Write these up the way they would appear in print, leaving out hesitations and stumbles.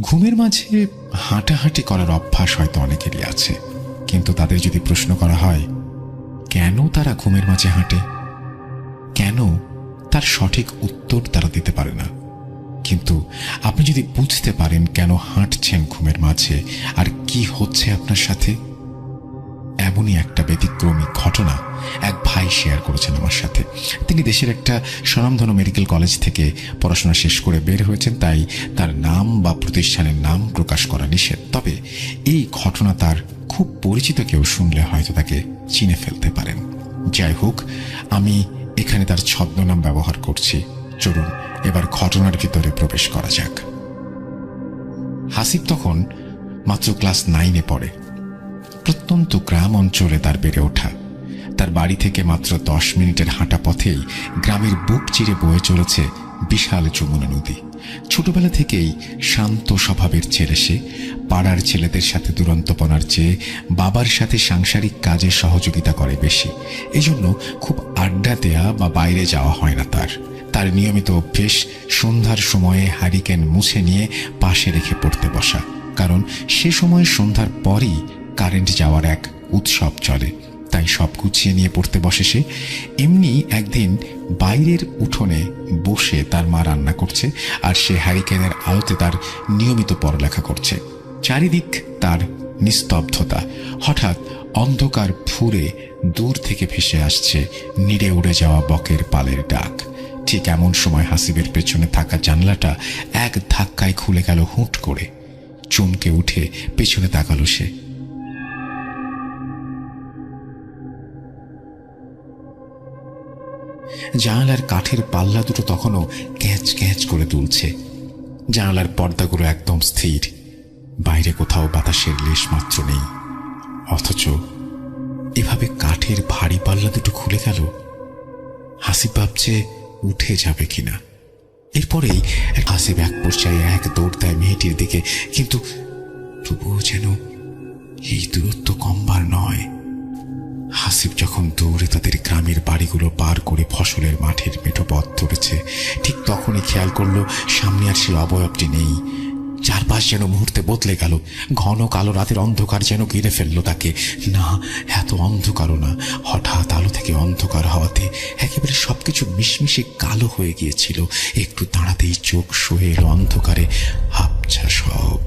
ঘুমের মাঝে হাঁটাহাঁটি করার অভ্যাস হয়তো অনেকেরই আছে, কিন্তু তাদের যদি প্রশ্ন করা হয় কেন তারা ঘুমের মাঝে হাঁটে, কেন, তার সঠিক উত্তর তারা দিতে পারে না। কিন্তু আপনি যদি বুঝতে পারেন কেন হাঁটছেন ঘুমের মাঝে আর কি হচ্ছে আপনার সাথে, এমনই একটা ব্যতিক্রমী ঘটনা এক ভাই শেয়ার করেছেন আমার সাথে। তিনি দেশের একটা স্বনামধন্য মেডিকেল কলেজ থেকে পড়াশোনা শেষ করে বের হয়েছেন, তাই তার নাম বা প্রতিষ্ঠানের নাম প্রকাশ করা নিষেধ। তবে এই ঘটনা তার খুব পরিচিত কেউ শুনলে হয়তো তাকে চিনে ফেলতে পারেন। যাই হোক, আমি এখানে তার ছদ্মনাম ব্যবহার করছি। চলুন এবার ঘটনার ভিতরে প্রবেশ করা যাক। হাসিব তখন মাত্র ক্লাস 9-এ পড়ে। প্রত্যন্ত গ্রাম অঞ্চলে তার বেড়ে ওঠা। তার বাড়ি থেকে মাত্র 10 মিনিটের হাঁটা পথেই গ্রামের বুক চিরে বয়ে চলেছে বিশাল যমুনা নদী। ছোটবেলা থেকেই শান্ত স্বভাবের ছেলে সে। পাড়ার ছেলেদের সাথে দুরন্তপনার চেয়ে বাবার সাথে সাংসারিক কাজে সহযোগিতা করে বেশি। এজন্য খুব আড্ডা দেয়া বা বাইরে যাওয়া হয় না তার। তার নিয়মিত অভ্যেস সন্ধ্যার সময়ে হারিকেন মুছে নিয়ে পাশে রেখে পড়তে বসা, কারণ সে সময় সন্ধ্যার পরই কারেন্ট যাওয়ার এক উৎসব চলে। তাই সব গুছিয়ে নিয়ে পড়তে বসে সে। এমনি একদিন বাইরের উঠোনে বসে তার মা রান্না করছে আর সে হ্যারিকেনের আলোতে তার নিয়মিত পড়ালেখা করছে। চারিদিক তার নিস্তব্ধতা। হঠাৎ অন্ধকার ফুরে দূর থেকে ভেসে আসছে নিড়ে উড়ে যাওয়া বকের পালের ডাক। ঠিক এমন সময় হাসিবের পেছনে থাকা জানলাটা এক ধাক্কায় খুলে গেল হুট করে। চমকে উঠে পেছনে তাকালো সে। জানালার কাঠের পাল্লা দুটো তখনও ক্যাঁচ ক্যাঁচ করে তুলছে। জানালার পর্দাগুলো একদম স্থির, বাইরে কোথাও বাতাসের লেশ মাত্র নেই। অথচ এভাবে কাঠের ভারী পাল্লা দুটো খুলে গেল। হাসিব ভাবছে উঠে যাবে কিনা। এরপরেই হাসিব এক পর্যায়ে এক দৌড় দেয় মেয়েটির দিকে, কিন্তু তবুও যেন এই দূরত্ব কমবার নয়। হাসিব যখন দৌড়ে তাদের গ্রামের বাড়িগুলো পার করে ফসলের মাঠের মেঠো পথ ধরেছে, ঠিক তখনই খেয়াল করলো সামনে আর সেই অবয়বটি নেই। চারপাশ যেন মুহূর্তে বদলে গেল। ঘন কালো রাতের অন্ধকার যেন ঘিরে ফেললো তাকে। না, এত অন্ধকারও না। হঠাৎ আলো থেকে অন্ধকার হওয়াতে একেবারে সবকিছু মিশমিশে কালো হয়ে গিয়েছিল। একটু দাঁড়াতেই চোখ সয়ে এলো অন্ধকারে। আবছা সব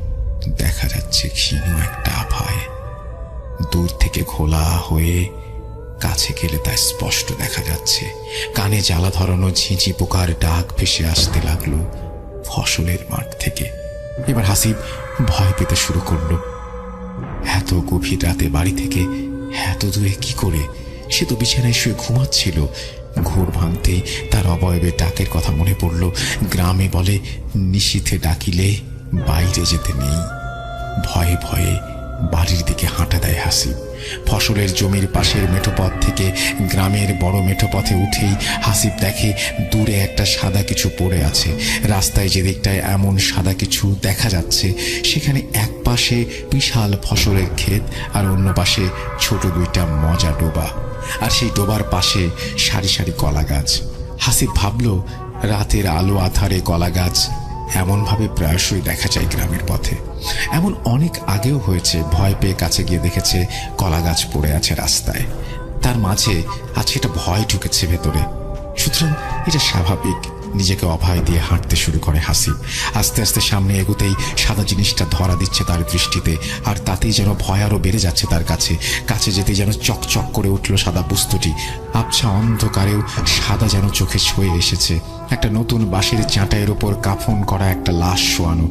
দেখা যাচ্ছে ক্ষীণ একটা আভায়। দূর থেকে ঘোলা হয়ে কাছে গেলে তা স্পষ্ট দেখা যাচ্ছে। কানে জ্বালা ধরানো ঝিঁঝি পোকার ডাক ভেসে আসতে লাগলো ফসলের মাঠ থেকে। এবার হাসিব ভয় পেতে শুরু করলো। এত গভীর রাতে বাড়ি থেকে এত দূরে কি করে? সে তো বিছানায় শুয়ে ঘুমাচ্ছিল। ঘোর ভাঙতেই তার অবয়বে ডাকের কথা মনে পড়ল। গ্রামে বলে নিশীথে ডাকিলে বাইরে যেতে নেই। ভয়ে ভয়ে বাড়ির দিকে হাঁটা দেয় হাসিব। ফসলের জমির পাশের মেঠোপথ থেকে গ্রামের বড় মেঠোপথে উঠেই হাসিব দেখে দূরে একটা সাদা কিছু পড়ে আছে। রাস্তায় যে দিকটায় এমন সাদা কিছু দেখা যাচ্ছে, সেখানে এক পাশে বিশাল ফসলের ক্ষেত আর অন্য পাশে ছোট দুইটা মজা ডোবা, আর সেই ডোবার পাশে সারি সারি কলা গাছ। হাসিব ভাবল রাতের আলো আধারে কলা গাছ এমনভাবে প্রায়শই দেখা যায় গ্রামের পথে। এমন অনেক আগেও হয়েছে। ভয় পেয়ে কাছে গিয়ে দেখেছে কলা গাছ পড়ে আছে রাস্তায়। তার মাঝে আজকে একটা ভয় ঢুকেছে ভেতরে। সুতরাং এটা স্বাভাবিক। নিজেকে অভয় দিয়ে হাঁটতে শুরু করে হাসিব। আস্তে আস্তে সামনে এগোতেই সাদা জিনিসটা ধরা দিচ্ছে তার দৃষ্টিতে, আর তাতেই যেন ভয় আরো বেড়ে যাচ্ছে তার কাছে। কাছে যেতেই যেন চকচক করে উঠল সাদা বস্তুটি। আবছা অন্ধকারেও সাদা যেন চোখে ছুঁয়ে এসেছে। একটা নতুন বাঁশের চাটাইয়ের ওপর কাফন করা একটা লাশ শোয়ানো।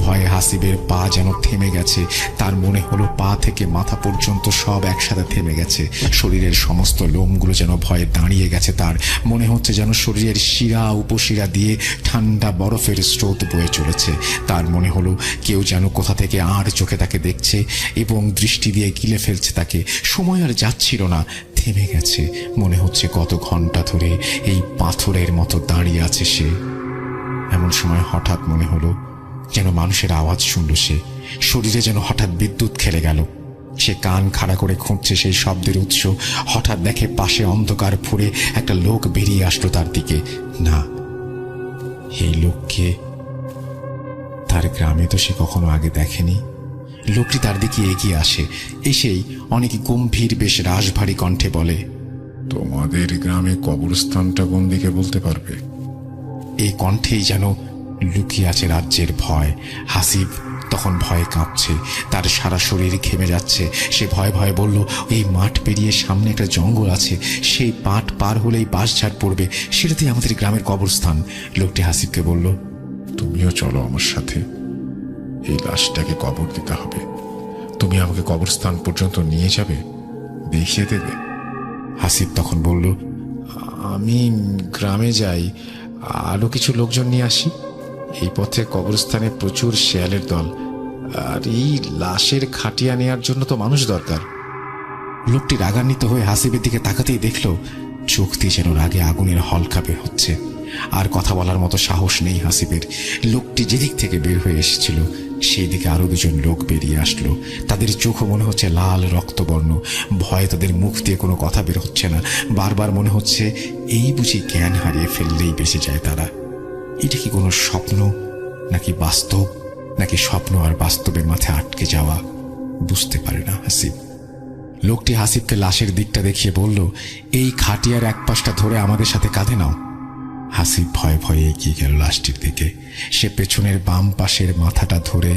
ভয়ে হাসিবের পা যেন থেমে গেছে। তার মনে হলো পা থেকে মাথা পর্যন্ত সব একসাথে থেমে গেছে। শরীরের সমস্ত লোমগুলো যেন ভয়ে দাঁড়িয়ে গেছে। তার মনে হচ্ছে যেন শরীরের শিরা উপশিরা দিয়ে ঠান্ডা বরফের স্রোত বয়ে চলেছে। তার মনে হলো কেউ যেন কোথা থেকে আর চোখে তাকে দেখছে এবং দৃষ্টি দিয়ে গিলে ফেলছে তাকে। সময় আর যাচ্ছিল না, থেমে গেছে। মনে হচ্ছে কত ঘন্টা ধরে এই পাথরের মতো দাঁড়িয়ে আছে সে। এমন সময় হঠাৎ মনে হলো যেন মানুষের আওয়াজ শুনল সে। শরীরে যেন হঠাৎ বিদ্যুৎ খেলে গেল। সে কান খাড়া করে খুঁজছে সেই শব্দের উৎস। হঠাৎ দেখে পাশে অন্ধকার ফুঁড়ে একটা লোক বেরিয়ে আসলো তার দিকে। না, এই লোককে তার গ্রামে তো সে কখনো আগে দেখেনি। লোকটি তার দিকে এগিয়ে আসে, এসেই অনেক গম্ভীর বেশ রাশভারী কণ্ঠে বলে, তোমাদের গ্রামে কবরস্থানটা কোন দিকে বলতে পারবে? এই কণ্ঠেই যেন লুকিয়ে আছে রাজ্যের ভয়। হাসিব তখন ভয়ে কাঁপছে, তার সারা শরীর ঘেমে যাচ্ছে। সে ভয়ে ভয়ে বলল, এই মাঠ পেরিয়ে সামনে একটা জঙ্গল আছে, সেই পাট পার হলেই বাঁশঝাড় পড়বে, সেটাতেই আমাদের গ্রামের কবরস্থান। লোকটি হাসিবকে বলল, তুমিও চলো আমার সাথে, এই লাশটাকে কবর দিতে হবে। তুমি আমাকে কবরস্থান পর্যন্ত নিয়ে যাবে, দেখিয়ে দেবে। হাসিব তখন বলল, আমি গ্রামে যাই, আরো কিছু লোকজন নিয়ে আসি। এই পথে কবরস্থানে প্রচুর শেয়ালের দল, আর এই লাশের খাটিয়া নেয়ার জন্য তো মানুষ দরকার। লোকটি রাগান্বিত হয়ে হাসিবের দিকে তাকাতেই দেখল চোখ দিয়ে যেন রাগে আগুনের হলকা বের হচ্ছে। আর কথা বলার মতো সাহস নেই হাসিবের। লোকটি যেদিক থেকে বের হয়ে এসেছিল সেই দিকে আরো দুজন লোক বেরিয়ে আসলো। তাদের চোখও মনে হচ্ছে লাল রক্তবর্ণ। ভয়ে তাদের মুখ দিয়ে কোনো কথা বের হচ্ছে না। বারবার মনে হচ্ছে এই বুঝি জ্ঞান হারিয়ে ফেললেই বেঁচে যায় তারা। এটা কি কোনো স্বপ্ন নাকি বাস্তব, নাকি স্বপ্ন আর বাস্তবের মাথায় আটকে যাওয়া, বুঝতে পারে না হাসিব। লোকটি হাসিবকে লাশের দিকটা দেখিয়ে বলল, এই খাটিয়ার এক পাশটা ধরে আমাদের সাথে কাঁধে নাও। হাসিব ভয়ে ভয়ে এগিয়ে গেল লাশটির দিকে। সে পেছনের বাম পাশের মাথাটা ধরে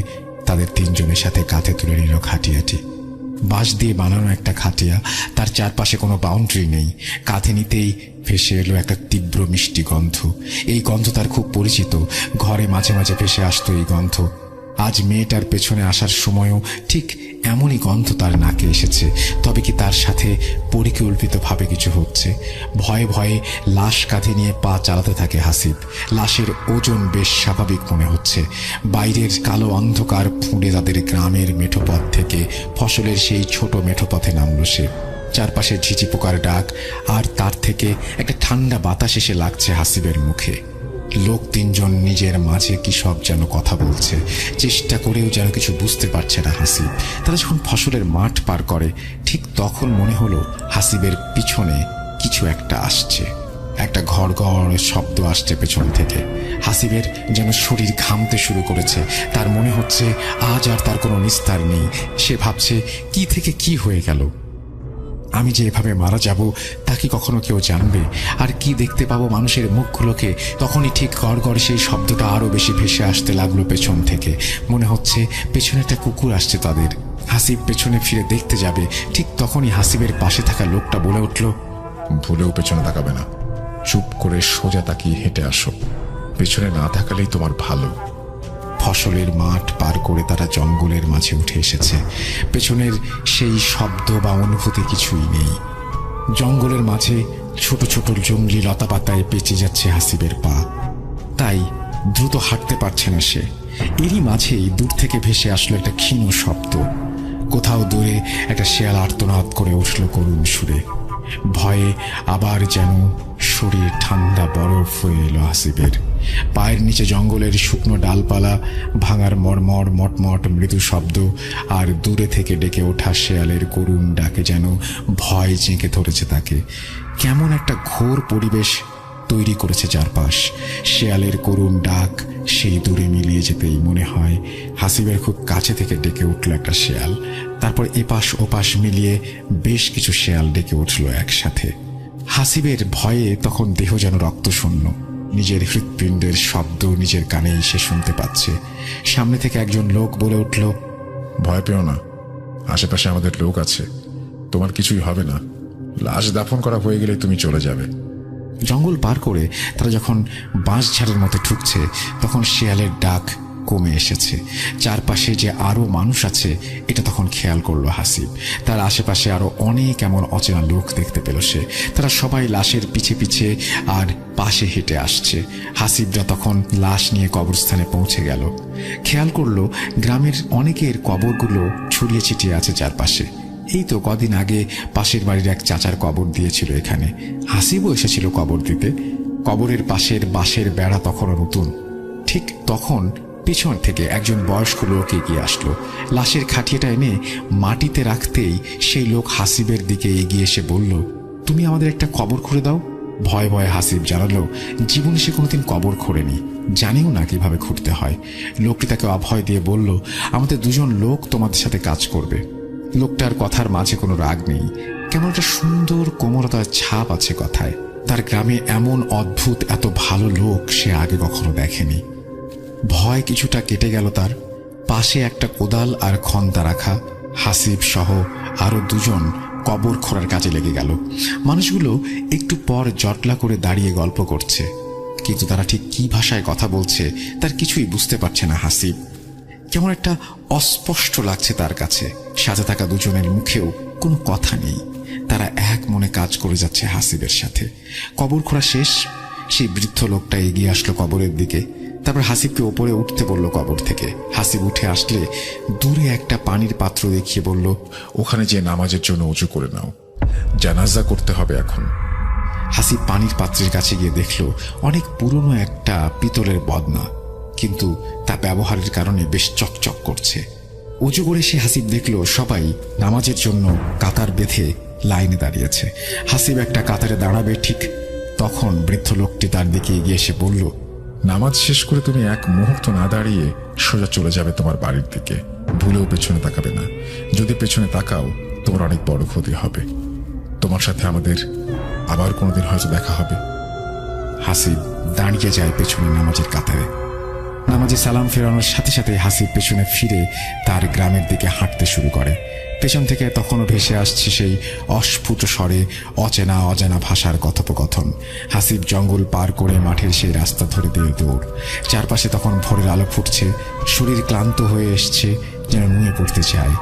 তাদের তিনজনের সাথে কাঁধে তুলে নিল খাটিয়াটি। বাঁশ দিয়ে বানানো একটা খাটিয়া, তার চারপাশে কোনো বাউন্ডারি নেই। কাঁধে নিতেই ভেসে এলো একটা তীব্র মিষ্টি গন্ধ। এই গন্ধ তার খুব পরিচিত, ঘরে মাঝে মাঝে ভেসে আসতো এই গন্ধ। আজ মেয়েটার পেছনে আসার সময়ও ঠিক এমনই গন্ধ তার নাকে এসেছে। তবে কি তার সাথে পরিকল্পিতভাবে কিছু হচ্ছে? ভয়ে ভয়ে লাশ কাঁধে নিয়ে পা চালাতে থাকে হাসিব। লাশের ওজন বেশ স্বাভাবিক মনে হচ্ছে। বাইরের কালো অন্ধকার ফুঁড়ে তাদের গ্রামের মেঠোপথ থেকে ফসলের সেই ছোট মেঠোপথে নামল সে। চারপাশে ঝিঝি পোকার ডাক, আর তার থেকে একটা ঠান্ডা বাতাস এসে লাগছে হাসিবের মুখে। লোক তিনজন নিজের মাঝে কি সব যেন কথা বলছে, চেষ্টা করেও যেন কিছু বুঝতে পারছে না হাসিব। তারা যখন ফসলের মাঠ পার করে ঠিক তখন মনে হলো হাসিবের পিছনে কিছু একটা আসছে। একটা ঘড় ঘড় শব্দ আসছে পেছন থেকে। হাসিবের যেন শরীর ঘামতে শুরু করেছে। তার মনে হচ্ছে আজ আর তার কোনো নিস্তার নেই। সে ভাবছে কি থেকে কি হয়ে গেল। আমি যে এভাবে মারা যাব তা কি কখনো কেউ জানবে? আর কি দেখতে পাবো মানুষের মুখগুলোকে? তখনই ঠিক গড় গড় সেই শব্দটা আরো বেশি ভেসে আসতে লাগলো পেছন থেকে। মনে হচ্ছে পেছনে একটা কুকুর আসছে তাদের। হাসিব পেছনে ফিরে দেখতে যাবে, ঠিক তখনই হাসিবের পাশে থাকা লোকটা বলে উঠল, ভুলেও পেছনে তাকাবে না, চুপ করে সোজা তাকিয়ে হেঁটে আসো, পেছনে না তাকালেই তোমার ভালো। ফসলের মাঠ পার করে তারা জঙ্গলের মাঝে উঠে এসেছে। পেছনের সেই শব্দ বা অনুভূতি কিছুই নেই। জঙ্গলের মাঝে ছোট ছোট জঙ্গলি লতাপাতায় পেঁচে যাচ্ছে হাসিবের পা, তাই দ্রুত হাঁটতে পারছে না সে। এরই মাঝেই দূর থেকে ভেসে আসলো একটা ক্ষীণ শব্দ। কোথাও দূরে একটা শেয়াল আর্তনাদ করে উঠল করুণ সুরে। ভয়ে আবার যেন শরীর ঠান্ডা বরফ হয়ে এলো হাসিবের। পায়ের নিচে জঙ্গলের শুকনো ডালপালা ভাঙার মর্মর মটমট মৃদু শব্দ, আর দূরে থেকে ডেকে ওঠা শেয়ালের করুণ ডাকে যেন ভয় জেঁকে ধরেছে তাকে। কেমন একটা ঘোর পরিবেশ তৈরি করেছে চারপাশ। শেয়ালের করুণ ডাক সেই দূরে মিলিয়ে যেতেই মনে হয় হাসিবের খুব কাছে থেকে ডেকে উঠল একটা শেয়াল। তারপর এপাশ ওপাশ মিলিয়ে বেশ কিছু শেয়াল ডেকে উঠল একসাথে। হাসিবের ভয়ে তখন দেহ যেন রক্তশূন্য। নিজের হৃৎপিণ্ডের শব্দ নিজের কানেই সে শুনতে পাচ্ছে। সামনে থেকে একজন লোক বলে উঠল, ভয় পেও না, আশেপাশে আমাদের লোক আছে, তোমার কিছুই হবে না, লাশ দাফন করা হয়ে গেলে তুমি চলে যাবে। জঙ্গল পার করে তারা যখন বাঁশঝাড়ের মতো ঢুকছে তখন শেয়ালের ডাক কমে এসেছে। চারপাশে যে আরো মানুষ আছে এটা তখন খেয়াল করলো হাসিব। তার আশেপাশে আরো অনেক এমন অচেনা লোক দেখতে পেল সে। তারা সবাই লাশের পিছে পিছে আর পাশে হেঁটে আসছে। হাসিবরা তখন লাশ নিয়ে কবরস্থানে পৌঁছে গেল। খেয়াল করলো গ্রামের অনেকের কবরগুলো ছড়িয়ে ছিটিয়ে আছে চারপাশে। এই তো কদিন আগে পাশের বাড়ির এক চাচার কবর দিয়েছিল এখানে। হাসিবও এসেছিল কবর দিতে। কবরের পাশের বাঁশের বেড়া তখনও নতুন। ঠিক তখন পিছন থেকে একজন বয়স্ক লোক এগিয়ে আসলো। লাশের খাটিয়াটা এনে মাটিতে রাখতেই সেই লোক হাসিবের দিকে এগিয়ে এসে বলল, তুমি আমাদের একটা কবর খুঁড়ে দাও। ভয়ে ভয়ে হাসিব জানালো জীবনে সে কোনোদিন কবর খোঁড়েনি। জানিও না কিভাবে ঘুরতে হয়। লোকটি তাকে অভয় দিয়ে বলল, আমাদের দুজন লোক তোমাদের সাথে কাজ করবে। লোকটার কথার মাঝে কোনো রাগ নেই, কেমন একটা সুন্দর কোমলতার ছাপ আছে কথায়। তার গ্রামে এমন অদ্ভুত এত ভালো লোক সে আগে কখনো দেখেনি। ভয় কিছুটা কেটে গেল তার। পাশে একটা কোদাল আর খন্তা রাখা। হাসিব সহ আরো দুজন কবর খোঁড়ার কাজে লেগে গেল। মানুষগুলো একটু পর জটলা করে দাঁড়িয়ে গল্প করছে, কিন্তু তারা ঠিক কি ভাষায় কথা বলছে তার কিছুই বুঝতে পারছে না হাসিব। কেমন একটা অস্পষ্ট লাগছে তার কাছে। সাথে থাকা দুজনের মুখেও কোনো কথা নেই। তারা এক মনে কাজ করে যাচ্ছে হাসিবের সাথে। কবর খোঁড়া শেষ। সেই বৃদ্ধ লোকটা এগিয়ে আসলো কবরের দিকে। তারপর হাসিবকে ওপরে উঠতে বলল কবর থেকে। হাসিব উঠে আসলে দূরে একটা পানির পাত্র দেখিয়ে বলল, ওখানে যে নামাজের জন্য উঁচু করে নাও, জানাজা করতে হবে এখন। হাসিব পানির পাত্রের কাছে গিয়ে দেখল অনেক পুরনো একটা পিতলের বদনা, কিন্তু তা ব্যবহারের কারণে বেশ চকচক করছে। উঁচু করে সে হাসিব দেখল সবাই নামাজের জন্য কাতার বেঁধে লাইনে দাঁড়িয়েছে। হাসিব একটা কাতারে দাঁড়াবে ঠিক তখন বৃদ্ধ লোকটি তার দিকে এগিয়ে এসে বলল, নামাজ শেষ করে তুমি এক মুহূর্ত না দাঁড়িয়ে সোজা চলে যাবে তোমার বাড়ির দিকে। ভুলেও পেছনে তাকাবে না। যদি পেছনে তাকাও তোমার অনেক বড় ক্ষতি হবে। তোমার সাথে আমাদের আবার কোনোদিন হয়তো দেখা হবে। হাসিব দাঁড়িয়ে যায় পেছনে নামাজের কাতারে। নামাজে সালাম ফেরানোর সাথে সাথে হাসিব পেছনে ফিরে তার গ্রামের দিকে হাঁটতে শুরু করে। পেছন থেকে তখনও ভেসে আসছে সেই অস্ফুট স্বরে অচেনা অজানা ভাষার কথোপকথন। হাসিব জঙ্গল পার করে মাঠের সেই রাস্তা ধরে দিয়ে দৌড়। চারপাশে তখন ভোরের আলো ফুটছে। শরীর ক্লান্ত হয়ে এসছে, যেন নুয়ে পড়তে চায়।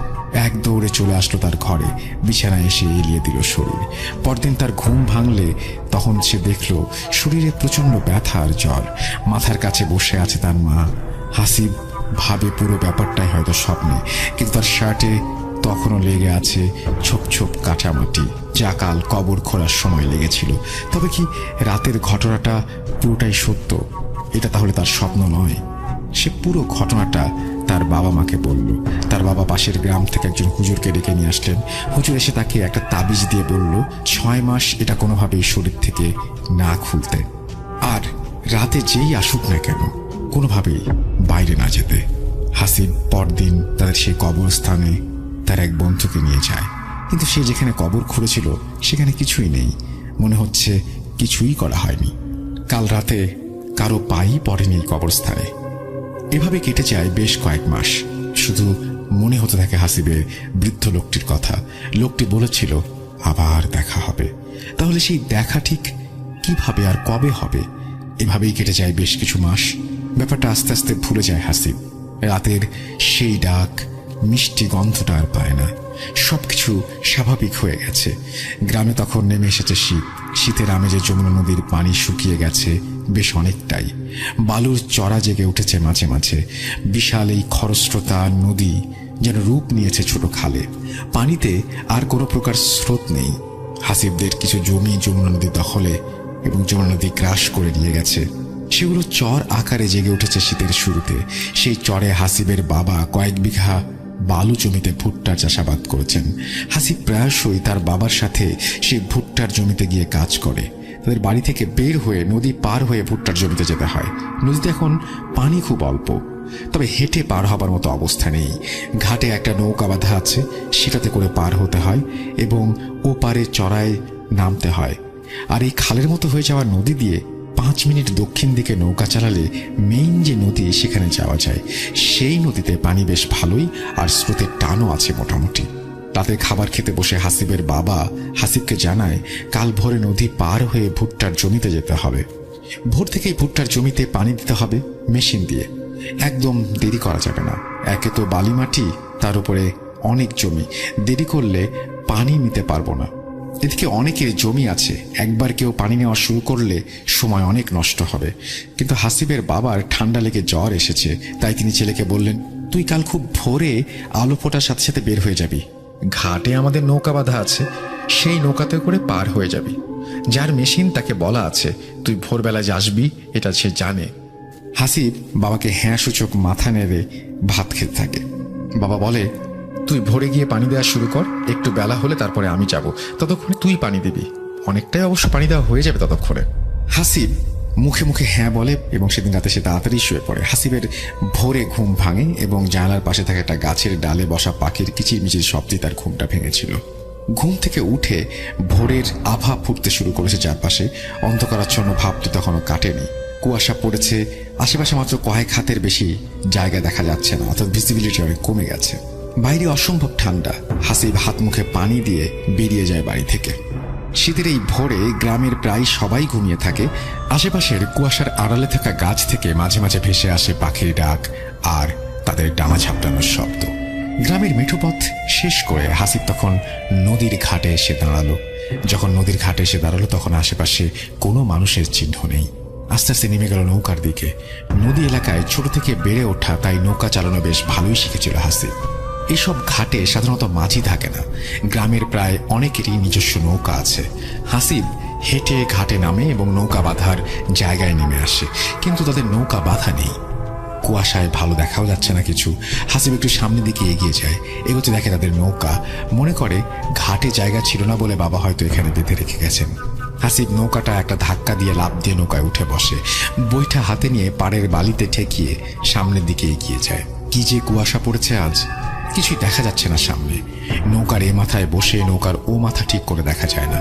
এক দৌড়ে চলে আসলো তার ঘরে। বিছানায় এসে এলিয়ে দিল শরীর। পরদিন তার ঘুম ভাঙলে তখন সে দেখল শরীরে প্রচন্ড ব্যথা আর জ্বর। মাথার কাছে বসে আছে তার মা। হাসিব ভাবে পুরো ব্যাপারটাই হয়তো স্বপ্নে, কিন্তু তার শার্টে তখনও লেগে আছে ছোপ ছোপ কাঁচামাটি, যা কাল কবর খোঁড়ার সময় লেগেছিল। তবে কি রাতের ঘটনাটা পুরোটাই সত্য? এটা তাহলে তার স্বপ্ন নয়। সে পুরো ঘটনাটা তার বাবা মাকে বলল। তার বাবা পাশের গ্রাম থেকে একজন হুজুরকে ডেকে নিয়ে আসলেন। হুজুর এসে তাকে একটা তাবিজ দিয়ে বলল 6 মাস এটা কোনোভাবেই শরীর থেকে না খুলতে, আর রাতে যেই আসুক না কেন কোনোভাবেই বাইরে না যেতে। হাসিব পরদিন তাদের সেই কবরস্থানে তার এক বন্ধুকে নিয়ে যায়, কিন্তু সে যেখানে কবর খুঁড়েছিল সেখানে কিছুই নেই। মনে হচ্ছে কিছুই করা হয়নি। কাল রাতে কারো পাই পড়েনি কবরস্থানে। এভাবে কেটে যায় বেশ কয়েক মাস। শুধু মনে হতে থাকে হাসিবের বৃদ্ধ লোকটির কথা। লোকটি বলেছিল আবার দেখা হবে। তাহলে সেই দেখা ঠিক কিভাবে আর কবে হবে? এভাবেই কেটে যায় বেশ কিছু মাস। ব্যাপারটা আস্তে আস্তে ভুলে যায় হাসিব। রাতের সেই ডাক, মিষ্টি গন্ধটা আর পায় না। সবকিছু স্বাভাবিক হয়ে গেছে। গ্রামে তখন নেমে এসেছে শীত। শীতের আমেজে যমুনা নদীর পানি শুকিয়ে গেছে বেশ অনেকটাই। বালুর চড়া জেগে উঠেছে মাঝে মাঝে। বিশাল এই খরস্রোতা নদী যেন রূপ নিয়েছে ছোট খালে। পানিতে আর কোনো প্রকার স্রোত নেই। হাসিবদের কিছু জমি যমুনা নদী দখলে এবং যমুনা নদী গ্রাস করে নিয়ে গেছে। সেগুলো চর আকারে জেগে উঠেছে শীতের শুরুতে। সেই চরে হাসিবের বাবা কয়েক বিঘা বালু জমিতে ভুট্টার চাষাবাদ করেছেন। হাসিব প্রায়শই তার বাবার সাথে সেই ভুট্টার জমিতে গিয়ে কাজ করে। তাদের বাড়ি থেকে বের হয়ে নদী পার হয়ে ভুট্টার জমিতে যেতে হয়। নদীতে এখন পানি খুব অল্প, তবে হেঁটে পার হবার মতো অবস্থা নেই। ঘাটে একটা নৌকা বাঁধা আছে, সেটাতে করে পার হতে হয় এবং ওপারে চড়ায় নামতে হয়। আর এই খালের মতো হয়ে যাওয়া নদী দিয়ে 5 মিনিট দক্ষিণ দিকে নৌকা চালালে মেইন যে নদী সেখানে যাওয়া যায়। সেই নদীতে পানি বেশ ভালোই, আর স্রোতের টানও আছে মোটামুটি। রাতে খাবার খেতে বসে হাসিবের বাবা হাসিবকে জানায় কাল ভোরে নদী পার হয়ে ভুট্টার জমিতে যেতে হবে। ভোর থেকেই ভুট্টার জমিতে পানি দিতে হবে মেশিন দিয়ে। একদম দেরি করা যাবে না। একে তো বালি মাটি, তার উপরে অনেক জমি। দেরি করলে পানি নিতে পারবো না। এদিকে অনেকের জমি আছে, একবার কেউ পানি নেওয়া শুরু করলে সময় অনেক নষ্ট হবে। কিন্তু হাসিবের বাবার ঠান্ডা লেগে জ্বর এসেছে, তাই তিনি ছেলেকে বললেন, তুই কাল খুব ভোরে আলো ফোটার সাথে সাথে বের হয়ে যাবি। ঘাটে আমাদের নৌকা বাঁধা আছে, সেই নৌকাতে করে পার হয়ে যাবি। যার মেশিন তাকে বলা আছে তুই ভোরবেলায় আসবি, এটা সে জানে। হাসিব বাবাকে হ্যাঁ সূচক মাথা নেড়ে ভাত খেতে থাকে। বাবা বলে, তুই ভোরে গিয়ে পানি দেওয়া শুরু কর, একটু বেলা হলে তারপরে আমি যাব, ততক্ষণে তুই পানি দিবি। অনেকটাই অবশ্য পানি দেওয়া হয়ে যাবে ততক্ষণে। হাসিব মুখে মুখে হ্যাঁ বলে এবং সেদিন রাতে সে তাড়াতাড়ি শুয়ে পড়ে। হাসিবের ভোরে ঘুম ভাঙে এবং জানালার পাশে থাকা একটা গাছের ডালে বসা পাখির কিচিরমিচির শব্দে তার ঘুমটা ভেঙেছিল। ঘুম থেকে উঠে ভোরের আভা ফুটতে শুরু করেছে চারপাশে। অন্ধকারাচ্ছন্ন ভাবটি তখনও কাটেনি। কুয়াশা পড়েছে, আশেপাশে মাত্র কয়েক হাতের বেশি জায়গা দেখা যাচ্ছে না, অর্থাৎ ভিজিবিলিটি অনেক কমে গেছে। বাইরে অসম্ভব ঠান্ডা। হাসিব হাত মুখে পানি দিয়ে বেরিয়ে যায় বাড়ি থেকে। শীতের এই ভোরে গ্রামের প্রায় সবাই ঘুমিয়ে থাকে। আশেপাশের কুয়াশার আড়ালে থাকা গাছ থেকে মাঝে মাঝে ভেসে আসে পাখির ডাক আর তাদের ডানা ঝাপটানোর শব্দ। গ্রামের মেঠোপথ শেষ করে হাসিব তখন নদীর ঘাটে এসে দাঁড়ালো। যখন নদীর ঘাটে এসে দাঁড়ালো তখন আশেপাশে কোনো মানুষের চিহ্ন নেই। আস্তে আস্তে নেমে গেল নৌকার দিকে। নদী এলাকায় ছোট থেকে বেড়ে ওঠা, তাই নৌকা চালানো বেশ ভালোই শিখেছিল হাসিব। এইসব ঘাটে সাধারণত মাঝি থাকে না। গ্রামের প্রায় অনেকেরই নিজস্ব নৌকা আছে। হাসিব হেঁটে ঘাটে নামে এবং নৌকা বাঁধার জায়গায় নেমে আসে, কিন্তু তাদের নৌকা বাঁধা নেই। কুয়াশায় ভালো দেখাও যাচ্ছে না কিছু। হাসিব একটু সামনের দিকে এগিয়ে যায়। এগোতে দেখে তাদের নৌকা। মনে করে ঘাটে জায়গা ছিল না বলে বাবা হয়তো এখানে বেঁধে রেখে গেছেন। হাসিব নৌকাটা একটা ধাক্কা দিয়ে লাফ দিয়ে নৌকায় উঠে বসে। বইটা হাতে নিয়ে পাড়ের বালিতে ঠেকিয়ে সামনের দিকে এগিয়ে যায়। কি যে কুয়াশা পড়েছে আজ, কিছুই দেখা যাচ্ছে না সামনে। নৌকার এ মাথায় বসে নৌকার ও মাথা ঠিক করে দেখা যায় না।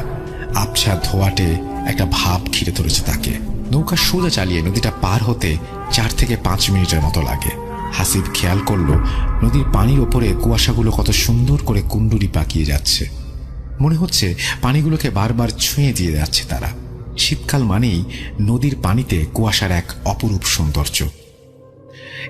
আবছা ধোয়াটে একটা ভাব ঘিরে ধরেছে তাকে। নৌকা সোজা চালিয়ে নদীটা পার হতে 4 থেকে 5 মিনিটের মতো লাগে। হাসিব খেয়াল করলো নদীর পানির ওপরে কুয়াশাগুলো কত সুন্দর করে কুণ্ডুরি পাকিয়ে যাচ্ছে। মনে হচ্ছে পানিগুলোকে বারবার ছুঁয়ে দিয়ে যাচ্ছে তারা। শীতকাল মানেই নদীর পানিতে কুয়াশার এক অপরূপ সৌন্দর্য।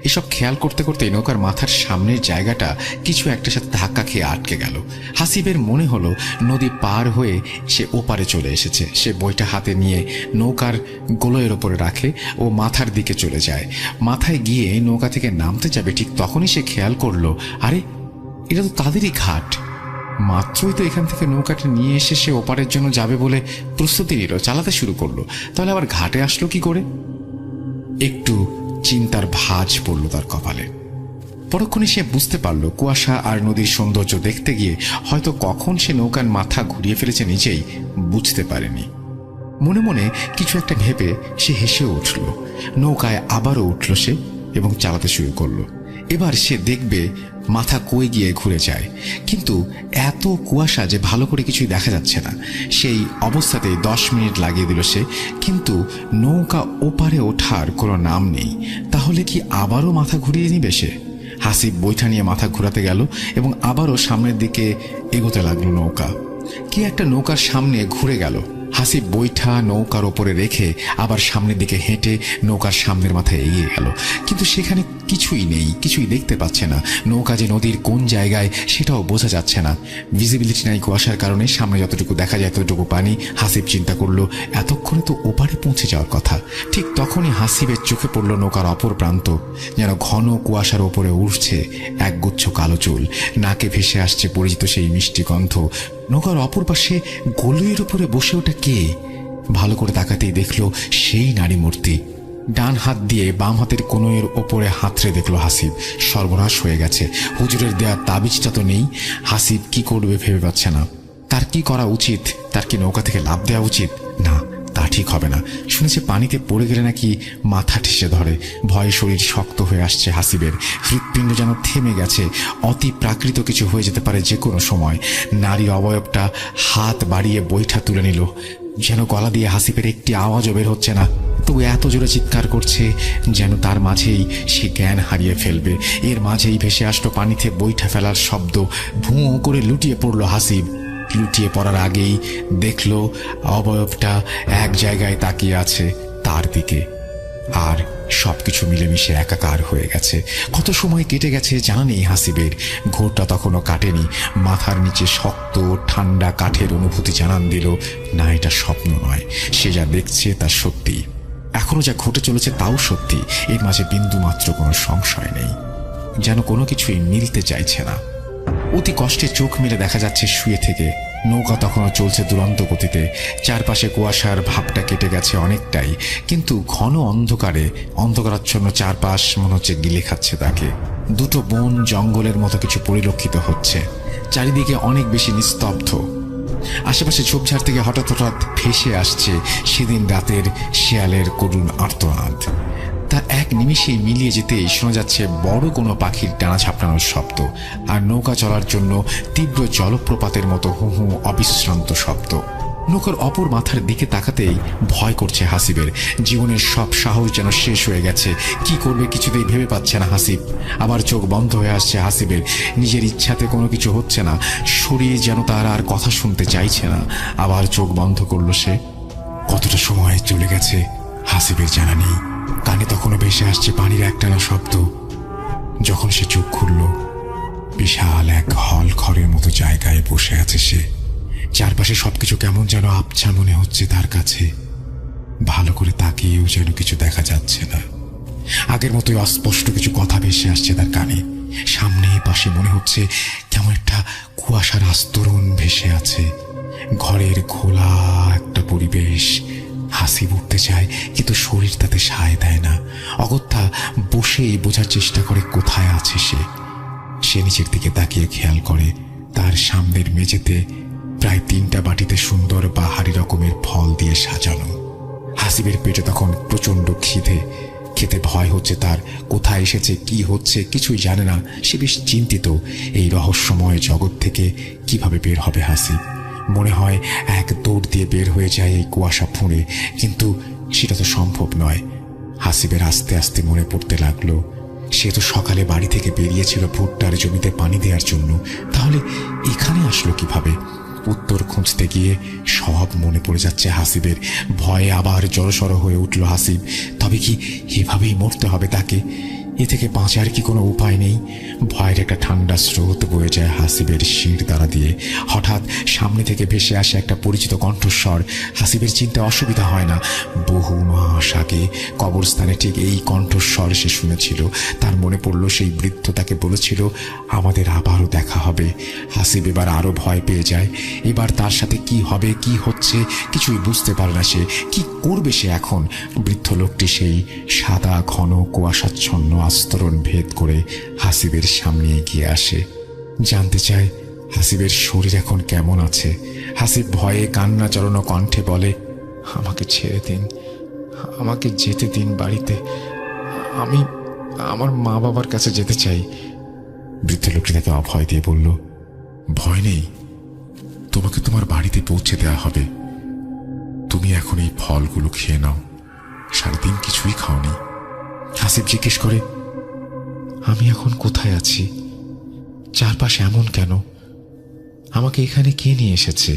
এসব খেয়াল করতে করতে নৌকার মাথার সামনের জায়গাটা কিছু একটার সাথে ধাক্কা খেয়ে আটকে গেল। হাসিবের মনে হলো নদী পার হয়ে সে ওপারে চলে এসেছে। সে বইটা হাতে নিয়ে নৌকার গোলয়ের ওপরে রাখে ও মাথার দিকে চলে যায়। মাথায় গিয়ে নৌকা থেকে নামতে যাবে, ঠিক তখনই সে খেয়াল করলো, আরে এটা তো তাদেরই ঘাট। মাত্রই তো এখান থেকে নৌকাটা নিয়ে এসে সে ওপারের জন্য যাবে বলে প্রস্তুতি নিল, চালাতে শুরু করলো, তাহলে আবার ঘাটে আসলো কি করে? একটু চিন্তার ভাঁজ পড়ল তার কপালে। পরক্ষণে সে বুঝতে পারল কুয়াশা আর নদীর সৌন্দর্য দেখতে গিয়ে হয়তো কখন সে নৌকার মাথা ঘুরিয়ে ফেলেছে নিজেই বুঝতে পারেনি। মনে মনে কিছু একটা ভেবে সে হেসে উঠল। নৌকায় আবারও উঠল সে এবং চালাতে শুরু করলো। এবার সে দেখবে মাথা কই গিয়ে ঘুরে যায়, কিন্তু এত কুয়াশা যে ভালো করে কিছুই দেখা যাচ্ছে না। সেই অবস্থাতেই 10 মিনিট লাগিয়ে দিল সে, কিন্তু নৌকা ওপারে ওঠার কোনো নাম নেই। তাহলে কি আবারও মাথা ঘুরিয়ে নিবে সে? হাসিব বৈঠা নিয়ে মাথা ঘোরাতে গেল এবং আবারও সামনের দিকে এগোতে লাগলো নৌকা। কি একটা নৌকার সামনে ঘুরে গেল। হাসিব বৈঠা নৌকার ওপরে রেখে আবার সামনের দিকে হেঁটে নৌকার সামনের মাথায় এগিয়ে গেল, কিন্তু সেখানে কিছুই নেই, কিছুই দেখতে পাচ্ছে না। নৌকা যে নদীর কোন জায়গায় সেটাও বোঝা যাচ্ছে না। ভিজিবিলিটি নাই কুয়াশার কারণে, সামনে যতটুকু দেখা যায় ততটুকু পানি। হাসিব চিন্তা করলো এতক্ষণে তো ওপারে পৌঁছে যাওয়ার কথা। ঠিক তখনই হাসিবের চোখে পড়ল নৌকার অপর প্রান্ত, যেন ঘন কুয়াশার ওপরে উঠছে একগুচ্ছ কালো চুল। নাকে ভেসে আসছে পরিচিত সেই মিষ্টি গন্ধ। নৌকার অপর পাশে গলুইয়ের উপরে বসে ওঠা কে? ভালো করে তাকাতেই দেখলো সেই নারী মূর্তি। ডান হাত দিয়ে বাম হাতের কোণের ওপরে হাতড়ে দেখলো হাসিব। সর্বনাশ হয়ে গেছে, হুজুরের দেয়া তাবিজটা তো নেই। হাসিব কি করবে ভেবে পাচ্ছে না। তার কি করা উচিত? তার কি নৌকা থেকে লাফ দেওয়া উচিত? না, তা ঠিক হবে না। শুনেছে পানিতে পড়ে গেলে নাকি মাথা ঠেসে ধরে। ভয়ে শরীর শক্ত হয়ে আসছে হাসিবের। হৃৎপিণ্ড যেন থেমে গেছে। অতি প্রাকৃত কিছু হয়ে যেতে পারে যে কোনো সময়। নারী অবয়বটা হাত বাড়িয়ে বৈঠা তুলে নিল। যেন গলা দিয়ে হাসিবের একটি আওয়াজও বের হচ্ছে না, তবু এত জোরে চিৎকার করছে যেন তার মাঝেই সে জ্ঞান হারিয়ে ফেলবে। এর মাঝেই ভেসে আসলো পানিতে বৈঠা ফেলার শব্দ। ভুঁ করে লুটিয়ে পড়ল হাসিব। লুটিয়ে পড়ার আগেই দেখলো অবয়বটা এক জায়গায় তাকিয়ে আছে তার দিকে, আর সবকিছু মিলেমিশে একাকার হয়ে গেছে। কত সময় কেটে গেছে জানা নেই হাসিবের। ঘোরটা তখনও কাটেনি। মাথার নিচে শক্ত ঠান্ডা কাঠের অনুভূতি জানান দিল না, এটা স্বপ্ন নয়, সে যা দেখছে তা সত্যি। এখনো যা ঘটে চলেছে তাও সত্যি। এর মাঝে বিন্দু মাত্র কোনো সংশয় নেই। যেন কোনো কিছুই মিলতে চাইছে না। অতি কষ্টে চোখ মেলে দেখা যাচ্ছে শুয়ে থেকে নৌকা তখনও চলছে দুরন্ত গতিতে। চারপাশে কুয়াশার ভাবটা কেটে গেছে অনেকটাই, কিন্তু ঘন অন্ধকারাচ্ছন্ন চারপাশ মনে হচ্ছে গিলে খাচ্ছে তাকে। দুটো বন জঙ্গলের মতো কিছু পরিলক্ষিত হচ্ছে। চারিদিকে অনেক বেশি নিস্তব্ধ। আশেপাশে ঝোপঝাড় থেকে হঠাৎ হঠাৎ ভেসে আসছে সেদিন রাতের শেয়ালের করুণ আর্তনাদ। তা এক নিমিষেই মিলিয়ে যেতেই শোনা যাচ্ছে বড় কোনো পাখির ডানা ঝাপটানোর শব্দ, আর নৌকা চলার জন্য তীব্র জলপ্রপাতের মতো হু হু অবিশ্রান্ত শব্দ। নৌকার অপর মাথার দিকে তাকাতেই ভয় করছে হাসিবের। জীবনের সব সাহস যেন শেষ হয়ে গেছে। কি করবে কিছুতেই ভেবে পাচ্ছে না হাসিব। আবার চোখ বন্ধ হয়ে আসছে হাসিবের। নিজের ইচ্ছাতে কোনো কিছু হচ্ছে না, শরীর যেন তার আর কথা শুনতে চাইছে না। আবার চোখ বন্ধ করলো সে। কতটা সময় চলে গেছে হাসিবের জানা নেই। কানে তখনও ভেসে আসছে পানির একটানা শব্দ। যখন সে চোখ খুলল, বিশাল এক হল ঘরের মতো জায়গায় বসে আছে সে। চারপাশে সবকিছু কেমন যেন আবছা মনে হচ্ছে তার কাছে। ভালো করে তাকিয়েও যেন কিছু দেখা যাচ্ছে না। আগের মতোই অস্পষ্ট কিছু কথা ভেসে আসছে তার কানে। সামনে পাশে মনে হচ্ছে কেমন একটা কুয়াশার আস্তরণ ভেসে আছে। ঘরের খোলা একটা পরিবেশ। হাসিব উঠতে চায়, কিন্তু শরীর তাতে সায় দেয় না। অগত্যা বসেই বোঝার চেষ্টা করে কোথায় আছে সে। সে নিচের দিকে তাকিয়ে খেয়াল করে তার সামনের মেঝেতে প্রায় 3টা বাটিতে সুন্দর বাহারি রকমের ফল দিয়ে সাজানো। হাসিবের পেটে তখন প্রচন্ড খিদে। খেতে ভয় হচ্ছে তার। কোথায় এসেছে, কি হচ্ছে কিছুই জানে না। সে বেশ চিন্তিত এই রহস্যময় জগৎ থেকে কিভাবে বের হবে হাসিব। মনে হয় এক দৌড় দিয়ে বের হয়ে যায় এই কুয়াশা ফুঁড়ে, কিন্তু সেটা তো সম্ভব নয়। হাসিবের আস্তে আস্তে মনে পড়তে লাগলো সে তো সকালে বাড়ি থেকে বেরিয়েছিল ভুট্টার জমিতে পানি দেওয়ার জন্য। তাহলে এখানে আসলো কিভাবে? উত্তর খুঁজতে গিয়ে সব মনে পড়ে যাচ্ছে হাসিবের। ভয়ে আবার জড়সড় হয়ে উঠল হাসিব। তবে কি এভাবেই মরতে হবে তাকে? এ থেকে বাঁচার কি কোনো উপায় নেই? ভয়ের একটা ঠান্ডা স্রোত বয়ে যায় হাসিবের শির দ্বারা দিয়ে। হঠাৎ সামনে থেকে ভেসে আসে একটা পরিচিত কণ্ঠস্বর। হাসিবের চিনতে অসুবিধা হয় না। বহু মাস আগে কবরস্থানে ঠিক এই কণ্ঠস্বর সে শুনেছিল। তার মনে পড়ল সেই বৃদ্ধ তাকে বলেছিল আমাদের আবারও দেখা হবে। হাসিব এবার আরো ভয় পেয়ে যায়। এবার তার সাথে কি হবে, কি হচ্ছে কিছুই বুঝতে পারে না সে। কি করবে সে এখন? বৃদ্ধ লোকটি সেই সাদা ঘন কুয়াশাচ্ছন্ন আস্তরণ ভেদ করে হাসিবের সামনে এগিয়ে আসে। জানতে চায় হাসিবের শরীর এখন কেমন আছে। হাসিব ভয়ে কান্না জড়ানো কণ্ঠে বলে, আমাকে ছেড়ে দিন, আমাকে যেতে দিন বাড়িতে। আমি আমার মা বাবার কাছে যেতে চাই। বৃদ্ধ লোকটি তাকে অভয় দিয়ে বলল, ভয় নেই, তোমাকে তোমার বাড়িতে পৌঁছে দেওয়া হবে। তুমি এখন এই ফলগুলো খেয়ে নাও। সারাদিন কিছুই খাওনি। হাসিব জিজ্ঞেস করে, আমি এখন কোথায় আছি? চারপাশে এমন কেন? আমাকে এখানে কে নিয়ে এসেছে?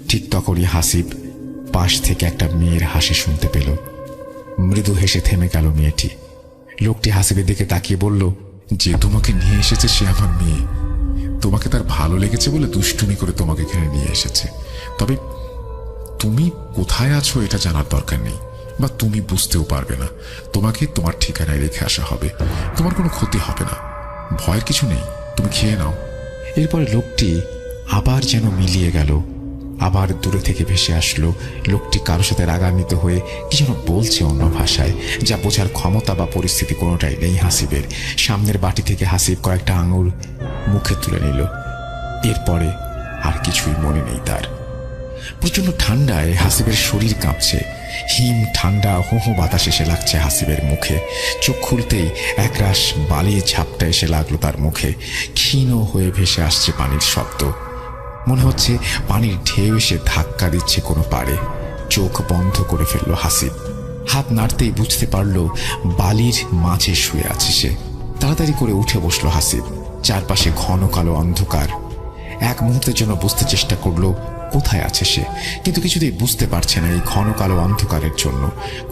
ঠিক তখনই হাসিব পাশ থেকে একটা মেয়ের হাসি শুনতে পেল। মৃদু হেসে থেমে গেল মেয়েটি। লোকটি হাসিবের দিকে তাকিয়ে বলল, যে তোমাকে নিয়ে এসেছে সে আমার মেয়ে। তোমাকে তার ভালো লেগেছে বলে দুষ্টুমি করে তোমাকে এখানে নিয়ে এসেছে। তবে তুমি কোথায় আছো এটা জানার দরকার নেই, বা তুমি বুঝতেও পারবে না। তোমাকে তোমার ঠিকানায় রেখে আসা হবে। তোমার কোনো ক্ষতি হবে না। ভয়ের কিছু নেই, তুমি খেয়ে নাও। এরপরে লোকটি আবার যেন মিলিয়ে গেল। আবার দূরে থেকে ভেসে আসলো। লোকটি কারোর সাথে রাগান্বিত হয়ে কি যেন বলছে অন্য ভাষায়, যা বোঝার ক্ষমতা বা পরিস্থিতি কোনোটাই নেই হাসিবের। সামনের বাটি থেকে হাসিব কয়েকটা আঙুর মুখে তুলে নিল। এরপরে আর কিছুই মনে নেই তার। প্রচন্ড ঠান্ডায় হাসিবের শরীর কাঁপছে। হিম ঠান্ডা হো হো বাতাস এসে লাগছে হাসিবের মুখে। চোখ খুলতেই একরাশ বালির ঝাপটা এসে লাগলো তার মুখে। ক্ষীণ হয়ে ভেসে আসছে পানির শব্দ। মনে হচ্ছে পানির ঢেউ এসে ধাক্কা দিচ্ছে কোনো পাড়ে। চোখ বন্ধ করে ফেললো হাসিব। হাত নাড়তেই বুঝতে পারল বালির মাঝে শুয়ে আছে সে। তাড়াতাড়ি করে উঠে বসলো হাসিব। চারপাশে ঘন কালো অন্ধকার। এক মুহূর্তের জন্য বুঝতে চেষ্টা করলো কোথায় আছে সে, কিন্তু কিছুতেই বুঝতে পারছে না। এই ঘন কালো অন্ধকারের জন্য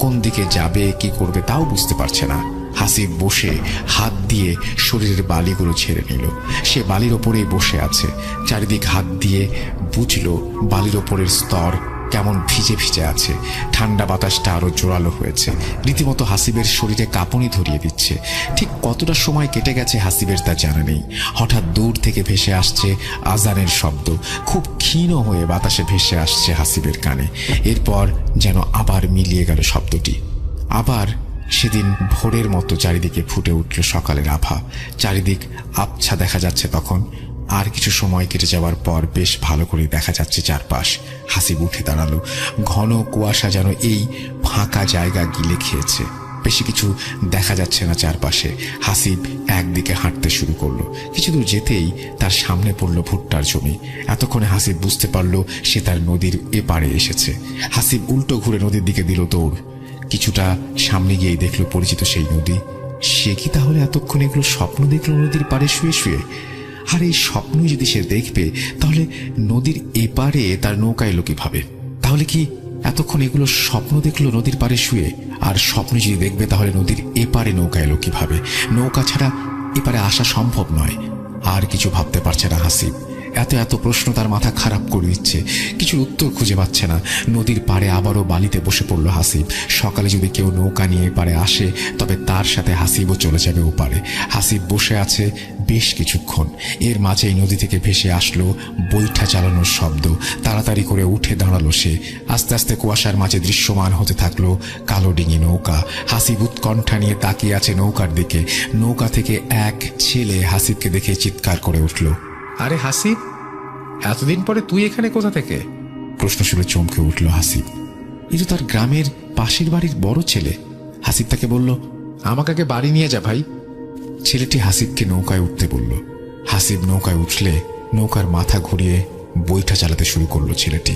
কোন দিকে যাবে, কি করবে তাও বুঝতে পারছে না। হাসিব বসে হাত দিয়ে শরীরের বালিগুলো ছেড়ে নিল। সে বালির ওপরেই বসে আছে। চারিদিক হাত দিয়ে বুঝলো বালির ওপরের স্তর কেমন ভিজে ভিজে আছে। ঠান্ডা বাতাসটা আরো জোরালো হয়েছে। রীতিমতো হাসিবের শরীরে কাঁপুনি ধরিয়ে দিচ্ছে। ঠিক কতটা সময় কেটে গেছে হাসিবের তা জানা নেই। হঠাৎ দূর থেকে ভেসে আসছে আজানের শব্দ। খুব ক্ষীণ হয়ে বাতাসে ভেসে আসছে হাসিবের কানে। এরপর যেন আবার মিলিয়ে গেল শব্দটি। আবার সেদিন ভোরের মতো চারিদিকে ফুটে উঠল সকালের আভা। চারিদিক আবছা দেখা যাচ্ছে তখন। আর কিছু সময় কেটে যাওয়ার পর বেশ ভালো করে দেখা যাচ্ছে চারপাশ। হাসিব উঠে দাঁড়ালো। ঘন কুয়াশা যেন এই ফাঁকা জায়গা গিলে খেয়েছে। বেশি কিছু দেখা যাচ্ছে না চারপাশে। হাসিব একদিকে হাঁটতে শুরু করলো। কিছু দূর যেতেই তার সামনে পড়লো ভুট্টার জমি। এতক্ষণে হাসিব বুঝতে পারলো সে তার নদীর এপারে এসেছে। হাসিব উল্টো ঘুরে নদীর দিকে দিল দৌড়। কিছুটা সামনে গিয়েই দেখলো পরিচিত সেই নদী। সে কি তাহলে এতক্ষণ এগুলো স্বপ্ন দেখলো নদীর পাড়ে শুয়ে শুয়ে? আর এই স্বপ্নই যদি সে দেখবে, তাহলে নদীর এপারে তার নৌকা এলো কিভাবে? তাহলে কি এতক্ষণ এগুলো স্বপ্ন দেখলো নদীর পাড়ে শুয়ে? আর স্বপ্ন যদি দেখবে, তাহলে নদীর এপারে নৌকা এলো কিভাবে? নৌকা ছাড়া এপারে আসা সম্ভব নয়। আর কিছু ভাবতে পারছে না হাসিব। এত এত প্রশ্ন তার মাথা খারাপ করে দিচ্ছে। কিছু উত্তর খুঁজে পাচ্ছে না। নদীর পাড়ে আবারও বালিতে বসে পড়ল হাসিব। সকালে যদি কেউ নৌকা নিয়ে এপারে আসে, তবে তার সাথে হাসিবও চলে যাবে ওপারে। হাসিব বসে আছে বেশ কিছুক্ষণ। এর মাঝেই নদী থেকে ভেসে আসলো বৈঠা চালানোর শব্দ। তাড়াতাড়ি করে উঠে দাঁড়ালো সে। আস্তে আস্তে কুয়াশার মাঝে দৃশ্যমান হতে থাকলো কালো ডিঙি নৌকা। হাসিব উৎকণ্ঠা নিয়ে তাকিয়ে আছে নৌকার দিকে। নৌকা থেকে এক ছেলে হাসিবকে দেখে চিৎকার করে উঠল। আরে হাসিব, এতদিন পরে তুই এখানে কোথা থেকে? প্রশ্ন শুনে চমকে উঠল হাসিব। এই তো তার গ্রামের পাশের বাড়ির বড় ছেলে। হাসিব তাকে বলল, আমাকে আগে বাড়ি নিয়ে যা ভাই। ছেলেটি হাসিবকে নৌকায় উঠতে বলল। হাসিব নৌকায় উঠলে নৌকার মাথা ঘুরিয়ে বৈঠা চালাতে শুরু করলো ছেলেটি।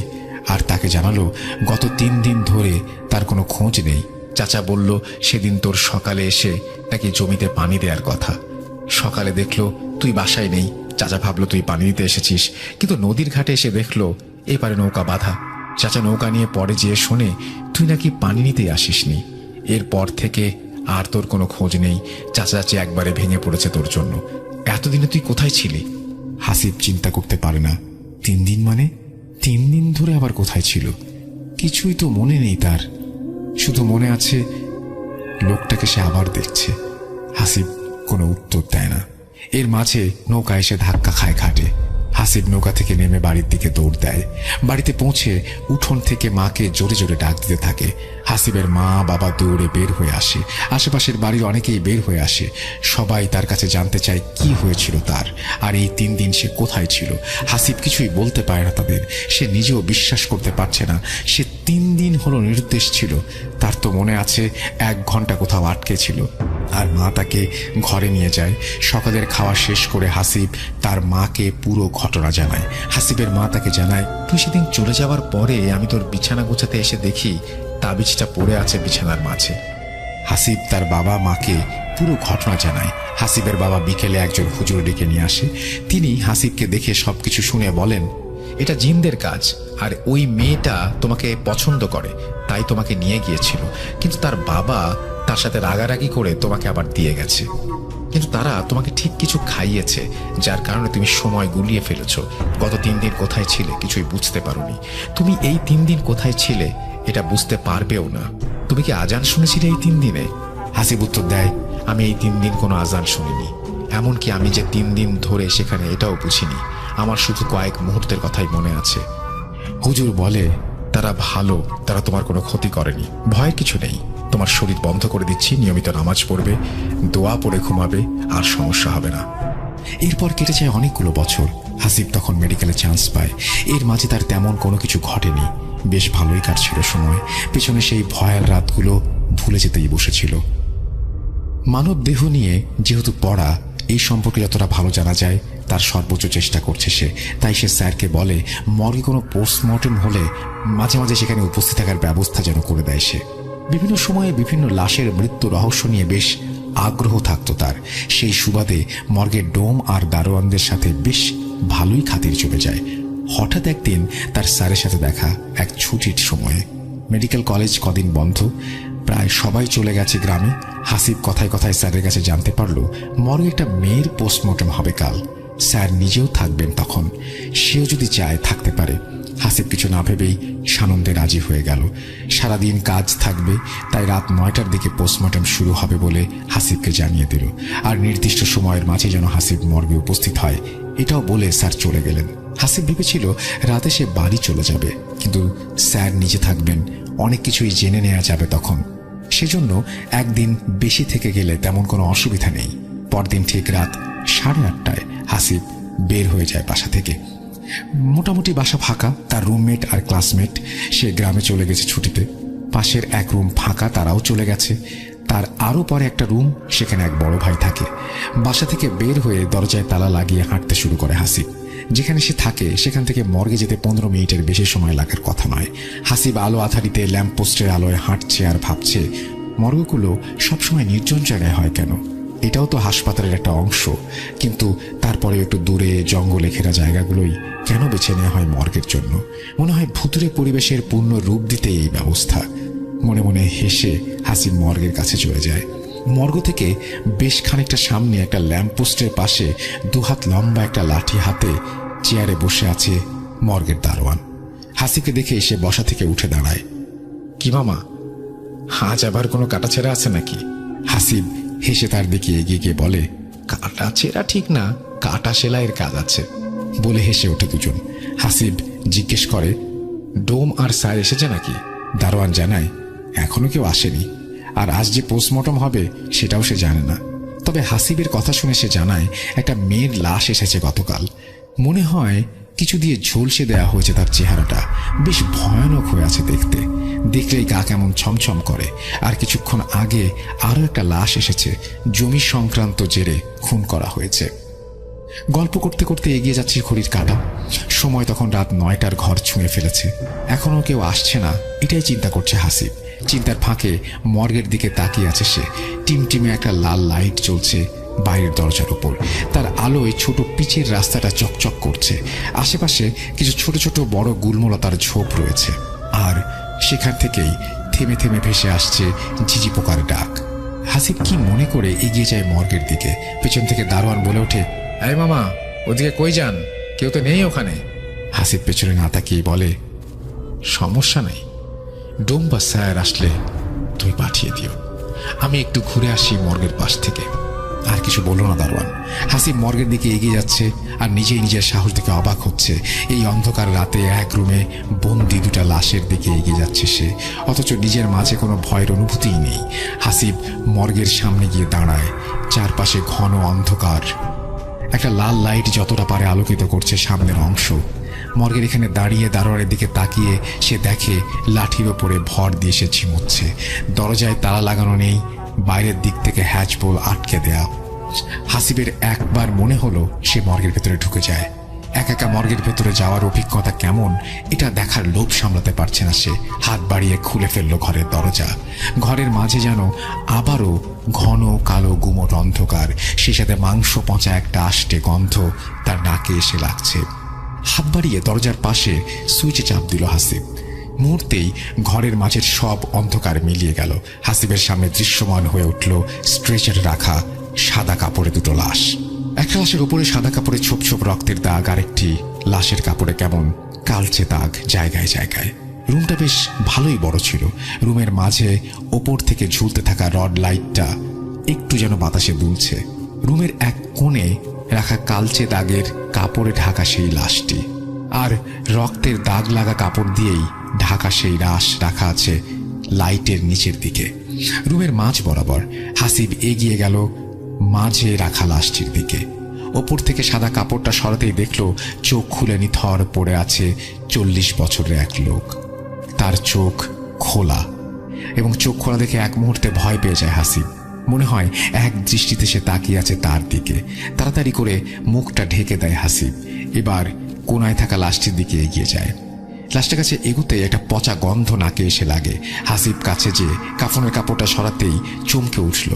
আর তাকে জানালো গত 3 দিন ধরে তার কোনো খোঁজ নেই। চাচা বলল সেদিন তোর সকালে এসে নাকি জমিতে পানি দেওয়ার কথা। সকালে দেখলো তুই বাসায় নেই। চাচা ভাবলো তুই পানি দিতে এসেছিস, কিন্তু নদীর ঘাটে এসে দেখলো এপারে নৌকা বাঁধা। চাচা নৌকা নিয়ে পরে যেয়ে শোনে তুই নাকি পানি নিতেই আসিসনি। এরপর থেকে আর তোর কোনো খোঁজ নেই। চাচা চাচি একবারে ভেঙে পড়েছে তোর জন্য। এতদিনে তুই কোথায় ছিলি? হাসিব চিন্তা করতে পারে না। 3 দিন মানে 3 দিন ধরে আবার কোথায় ছিল? কিছুই তো মনে নেই তার। শুধু মনে আছে লোকটাকে সে আবার দেখছে। হাসিব কোনো উত্তর দেয় না। এর মাঝে নৌকা এসে ধাক্কা খায় ঘাটে। হাসিব নৌকা থেকে নেমে বাড়ির দিকে দৌড় দেয়। বাড়িতে পৌঁছে উঠোন থেকে মাকে জোরে জোরে ডাক দিতে থাকে। হাসিবের মা বাবা দৌড়ে বের হয়ে আসে। আশেপাশের বাড়ির অনেকেই বের হয়ে আসে। সবাই তার কাছে জানতে চায় কি হয়েছিল তার, আর এই 3 দিন সে কোথায় ছিল। হাসিব কিছুই বলতে পারে না তাদের। সে নিজেও বিশ্বাস করতে পারছে না সে 3 দিন হলো নিরুদ্দেশ ছিল। তার তো মনে আছে 1 ঘন্টা কোথাও আটকে ছিল। আর মা তাকে ঘরে নিয়ে যায়। সকালের খাওয়া শেষ করে হাসিব তার মাকে পুরো ঘটনা জানায়। হাসিবের মা তাকে জানায়, তুই সেদিন চলে যাওয়ার পরে আমি তোর বিছানা গোছাতে এসে দেখি তাবিজটা পড়ে আছে বিছানার মাঝে। হাসিব তার বাবা মাকে পুরো ঘটনা জানায়। হাসিবের বাবা বিকেলে একজন হুজুর ডেকে নিয়ে আসে। তিনি হাসিবকে দেখে সবকিছু শুনে বলেন, এটা জিনদের কাজ, আর ওই মেয়েটা তোমাকে পছন্দ করে, তাই তোমাকে নিয়ে গিয়েছিল। কিন্তু তার বাবা তার সাথে রাগারাগি করে তোমাকে আবার দিয়ে গেছে। কিন্তু তারা তোমাকে ঠিক কিছু খাইয়েছে, যার কারণে তুমি সময় গুলিয়ে ফেলেছ। গত 3 দিন কোথায় ছিলে কিছুই বুঝতে পারোনি। তুমি এই 3 দিন কোথায় ছিলে এটা বুঝতে পারবেও না। তুমি কি আজান শুনেছিলে এই 3 দিনে? হাসিব উত্তর দেয়, আমি এই 3 দিন কোনো আজান শুনিনি। এমনকি আমি যে 3 দিন ধরে সেখানে এটাও বুঝিনি। আমার শুধু কয়েক মুহূর্তের কথাই মনে আছে। হুজুর বলে, তারা ভালো, তারা তোমার কোনো ক্ষতি করেনি। ভয়ের কিছু নেই। তোমার শরীর বন্ধ করে দিচ্ছি, নিয়মিত নামাজ পড়বে, দোয়া পড়ে ঘুমাবে, আর সমস্যা হবে না। এরপর কেটে যায় অনেকগুলো বছর। হাসিব তখন মেডিকেলে চান্স পায়। এর মাঝে তার তেমন কোনো কিছু ঘটেনি। বেশ ভালোই কাটছিল সময়। পেছনে সেই ভয়াল রাতগুলো ভুলে যেতেই বসেছিল। মানব দেহ নিয়ে যেহেতু পড়া, এই সম্পর্কে যতটা ভালো জানা যায় তার সর্বোচ্চ চেষ্টা করছে সে। তাই সে স্যারকে বলে মর্গে কোনো পোস্টমর্টেম হলে মাঝে মাঝে সেখানে উপস্থিত থাকার ব্যবস্থা যেন করে দেয় সে। বিভিন্ন সময়ে বিভিন্ন লাশের মৃত্যু রহস্য নিয়ে বেশ আগ্রহ থাকতো তার। সেই সুবাদে মর্গের ডোম আর দারোয়ানদের সাথে বেশ ভালোই খাতির চলে যায়। হঠাৎ একদিন তার স্যারের সাথে দেখা এক ছুটির সময়ে। মেডিকেল কলেজ কদিন বন্ধ, প্রায় সবাই চলে গেছে গ্রামে। হাসিব কথায় কথায় স্যারের কাছে জানতে পারল মর্গে একটা মেয়ের পোস্টমর্টেম হবে কাল। স্যার নিজেও থাকবেন তখন। সেও যদি চায় থাকতে পারে। হাসিব কিছু না ভেবেই সানন্দে রাজি হয়ে গেল। সারাদিন কাজ থাকবে, তাই রাত 9টার দিকে পোস্টমর্টেম শুরু হবে বলে হাসিবকে জানিয়ে দিল। আর নির্দিষ্ট সময়ের মাঝে যেন হাসিব মর্গে উপস্থিত হয়, এটাও বলে স্যার চলে গেলেন। হাসিব ভেবেছিল রাতে সে বাড়ি চলে যাবে, কিন্তু স্যার নিজে থাকবেন, অনেক কিছুই জেনে নেওয়া যাবে তখন। সেজন্য একদিন বেশি থেকে গেলে তেমন কোনো অসুবিধা নেই। পরদিন ঠিক রাত 8:30টায় হাসিব বের হয়ে যায় বাসা থেকে। মোটামুটি বাসা ফাঁকা, তার রুমমেট আর ক্লাসমেট সে গ্রামে চলে গেছে ছুটিতে। পাশের এক রুম ফাঁকা, তারাও চলে গেছে। তার আরও পরে একটা রুম, সেখানে এক বড় ভাই থাকে। বাসা থেকে বের হয়ে দরজায় তালা লাগিয়ে হাঁটতে শুরু করে হাসিব। যেখানে সে থাকে সেখান থেকে মর্গে যেতে 15 মিনিটের বেশি সময় লাগার কথা নয়। হাসিব আলো আধারিতে ল্যাম্পপোস্টের আলোয় হাঁটছে আর ভাবছে, মর্গগুলো সবসময় নির্জন জায়গায় হয় কেন? এটাও তো হাসপাতালের একটা অংশ, কিন্তু তারপরে একটু দূরে জঙ্গলে ঘেরা জায়গাগুলোই কেন বেছে নেওয়া হয় মর্গের জন্য? মনে হয় ভুতুরে পরিবেশের পূর্ণ রূপ দিতে এই ব্যবস্থা। মনে মনে হেসে হাসিব মর্গের কাছে চলে যায়। মর্গ থেকে বেশ খানিকটা সামনে একটা ল্যাম্পপোস্টের পাশে 2 হাত লম্বা একটা লাঠি হাতে চেয়ারে বসে আছে মর্গের দারোয়ান। হাসিবকে দেখে সে বসা থেকে উঠে দাঁড়ায়। কি মামা, আজ আবার কোনো কাটাছেঁড়া আছে নাকি? হাসিব হেসে তার দিকে এগিয়ে গিয়ে বলে, কাটাছেঁড়া ঠিক না, কাটা সেলাইয়ের কাজ আছে। বলে হেসে ওঠে দুজন। হাসিব জিজ্ঞেস করে, ডোম আর স্যার এসেছে নাকি? দারোয়ান জানায়, এখনো কেউ আসেনি, আর আজ যে পোস্টমর্টম হবে সেটাও সে জানে না। তবে হাসিবের কথা শুনে সে জানায় একটা মেয়ের লাশ এসেছে গতকাল। মনে হয় কিছু দিয়ে ঝলসে দেয়া হয়েছে তার চেহারাটা। বেশ ভয়ানক হয়ে আছে দেখতে, দেখলেই গা কেমন ছমছম করে। আর কিছুক্ষণ আগে আরও একটা লাশ এসেছে, জমি সংক্রান্ত জেরে খুন করা হয়েছে। গল্প করতে করতে এগিয়ে যাচ্ছে ঘড়ির কাঁটা। সময় তখন রাত 9টার ঘর ছুঁয়ে ফেলেছে। এখনো কেউ আসছে না, এটাই চিন্তা করছে হাসিব। চিন্তার ফাঁকে মর্গের দিকে তাকিয়ে আছে সে। টিমটিমে একটা লাল লাইট জ্বলছে বাইরের দরজার উপর। তার আলোয় ছোট পিচের রাস্তাটা চকচক করছে। আশেপাশে কিছু ছোট ছোট বড় গুলমলতার ঝোপ রয়েছে, আর সেখান থেকেই থেমে থেমে ভেসে আসছে ঝিঝি পোকার ডাক। হাসিব কি মনে করে এগিয়ে যায় মর্গের দিকে। পেছন থেকে দারোয়ান বলে ওঠে, এই মামা, ওদিকে কই যান? কেউ তো নেই ওখানে। হাসিব পেছনে না তাকিয়ে বলে, সমস্যা নেই, ডোম বা স্যার আসলে তুমি পাঠিয়ে দিও, আমি একটু ঘুরে আসি মর্গের পাশ থেকে। আর কিছু বলল না দারোয়ান। হাসিব মর্গের দিকে এগিয়ে যাচ্ছে আর নিজেই নিজের সাহস দিকে অবাক হচ্ছে। এই অন্ধকার রাতে এক রুমে বন্দি 2টা লাশের দিকে এগিয়ে যাচ্ছে সে, অথচ নিজের মাঝে কোনো ভয়ের অনুভূতিই নেই। হাসিব মর্গের সামনে গিয়ে দাঁড়ায়। চারপাশে ঘন অন্ধকার। একটা লাল লাইট যতটা পারে আলোকিত করছে সামনের অংশ। মর্গের এখানে দাঁড়িয়ে দারোয়ানের দিকে তাকিয়ে সে দেখে লাঠির ওপরে ভর দিয়ে সে ঝিমুচ্ছে। দরজায় তালা লাগানো নেই, বাইরের দিক থেকে হ্যাজবোল আটকে দেয়া। হাসিবের একবার মনে হলো সে মর্গের ভেতরে ঢুকে যায়। একা একা মর্গের ভেতরে যাওয়ার অভিজ্ঞতা কেমন এটা দেখার লোভ সামলাতে পারছে না সে। হাত বাড়িয়ে খুলে ফেললো ঘরের দরজা। ঘরের মাঝে যেন আবারও ঘন কালো গুমট অন্ধকার, সে সাথে মাংস পচা একটা আষ্টে গন্ধ তার নাকে এসে লাগছে। হাত বাড়িয়ে দরজার পাশে সুইচে চাপ দিল হাসিব। মুহূর্তেই ঘরের মাঝের সব অন্ধকার মিলিয়ে গেল। হাসিবের সামনে দৃশ্যমান হয়ে উঠল স্ট্রেচারে রাখা সাদা কাপড়ে 2টো লাশ। একটা লাশের উপরে সাদা কাপড়ে ছোপ ছোপ রক্তের দাগ, আরেকটি লাশের কাপড়ে কেমন কালচে দাগ জায়গায় জায়গায়। রুমটা বেশ ভালোই বড় ছিল। রুমের মাঝে ওপর থেকে ঝুলতে থাকা রড লাইটটা একটু যেন বাতাসে দুলছে। রুমের এক কোণে রাখা কালচে দাগের কাপড়ে ঢাকা সেই লাশটি, আর রক্তের দাগ লাগা কাপড় দিয়েই ঢাকা সেই লাশ রাখা আছে লাইটের নিচের দিকে। রুমের মাঝ বরাবর হাসিব এগিয়ে গেল মাঝে রাখা লাশটির দিকে। ওপর থেকে সাদা কাপড়টা সরাতেই দেখল চোখ খুলে নিথর পড়ে আছে 40 বছরের এক লোক। তার চোখ খোলা, এবং চোখ খোলা দেখে এক মুহূর্তে ভয় পেয়ে যায় হাসিব। মনে হয় এক দৃষ্টিতে সে তাকিয়ে আছে তার দিকে। তাড়াতাড়ি করে মুখটা ঢেকে দেয় হাসিব। এবার কোনায় থাকা লাশটির দিকে এগিয়ে যায়। লাশটার কাছে এগুতে একটা পচা গন্ধ নাকে এসে লাগে। হাসিব কাছে যে কাফনের কাপড়টা সরাতেই চমকে উঠল।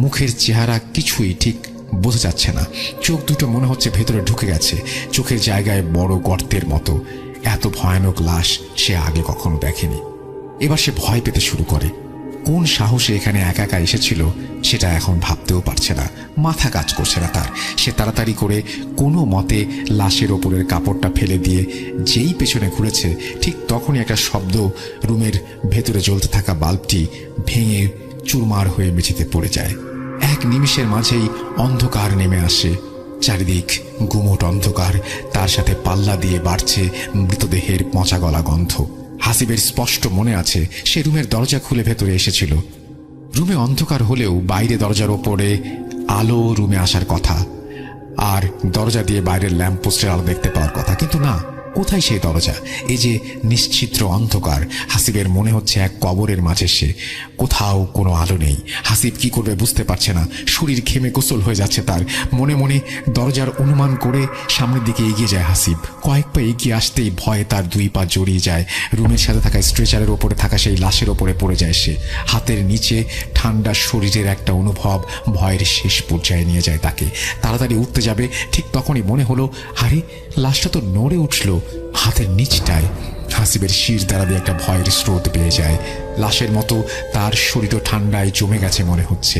মুখের চেহারা কিছুই ঠিক বোঝা যাচ্ছে না। চোখ দুটো মনে হচ্ছে ভেতরে ঢুকে গেছে, চোখের জায়গায় বড় গর্তের মতো। এত ভয়ানক লাশ সে আগে কখনো দেখেনি। এবার সে ভয় পেতে শুরু করে। কোন সাহসে এখানে একা একা এসেছিল সেটা এখন ভাবতেও পারছে না, মাথা কাজ করছে না তার। সে তাড়াতাড়ি করে কোনো মতে লাশের ওপরের কাপড়টা ফেলে দিয়ে যেই পেছনে ঘুরেছে, ঠিক তখনই একটা শব্দ। রুমের ভেতরে জ্বলতে থাকা বাল্বটি ভেঙে চুরমার হয়ে মেঝেতে পড়ে যায়। এক নিমিষের মাঝেই অন্ধকার নেমে আসে। চারিদিক গুমোট অন্ধকার, তার সাথে পাল্লা দিয়ে বাড়ছে মৃতদেহের পচা গলা গন্ধ। হাসিবের স্পষ্ট মনে আছে সে রুমের দরজা খুলে ভেতরে এসেছিল। রুমে অন্ধকার হলেও বাইরে দরজার ওপরে আলো রুমে আসার কথা। আর দরজা দিয়ে বাইরের ল্যাম্পপোস্টের আলো দেখতে পাওয়ার কথা, কিন্তু না, কোথায় সেই দরজা? এই যে নিশ্চিদ্র অন্ধকার, হাসিবের মনে হচ্ছে এক কবরের মাঝে সে, কোথাও কোনো আলো নেই। হাসিব কি করবে বুঝতে পারছে না, শরীর ঘেমে গোসল হয়ে যাচ্ছে তার। মনে মনে দরজার অনুমান করে সামনের দিকে এগিয়ে যায় হাসিব। কয়েক পা এগিয়ে আসতেই ভয়ে তার দুই পা জড়িয়ে যায়। রুমের সাথে থাকা স্ট্রেচারের ওপরে থাকা সেই লাশের ওপরে পড়ে যায় সে। হাতের নিচে ঠান্ডা শরীরের একটা অনুভব ভয়ের শেষ পর্যায়ে নিয়ে যায় তাকে। তাড়াতাড়ি উঠতে যাবে, ঠিক তখনই মনে হলো, আরে লাশটা তো নড়ে উঠল হাতের নিচটায়। হাসিবের শির দ্বারা দিয়ে একটা ভয়ের স্রোত বেয়ে যায়। লাশের মতো তার শরীরও ঠান্ডায় জমে গেছে মনে হচ্ছে।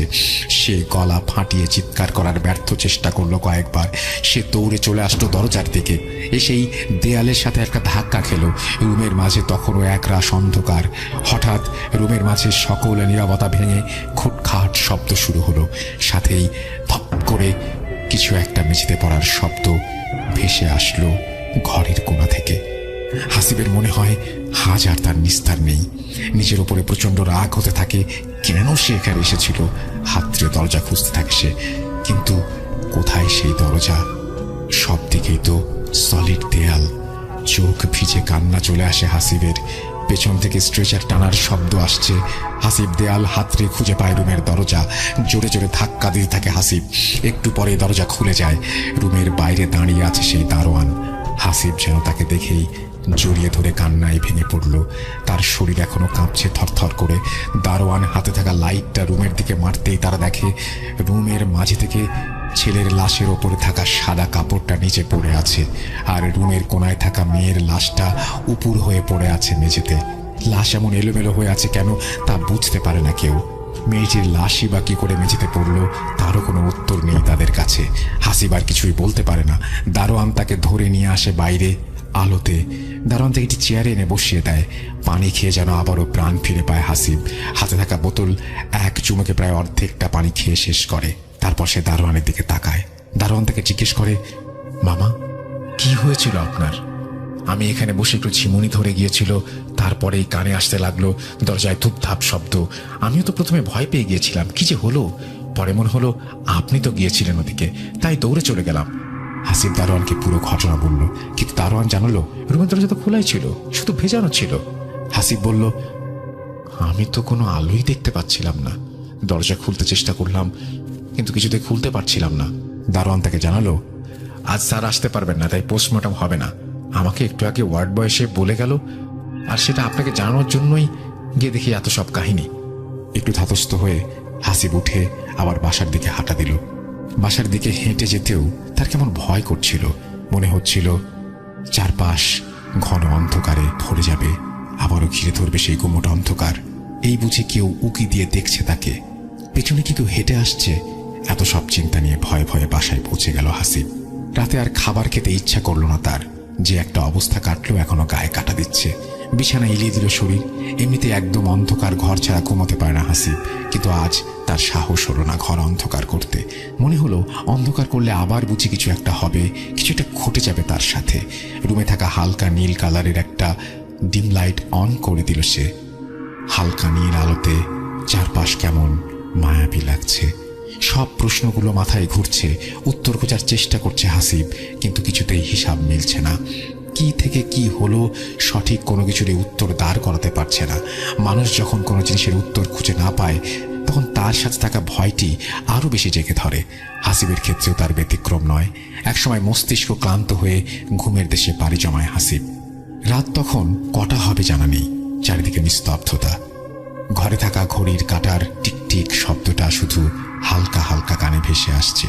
সে গলা ফাটিয়ে চিৎকার করার ব্যর্থ চেষ্টা করলো কয়েকবার। সে দৌড়ে চলে আসলো দরজার দিকে, এসেই দেয়ালের সাথে একটা ধাক্কা খেলো। রুমের মাঝে তখনও একরাশ অন্ধকার। হঠাৎ রুমের মাঝে সকল নীরবতা ভেঙে খুটখাট শব্দ শুরু হলো। সাথেই ধপ করে কিছু একটা মেঝেতে পড়ার শব্দ ভেসে আসলো ঘরের কোণা থেকে। হাসিবের মনে হয় আজ আর তার নিস্তার নেই। নিজের ওপরে প্রচন্ড রাগ হতে থাকে। কেন সে এখানে এসেছিল? হাত ধরে দরজা খুঁজতে থাকে সে, কিন্তু কোথায় সেই দরজা? সব দিকেই তো সলিড দেয়াল। চোখ ভিজে কান্না চলে আসে হাসিবের। পেছন থেকে স্ট্রেচার টানার শব্দ আসছে। হাসিব দেয়াল হাতড়ে খুঁজে পায় রুমের দরজা। জোরে জোরে ধাক্কা দিতে থাকে হাসিব। একটু পরে দরজা খুলে যায়। রুমের বাইরে দাঁড়িয়ে আছে সেই দারোয়ান। হাসিব যেন তাকে দেখেই জড়িয়ে ধরে কান্নায় ভেঙে পড়ল। তার শরীর এখনো কাঁপছে থরথর করে। দারোয়ান হাতে থাকা লাইটটা রুমের দিকে মারতেই তারা দেখে রুমের মাঝে থেকে ছেলের লাশের ওপরে থাকা সাদা কাপড়টা নিচে পড়ে আছে, আর রুমের কোনায় থাকা মেয়ের লাশটা উপুর হয়ে পড়ে আছে মেঝেতে। লাশ এমন এলোমেলো হয়ে আছে কেন তা বুঝতে পারে না কেউ। মেয়েটির লাশই বা কি করে মেঝেতে পড়লো তারও কোনো উত্তর নেই তাদের কাছে। হাসিব আর কিছুই বলতে পারে না। দারোয়ান তাকে ধরে নিয়ে আসে বাইরে আলোতে। দারোয়ান থেকে একটি চেয়ারে এনে বসিয়ে দেয়। পানি খেয়ে যেন আবারও প্রাণ ফিরে পায় হাসিব। হাতে থাকা বোতল এক চুমুকে প্রায় অর্ধেকটা পানি খেয়ে শেষ করে। তারপর সে দারোয়ানের দিকে তাকায়। দারোয়ান তাকে জিজ্ঞেস করে, মামা, কি হয়েছিল আপনার? আমি এখানে বসে একটু ঝিমুনি ধরে গিয়েছিল, তারপরেই কানে আসতে লাগলো দরজায় ধুপধাপ শব্দ। আমিও তো প্রথমে ভয় পেয়ে গিয়েছিলাম, কি যে হলো। পরে মনে হলো আপনি তো গিয়েছিলেন ওদিকে, তাই দৌড়ে চলে গেলাম। হাসিব দারোয়ানকে পুরো ঘটনা বলল, কিন্তু দারোয়ান জানালো রুমের দরজা তো খোলাই ছিল, শুধু ভেজানো ছিল। হাসিব বলল, আমি তো কোনো আলোই দেখতে পাচ্ছিলাম না। দরজা খুলতে চেষ্টা করলাম, কিন্তু কিছুতে খুলতে পারছিলাম না। দারোয়ান তাকে জানালো, আজ স্যার আসতে পারবেন না, তাই পোস্টমর্টম হবে না। আমাকে একটু আগে ওয়ার্ড বয় এসে বলে গেল, আর সেটা আপনাকে জানানোর জন্যই গিয়ে দেখি এত সব কাহিনী। একটু ধাতস্থ হয়ে হাসিব উঠে আবার বাসার দিকে হাঁটা দিল। বাসার দিকে হেঁটে যেতেও তার কেমন ভয় করছিল। মনে হচ্ছিল চারপাশ ঘন অন্ধকারে ভরে যাবে, আবারও ঘিরে ধরবে সেই গুমোট অন্ধকার। এই বুঝে কেউ উকি দিয়ে দেখছে তাকে, পেছনে কিন্তু হেঁটে আসছে। এত সব চিন্তা নিয়ে ভয়ে ভয়ে বাসায় পৌঁছে গেল হাসিব। রাতে আর খাবার খেতে ইচ্ছা করলো না তার। যে একটা অবস্থা কাটলো এখনো গায়ে কাটা দিচ্ছে। বিছানা এলিয়ে দিল শরীর। এমনিতে একদম অন্ধকার ঘর ছাড়া ঘুমোতে পারে না হাসিব, কিন্তু আজ তার সাহস হলো না ঘর অন্ধকার করতে। মনে হলো অন্ধকার করলে আবার বুঝি কিছু একটা হবে, কিছু একটা ঘটে যাবে তার সাথে। রুমে থাকা হালকা নীল কালারের একটা ডিম লাইট অন করে দিল সে। হালকা নীল আলোতে চারপাশ কেমন মায়াবী লাগছে। সব প্রশ্নগুলো মাথায় ঘুরছে। উত্তর খোঁজার চেষ্টা করছে হাসিব, কিন্তু কিছুতেই হিসাব মিলছে না। কি থেকে কি হলো সঠিক কোনো কিছুরই উত্তর দাঁড় করাতে পারছে না। মানুষ যখন কোনো জিনিসের উত্তর খুঁজে না পায় তখন তার সাথে থাকা ভয়টি আরো বেশি জেগে ধরে। হাসিবের ক্ষেত্রেও তার ব্যতিক্রম নয়। একসময় মস্তিষ্ক ক্লান্ত হয়ে ঘুমের দেশে পাড়ি জমায় হাসিব। রাত তখন কটা হবে জানা নেই। চারিদিকে নিস্তব্ধতা। ঘরে থাকা ঘড়ির কাঁটার টিকটিক শব্দটা শুধু হালকা হালকা কানে ভেসে আসছে।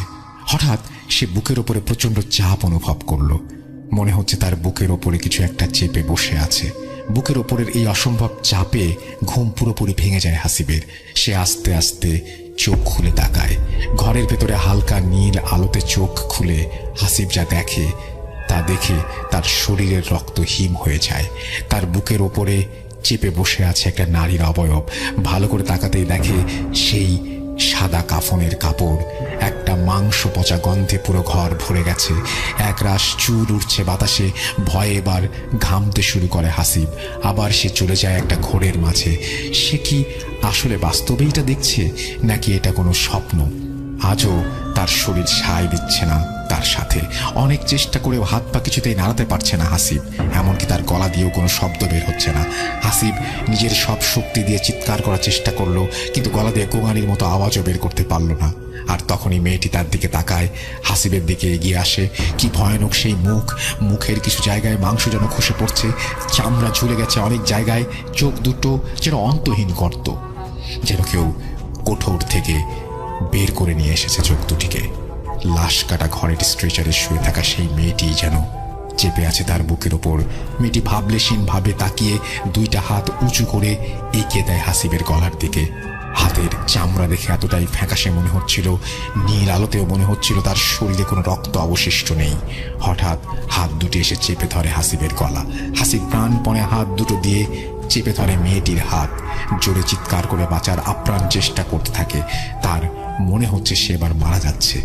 হঠাৎ সে বুকের ওপরে প্রচন্ড চাপ অনুভব করলো। মনে হচ্ছে তার বুকের ওপরে কিছু একটা চেপে বসে আছে। বুকের ওপরের এই অসম্ভব চাপে ঘুম পুরোপুরি ভেঙে যায় হাসিবের। সে আস্তে আস্তে চোখ খুলে তাকায়। ঘরের ভেতরে হালকা নীল আলোতে চোখ খুলে হাসিব যা দেখে তা দেখে তার শরীরের রক্ত হিম হয়ে যায়। তার বুকের ওপরে চেপে বসে আছে একটা নারীর অবয়ব। ভালো করে তাকাতেই দেখে সেই সাদা কাফনের কাপড়। একটা মাংস পচা গন্ধে পুরো ঘর ভরে গেছে। একরাশ চুল উঠছে বাতাসে। ভয়ে এবার ঘামতে শুরু করে হাসিব। আবার সে চলে যায় একটা ঘোরের মাঝে। সে কি আসলে বাস্তবেইটা দেখছে, নাকি এটা কোনো স্বপ্ন? আজও তার শরীর সায় দিচ্ছে না। তার সাথে। অনেক চেষ্টা করেও হাত পা কিছুতেই নাড়াতে পারছে না হাসিব, এমনকি তার গলা দিয়েও কোনো শব্দ বের হচ্ছে না। হাসিব নিজের সব শক্তি দিয়ে চিৎকার করার চেষ্টা করলো, কিন্তু গলা দিয়ে গোঙানির মতো আওয়াজও বের করতে পারল না। আর তখনই মেয়েটি তার দিকে তাকায়, হাসিবের দিকে এগিয়ে আসে। কি ভয়ানক সেই মুখ! মুখের কিছু জায়গায় মাংস যেন খসে পড়ছে, চামড়া ঝুলে গেছে অনেক জায়গায়, চোখ দুটো যেন অন্তহীন গর্ত, যেন কেউ কোঠর থেকে বের করে নিয়ে এসেছে চোখ দুটিকে। লাশ কাটা ঘরের স্ট্রেচারে শুয়ে থাকা সেই মেয়েটি যেন চেপে আছে তার বুকের ওপর। মেয়েটি ভাবলেশীন ভাবে তাকিয়ে দুইটা হাত উঁচু করে এগিয়ে দেয় হাসিবের গলার দিকে। হাতের চামড়া দেখে এতটাই ফ্যাকাশে মনে হচ্ছিল, নীল আলোতেও মনে হচ্ছিল তার শরীরে কোনো রক্ত অবশিষ্ট নেই। হঠাৎ হাত দুটি এসে চেপে ধরে হাসিবের গলা। হাসিব প্রাণপণে হাত দুটো দিয়ে চেপে ধরে মেয়েটির হাত, জোরে চিৎকার করে বাঁচার আপ্রাণ চেষ্টা করতে থাকে। তার মনে হচ্ছে সে এবার মারা যাচ্ছে।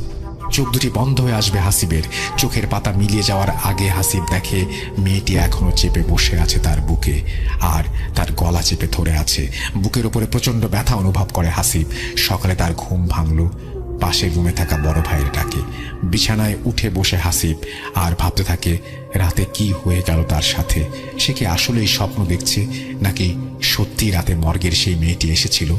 চোখ দুটি বন্ধ হয়ে আসবে হাসিবের। চোখের পাতা মিলিয়ে যাওয়ার আগে হাসিব দেখে মেয়েটি এখনো চেপে বসে আছে তার বুকে, আর তার গলা চেপে ধরে আছে। বুকের উপরে প্রচন্ড ব্যথা অনুভব করে হাসিব। সকালে তার ঘুম ভাঙল পাশের রুমে থাকা বড় ভাইয়ের ডাকে। বিছানায় উঠে বসে হাসিব আর ভাবতে থাকে রাতে কি হয়ে গেল তার সাথে। সে কি আসলেই স্বপ্ন দেখছে, নাকি সত্যি রাতে মর্গের সেই মেয়েটি এসেছিল?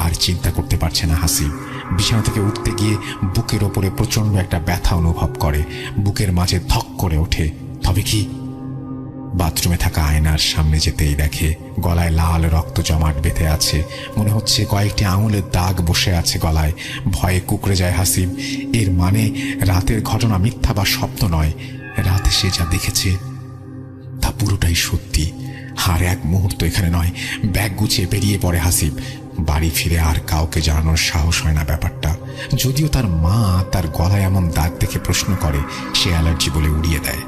আর চিন্তা করতে পারছে না হাসিব। বিছানা থেকে উঠতে গিয়ে বুকের ওপরে প্রচন্ড একটা ব্যথা অনুভব করে, বুকের মাঝে ধক করে ওঠে। তবে কি? বাথরুমে থাকা আয়নার সামনে যেতেই দেখে গলায় লাল রক্ত জমাট বেঁধে আছে, মনে হচ্ছে কয়েকটি আঙুলের দাগ বসে আছে গলায়। ভয়ে কুঁকড়ে যায় হাসিব। এর মানে রাতের ঘটনা মিথ্যা বা স্বপ্ন নয়, রাতে সে যা দেখেছে তা পুরোটাই সত্যি। আর এক মুহূর্ত এখানে নয়, ব্যাগ গুছিয়ে বেরিয়ে পড়ে হাসিব। বাড়ি ফিরে আর কাউকে জানানোর সাহস হয় না ব্যাপারটা। যদিও তার মা তার গলায় এমন দাগ দেখে প্রশ্ন করে, সে অ্যালার্জি বলে উড়িয়ে দেয়।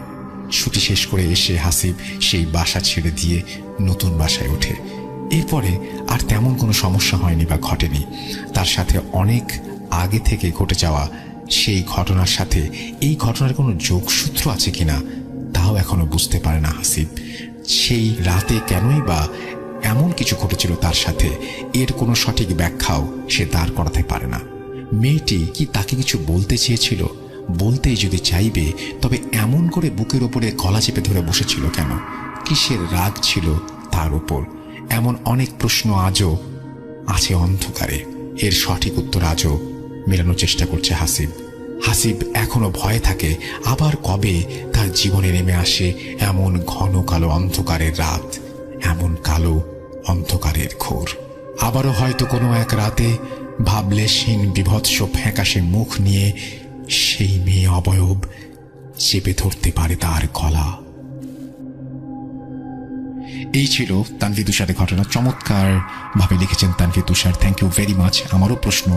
ছুটি শেষ করে এসে হাসিব সেই বাসা ছেড়ে দিয়ে নতুন বাসায় ওঠে। এরপরে আর তেমন কোনো সমস্যা হয়নি বা ঘটেনি। তার সাথে অনেক আগে থেকে ঘটে যাওয়া সেই ঘটনার সাথে এই ঘটনার কোনো যোগসূত্র আছে কিনা তাও এখনো বুঝতে পারে না হাসিব। সেই রাতে কেনই বা এমন কিছু ঘটেছিল তার সাথে, এর কোনো সঠিক ব্যাখ্যাও সে দাঁড় করাতে পারে না। মেয়েটি কি তাকে কিছু বলতে চেয়েছিল? বলতেই যদি চাইবে, তবে এমন করে বুকের ওপরে গলা চেপে ধরে বসেছিল কেন? কিসের রাগ ছিল তার উপর? এমন অনেক প্রশ্ন আজও আছে অন্ধকারে। এর সঠিক উত্তর আজও মেলানোর চেষ্টা করছে হাসিব। হাসিব এখনো ভয়ে থাকে আবার কবে তার জীবনে নেমে আসে এমন ঘন কালো অন্ধকারের রাত, এমন কালো অন্ধকারের ঘোর। আবারও হয়তো কোনো এক রাতে ভাবলেশহীন বিভৎস ফ্যাকাশে মুখ নিয়ে সেই মেয়ে অবয়ব চেপে ধরতে পারে তার গলা। এই ছিল তানভীর তুষারের ঘটনা। চমৎকার ভাবে লিখেছেন তানভীর তুষার, থ্যাংক ইউ ভেরি মাচ। আমারও প্রশ্ন,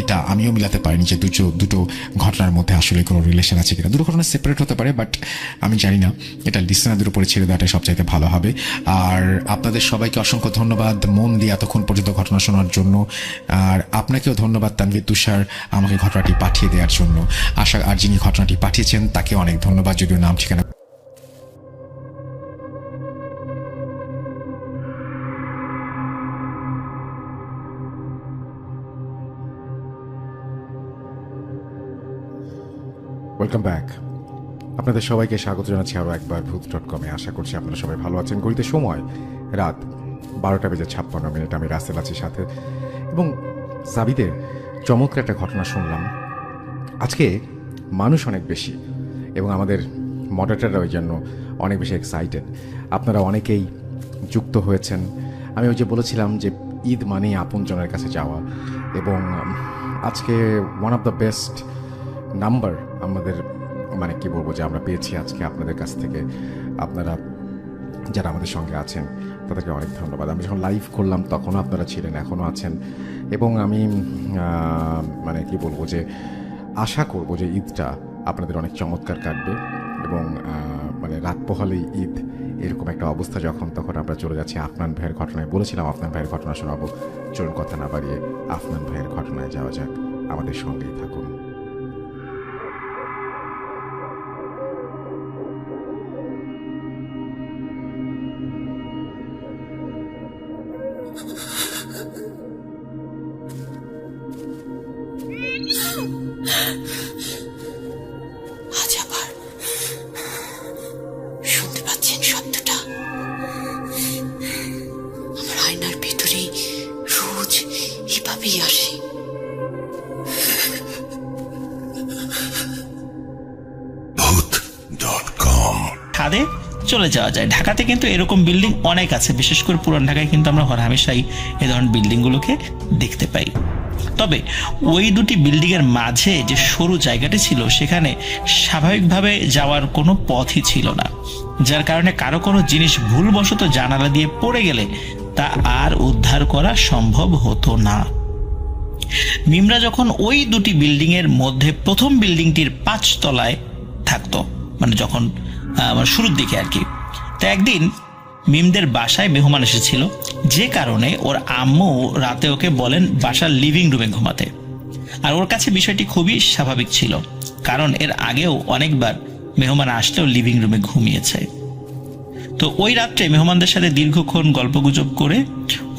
এটা আমিও মিলাতে পারিনি যে দুটো ঘটনার মধ্যে আসলে কোনো রিলেশন আছে কিনা। দুটো ঘটনা সেপারেট হতে পারে, বাট আমি জানি না। এটা লিসনারদের উপরে ছেড়ে দেওয়াটাই সবচাইতে ভালো হবে। আর আপনাদের সবাইকে অসংখ্য ধন্যবাদ মন দিয়ে এতক্ষণ পর্যন্ত ঘটনা শোনার জন্য। আর আপনাকেও ধন্যবাদ তানভীর তুষার আমাকে ঘটনাটি পাঠিয়ে দেওয়ার জন্য। আর যিনি ঘটনাটি পাঠিয়েছেন তাকে অনেক ধন্যবাদ, যদিও নাম ঠিকানা ওয়েলকাম ব্যাক। আপনাদের সবাইকে স্বাগত জানাচ্ছি আরও একবার ভূত.com-এ। আশা করছি আপনারা সবাই ভালো আছেন। ঘড়িতে সময় রাত 12:56 আমি রাসেল আছি সাথে, এবং সাবিদের চমৎকার একটা ঘটনা শুনলাম। আজকে মানুষ অনেক বেশি এবং আমাদের মডারেটররা ওই জন্য অনেক বেশি এক্সাইটেড। আপনারা অনেকেই যুক্ত হয়েছেন। আমি ওই যে বলেছিলাম যে ঈদ মানেই আপনজনের কাছে যাওয়া, এবং আজকে one of the best number আমাদের মানে কি বলবো যে আমরা পেয়েছি আজকে আপনাদের কাছ থেকে। আপনারা যারা আমাদের সঙ্গে আছেন তাদেরকে অনেক ধন্যবাদ। আমি যখন লাইভ করলাম তখনও আপনারা ছিলেন, এখনও আছেন, এবং আমি মানে কি বলবো যে আশা করব যে ঈদটা আপনাদের অনেক চমৎকার কাটবে, এবং মানে রাত পোহালেই ঈদ এরকম একটা অবস্থা যখন, তখন আমরা চলে যাচ্ছি আফনান ভাইয়ের ঘটনায়। বলেছিলাম আফনান ভাইয়ের ঘটনা শোনাবো। চলুন কথা না বাড়িয়ে আফনান ভাইয়ের ঘটনায় যাওয়া যাক। আমাদের সঙ্গেই থাকুন। ছাদে চলে যাওয়া যায়। ঢাকাতে কিন্তু এরকম বিল্ডিং অনেক আছে, বিশেষ করে পুরান ঢাকায় কিন্তু আমরা হরহামেশাই এই ধরনের বিল্ডিংগুলোকে দেখতে পাই। তবে ওই দুটি বিল্ডিং এর মাঝে যে সরু জায়গাটি ছিল সেখানে স্বাভাবিকভাবে যাওয়ার কোনো পথই ছিল না, যার কারণে কারো কোনো জিনিস ভুলবশত জানালা দিয়ে পড়ে গেলে তা আর উদ্ধার করা সম্ভব হতো না। মিমরা যখন ওই দুটি বিল্ডিং এর মধ্যে প্রথম বিল্ডিংটির 5 তলায় থাকতো, মানে যখন শুরুর দিকে আর কি, তো একদিন মিমদের বাসায় মেহমান এসেছিল, যে কারণে ওর আম্মু রাতে ওকে বলেন বাসার লিভিং রুমে ঘুমাতে। আর ওর কাছে বিষয়টি খুবই স্বাভাবিক ছিল, কারণ এর আগেও অনেকবার মেহমান আসলেও লিভিং রুমে ঘুমিয়েছে। তো ওই রাত্রে মেহমানদের সাথে দীর্ঘক্ষণ গল্পগুজব করে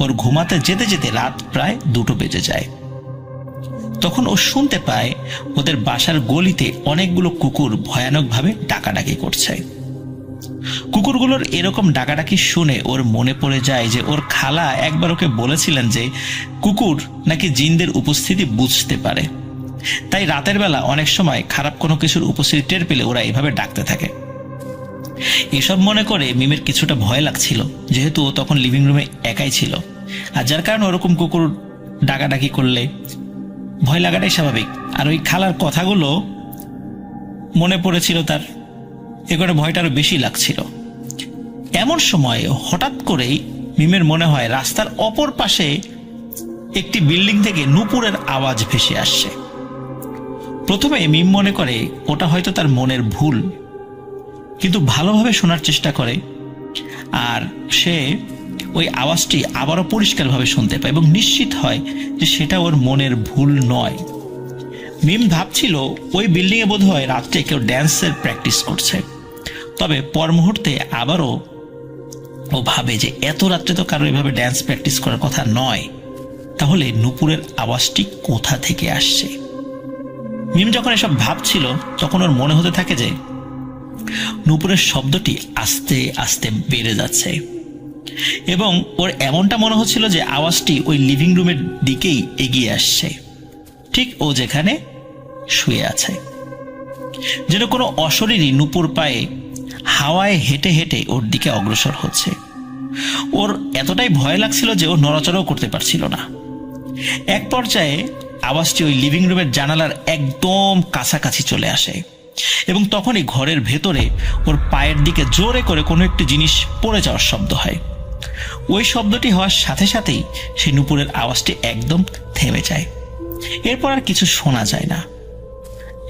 ওর ঘুমাতে যেতে যেতে রাত প্রায় 2টো বেজে যায়। তখন ও শুনতে পায় ওদের বাসার গলিতে অনেকগুলো কুকুর ভয়ানকভাবে ডাকাডাকি করছে। কুকুরগুলোর এরকম ডাকাডাকি শুনে ওর মনে পড়ে যায় যে ওর খালা একবার ওকে বলেছিলেন যে কুকুর নাকি জিনদের উপস্থিতি বুঝতে পারে, তাই রাতের বেলা অনেক সময় খারাপ কোনো কিছুর উপস্থিতি টের পেলে ওরা এভাবে ডাকতে থাকে। এসব মনে করে মিমের কিছুটা ভয় লাগছিল, যেহেতু ও তখন লিভিং রুমে একাই ছিল, আর যার কারণে ওরকম কুকুর ডাকাডাকি করলে ভয় লাগাটাই স্বাভাবিক। আর ওই খালার কথাগুলো মনে পড়েছিল তার, এ করে ভয়টা আরো বেশি লাগছিল। এমন সময় হঠাৎ করেই মিমের মনে হয় রাস্তার অপর পাশে একটি বিল্ডিং থেকে নূপুরের আওয়াজ ভেসে আসছে। প্রথমে মিম মনে করে ওটা হয়তো তার মনের ভুল, কিন্তু ভালোভাবে শোনার চেষ্টা করে আর সে ওই আওয়াজটি আবারও পরিষ্কারভাবে শুনতে পায় এবং নিশ্চিত হয় যে সেটা ওর মনের ভুল নয়। মিম ভাবছিল ওই বিল্ডিং এ বোধহয় রাত্রে কেউ ড্যান্সের প্র্যাকটিস করছে। তবে পর মুহূর্তে আবারও ও ভাবে যে এত রাত্রে তো কারো এভাবে ড্যান্স প্র্যাকটিস করার কথা নয়, তাহলে নূপুরের আওয়াজটি কোথা থেকে আসছে। মিম যখন এসব ভাবছিল তখন ওর মনে হতে থাকে যে নূপুরের শব্দটি আস্তে আস্তে বেড়ে যাচ্ছে এবং ওর এমনটা মনে হচ্ছিল যে আওয়াজটি ওই লিভিং রুমের দিকেই এগিয়ে আসছে, ঠিক ও যেখানে শুয়ে আছে। যেন কোনো অশরীরী নূপুর পায়ে হাওয়ায় হেঁটে হেঁটে ওর দিকে অগ্রসর হচ্ছে। ওর এতটাই ভয় লাগছিল যে ও নড়াচড়াও করতে পারছিল না। এক পর্যায়ে আওয়াজটি ওই লিভিং রুমের জানালার একদম কাছাকাছি চলে আসে এবং তখনই ঘরের ভেতরে ওর পায়ের দিকে জোরে করে কোনো একটি জিনিস পড়ে যাওয়ার শব্দ হয়। ওই শব্দটি হওয়ার সাথে সাথেই সেই নূপুরের আওয়াজটি একদম থেমে যায়। এরপর আর কিছু শোনা যায় না